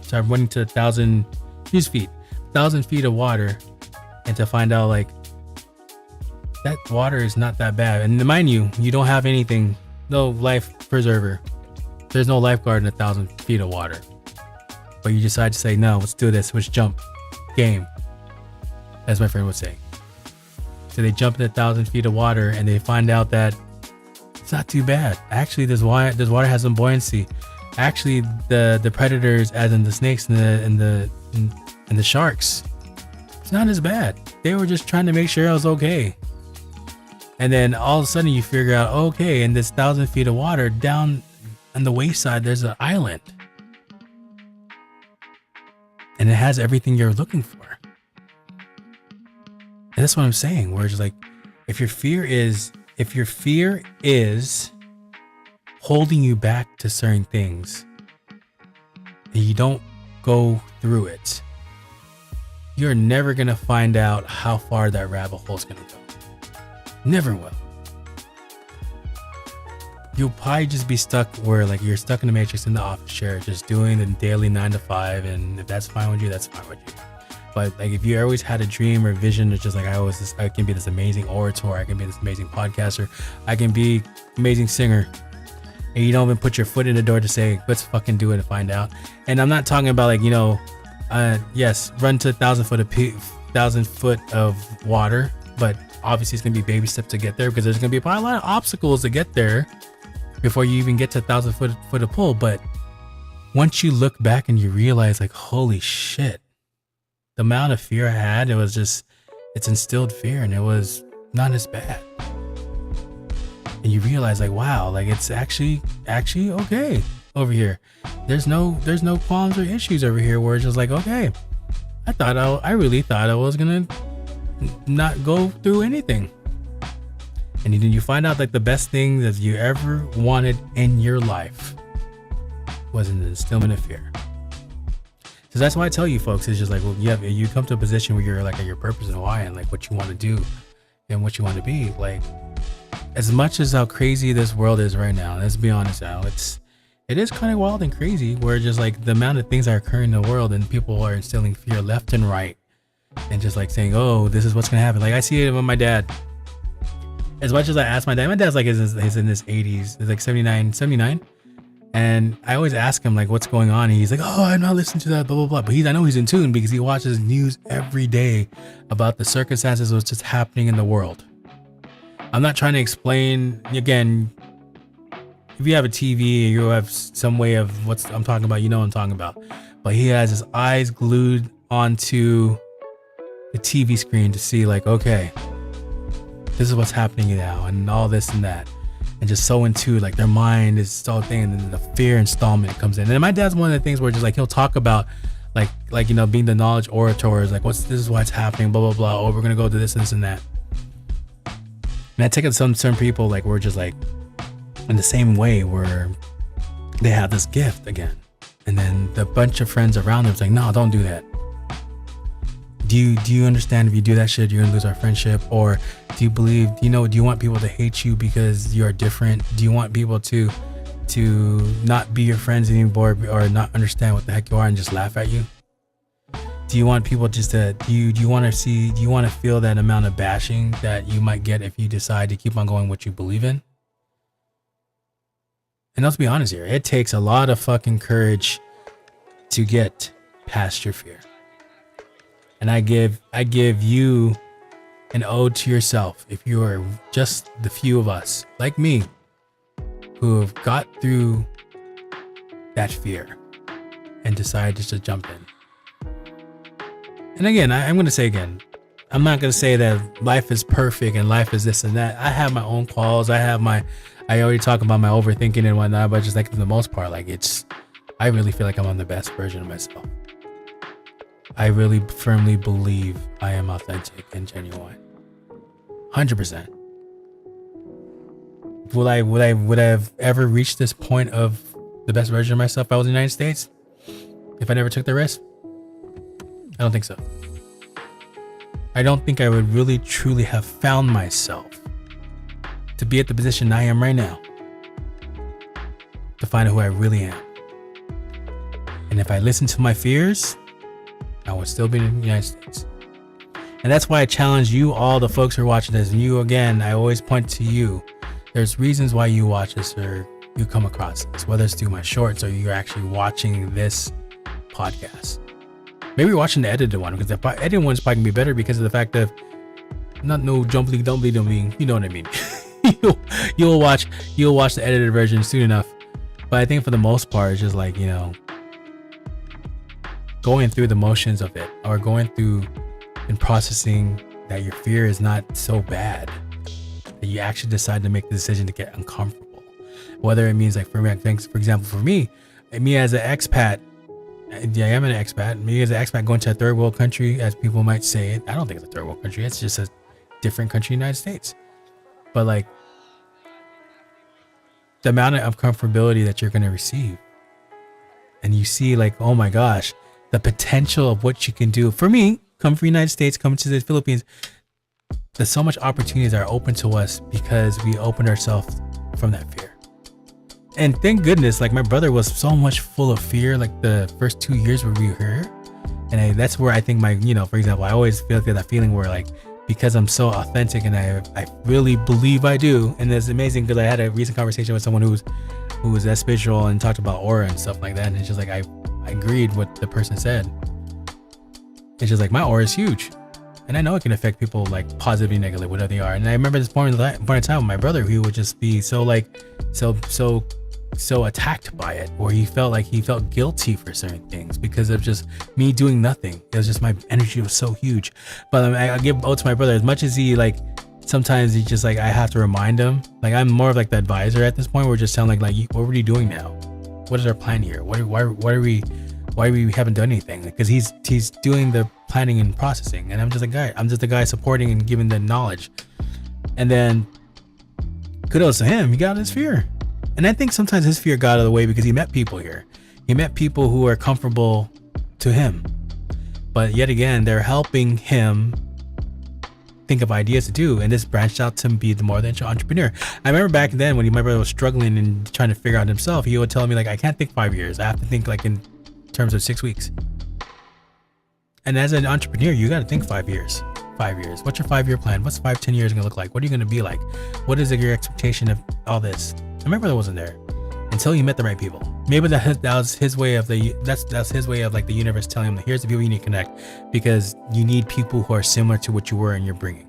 So I'm running to 1,000 feet of water, and to find out like that water is not that bad. And mind you, you don't have anything, no life preserver. There's no lifeguard in 1,000 feet of water. But you decide to say, no, let's do this. Let's jump. Game. As my friend would say. So they jump in 1,000 feet of water, and they find out that it's not too bad. Actually, this water has some buoyancy. Actually, the predators, as in the snakes and the sharks, it's not as bad. They were just trying to make sure I was okay. And then all of a sudden you figure out, okay, in this 1,000 feet of water, down on the wayside, there's an island. And it has everything you're looking for. And that's what I'm saying, where it's just like, if your fear is holding you back to certain things, and you don't go through it, you're never going to find out how far that rabbit hole is going to go. Never will. You'll probably just be stuck where like you're stuck in the matrix in the office chair, just doing the daily 9 to 5. And if that's fine with you, that's fine with you. But like if you always had a dream or vision, it's just like I can be this amazing orator, I can be this amazing podcaster, I can be amazing singer, and you don't even put your foot in the door to say, let's fucking do it and find out. And I'm not talking about like, yes, run to 1,000 foot of water, but obviously it's gonna be baby steps to get there, because there's gonna be probably a lot of obstacles to get there before you even get to 1,000 foot of pull. But once you look back and you realize like, holy shit, the amount of fear I had, it's instilled fear, and it was not as bad. And you realize like, wow, like it's actually okay over here. There's no qualms or issues over here, where it's just like, okay, I really thought I was gonna not go through anything. And then you find out like the best thing that you ever wanted in your life was an instillment of fear. So that's why I tell you folks, it's just like, well, yeah, you come to a position where you're like at your purpose and why, and like what you want to do and what you want to be. Like, as much as how crazy this world is right now, let's be honest now, it is kind of wild and crazy, where just like the amount of things that are occurring in the world, and people are instilling fear left and right, and just like saying, oh, this is what's gonna happen. Like I see it with my dad. As much as I ask my dad's like, he's in his 80s, he's like 79, and I always ask him like, what's going on, and he's like, oh, I'm not listening to that, blah blah blah. But I know he's in tune, because he watches news every day about the circumstances of what's just happening in the world. I'm not trying to explain. Again, if you have a TV, you have some way of what I'm talking about, you know what I'm talking about. But he has his eyes glued onto the TV screen to see like, okay, this is what's happening now, and all this and that, and just so into like their mind is so thing, and then the fear installment comes in. And my dad's one of the things where just like he'll talk about like being the knowledge orator, is like, this is what's happening, blah blah blah. Oh, we're gonna go do this and this and that. And I take it some certain people like we're just like in the same way, where they have this gift again, and then the bunch of friends around them is like, no, don't do that. Do you understand, if you do that shit, you're gonna lose our friendship? Or do you want people to hate you because you're different? Do you want people to not be your friends anymore, or not understand what the heck you are and just laugh at you? Do you want people just to, do you want to feel that amount of bashing that you might get if you decide to keep on going what you believe in? And let's be honest here, it takes a lot of fucking courage to get past your fear. And I give you an ode to yourself, if you are just the few of us like me who have got through that fear and decide just to jump in. And again, I'm going to say again, I'm not going to say that life is perfect and life is this and that. I have my own calls. I already talk about my overthinking and whatnot, but just like for the most part, like I really feel like I'm on the best version of myself. I really firmly believe I am authentic and genuine. 100%. Would I have ever reached this point of the best version of myself if I was in the United States? If I never took the risk? I don't think so. I don't think I would really truly have found myself to be at the position I am right now, to find out who I really am. And if I listened to my fears, I would still be in the United States. And that's why I challenge you, all the folks who are watching this, and you again, I always point to you. There's reasons why you watch this or you come across this, whether it's through my shorts or you're actually watching this podcast. Maybe you're watching the edited one, because the edited one's probably gonna be better because of the fact that not no jumply dumply dumply, you know what I mean. you'll watch the edited version soon enough. But I think for the most part, it's just like, going through the motions of it, or going through and processing that your fear is not so bad, that you actually decide to make the decision to get uncomfortable. Whether it means, like, for example, for me as an expat, yeah, I'm an expat. Me as an expat going to a third world country, as people might say it. I don't think it's a third world country. It's just a different country, United States. But like the amount of comfortability that you're going to receive, and you see, like, oh my gosh, the potential of what you can do. For me, come from the United States, come to the Philippines, there's so much opportunities that are open to us because we opened ourselves from that fear. And thank goodness, like, my brother was so much full of fear, like the first 2 years where we were here. And that's where I think for example, I always feel that feeling where, like, because I'm so authentic and I really believe I do. And it's amazing because I had a recent conversation with someone who was that spiritual and talked about aura and stuff like that. And it's just like, I agreed what the person said. It's just like, my aura is huge. And I know it can affect people, like, positively, negatively, whatever they are. And I remember this point in time with my brother, he would just be so attacked by it, or he felt guilty for certain things because of just me doing nothing. It was just, my energy was so huge. But I give out to my brother, as much as he, like, sometimes he just, like, I have to remind him, like, I'm more of like the advisor at this point. We're just telling, like, what are we doing now? What is our plan here? Why we haven't done anything? Because he's doing the planning and processing, and I'm just a guy supporting and giving the knowledge. And then kudos to him, he got his fear. And I think sometimes his fear got out of the way because he met people here. He met people who are comfortable to him. But yet again, they're helping him think of ideas to do. And this branched out to be the more than entrepreneur. I remember back then when my brother was struggling and trying to figure out himself, he would tell me, like, I can't think 5 years. I have to think, like, in terms of 6 weeks. And as an entrepreneur, you got to think 5 years. 5 years. What's your 5-year plan? What's 5-10 years going to look like? What are you going to be like? What is your expectation of all this? And my brother wasn't there until he met the right people. Maybe that was his way of that's his way of, like, the universe telling him that here's the people you need to connect, because you need people who are similar to what you were and you're bringing.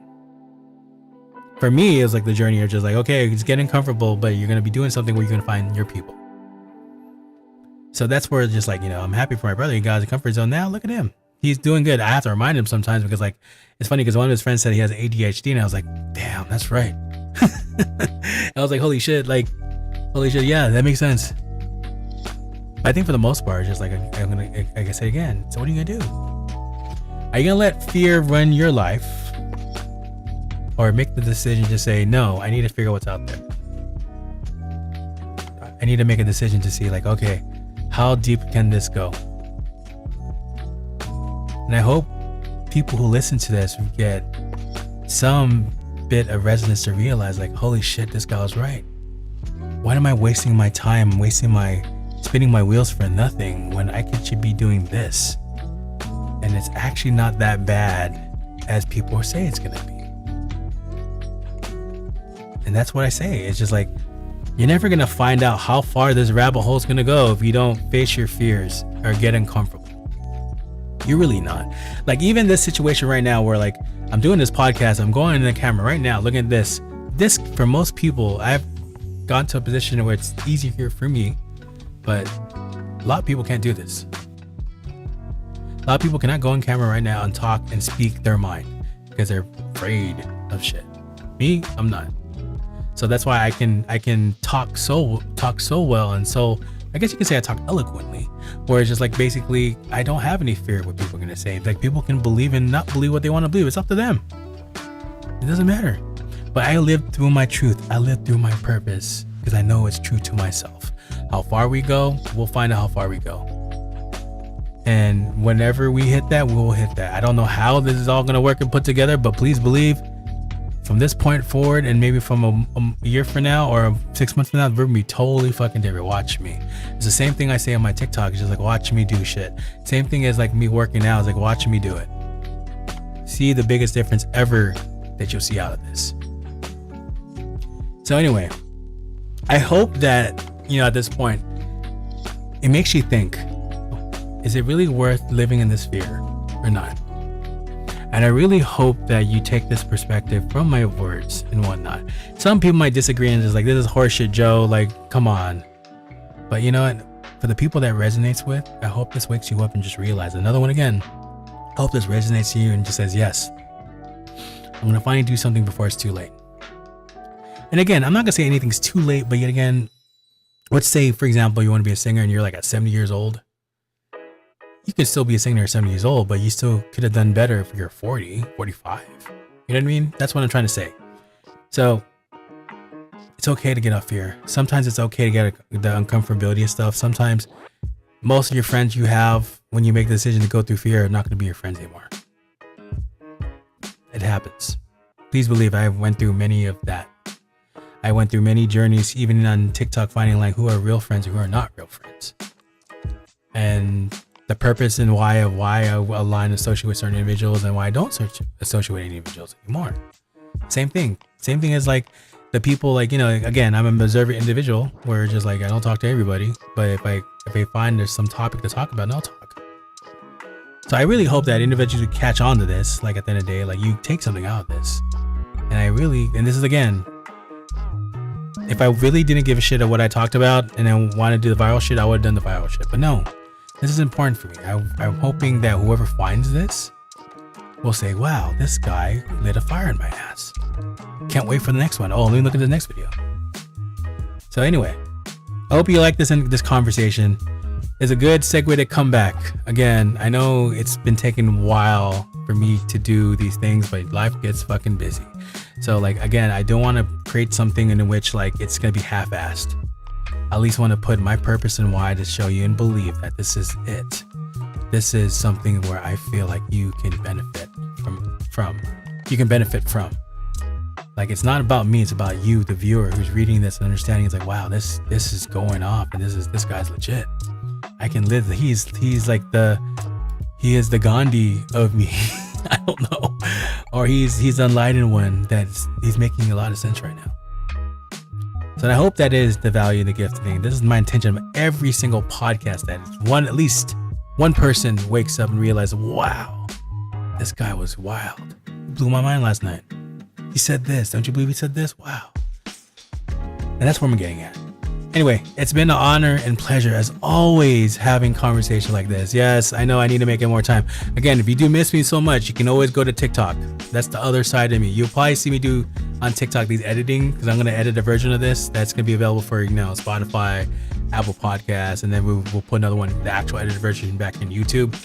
For me, it was like the journey of just like, okay, it's getting comfortable, but you're going to be doing something where you're going to find your people. So that's where it's just like, I'm happy for my brother. He got out of the comfort zone. Now look at him. He's doing good. I have to remind him sometimes because, like, it's funny because one of his friends said he has ADHD, and I was like, damn, that's right. I was like, holy shit, yeah, that makes sense. I think for the most part, it's just like, like I said again, so what are you gonna do? Are you gonna let fear run your life, or make the decision to say, no, I need to figure out what's out there? I need to make a decision to see, like, okay, how deep can this go? And I hope people who listen to this get some bit of resonance to realize, like, holy shit, this guy was right. Why am I wasting my time, spinning my wheels for nothing when I should be doing this? And it's actually not that bad as people say it's gonna be. And that's what I say. It's just like, you're never gonna find out how far this rabbit hole is gonna go if you don't face your fears or get uncomfortable. You're really not. Like, even this situation right now where, like, I'm doing this podcast, I'm going in the camera right now, looking at this. This, for most people, I've gotten to a position where it's easier for me, but A lot of people can't do this. A lot of people cannot go on camera right now and talk and speak their mind because they're afraid of shit. Me, I'm not. So that's why I can talk so well, and so I guess you can say I talk eloquently, where it's just like basically I don't have any fear of what people are gonna say. Like people can believe and not believe what they want to believe. It's up to them. It doesn't matter. But I live through my truth. I live through my purpose because I know it's true to myself. How far we go, we'll find out how far we go. And whenever we hit that, we will hit that. I don't know how this is all gonna work and put together, but please believe from this point forward, and maybe from a year from now or 6 months from now, we're gonna be totally fucking different. Watch me. It's the same thing I say on my TikTok. It's just like, watch me do shit. Same thing as like me working out. It's like, watch me do it. See the biggest difference ever that you'll see out of this. So anyway, I hope that, at this point, it makes you think, is it really worth living in this fear or not? And I really hope that you take this perspective from my words and whatnot. Some people might disagree and just like, this is horseshit, Joe. Like, come on. But you know what? For the people that resonates with, I hope this wakes you up and just realize. Another one again. I hope this resonates to you and just says, yes, I'm going to finally do something before it's too late. And again, I'm not going to say anything's too late, but yet again, let's say, for example, you want to be a singer and you're like at 70 years old. You can still be a singer at 70 years old, but you still could have done better if you're 40, 45. You know what I mean? That's what I'm trying to say. So it's okay to get off fear. Sometimes it's okay to get the uncomfortability of stuff. Sometimes most of your friends you have when you make the decision to go through fear are not going to be your friends anymore. It happens. Please believe I went through many of that. I went through many journeys, even on TikTok, finding like who are real friends and who are not real friends. And the purpose and why I align and associate with certain individuals and why I don't associate with individuals anymore. Same thing as like the people, like, again, I'm an observant individual where just like I don't talk to everybody, but if I find there's some topic to talk about, then I'll talk. So I really hope that individuals who catch on to this, like at the end of the day, like you take something out of this. And this is again, if I really didn't give a shit of what I talked about and I wanted to do the viral shit, I would have done the viral shit. But no, this is important for me. I'm hoping that whoever finds this will say, wow, this guy lit a fire in my ass. Can't wait for the next one. Oh, let me look at the next video. So anyway, I hope you like this conversation. It's a good segue to come back. Again, I know it's been taking a while for me to do these things, but life gets fucking busy. So like, again, I don't want to create something in which like it's going to be half-assed. I at least want to put my purpose and why to show you and believe that this is it. This is something where I feel like you can benefit from. You can benefit from. Like, it's not about me, it's about you, the viewer, who's reading this and understanding. It's like, wow, this is going off, and this guy's legit. I can live. He is the Gandhi of me. I don't know, or he's the enlightened one he's making a lot of sense right now. So I hope that is the value and the gift thing. This is my intention of every single podcast, that is at least one person wakes up and realizes, wow, this guy was wild. He blew my mind last night. He said this. Don't you believe he said this? Wow. And that's where I'm getting at. Anyway, it's been an honor and pleasure as always having conversation like this. Yes, I know I need to make it more time. Again, if you do miss me so much, you can always go to TikTok. That's the other side of me. You'll probably see me do on TikTok these editing, because I'm going to edit a version of this that's going to be available for, Spotify, Apple Podcasts, and then we'll put another one, the actual edited version, back in YouTube.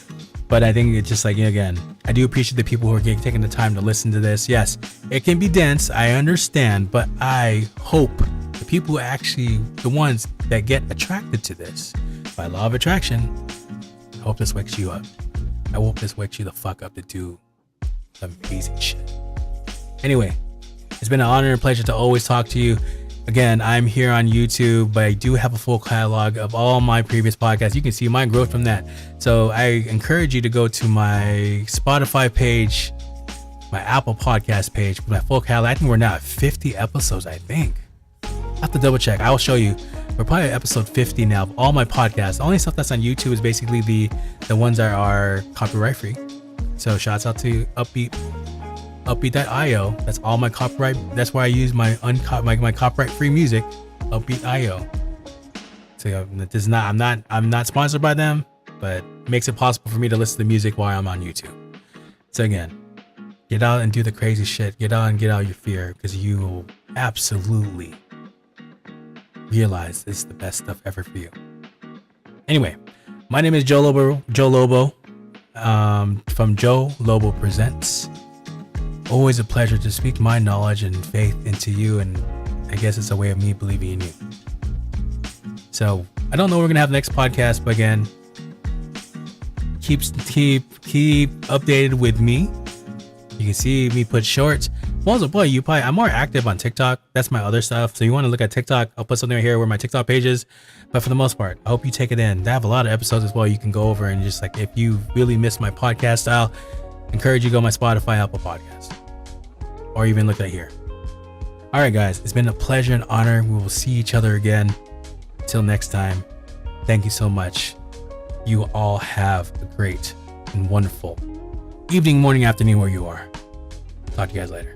But I think it's just like, again, I do appreciate the people who are taking the time to listen to this. Yes, it can be dense, I understand, but I hope the people who actually, the ones that get attracted to this by law of attraction, I hope this wakes you up. I hope this wakes you the fuck up to do amazing shit. Anyway, it's been an honor and pleasure to always talk to you. Again, I'm here on YouTube, but I do have a full catalog of all my previous podcasts. You can see my growth from that. So I encourage you to go to my Spotify page, my Apple Podcast page, my full catalog. I think we're now at 50 episodes, I think. I have to double check. I will show you. We're probably at episode 50 now of all my podcasts. The only stuff that's on YouTube is basically the ones that are copyright free. So shouts out to Upbeat.io. That's all my copyright. That's where I use my copyright free music, Upbeat.io. So this is not. I'm not sponsored by them, but it makes it possible for me to listen to music while I'm on YouTube. So again, get out and do the crazy shit. Get out and get out your fear, because you will absolutely realize this is the best stuff ever for you. Anyway, my name is Joe Lobo, from Joe Lobo Presents. Always a pleasure to speak my knowledge and faith into you, and I guess it's a way of me believing in you. So I don't know when we're gonna have the next podcast, but again, keep updated with me. You can see me put shorts. Also, boy, I'm more active on TikTok. That's my other stuff. So you want to look at TikTok, I'll put something right here where my TikTok page is. But for the most part, I hope you take it in. They have a lot of episodes as well. You can go over and just like, if you really miss my podcast style, encourage you to go to my Spotify, Apple Podcast, or even look at here. All right, guys, it's been a pleasure and honor. We will see each other again. Till next time, thank you so much. You all have a great and wonderful evening, morning, afternoon where you are. Talk to you guys later.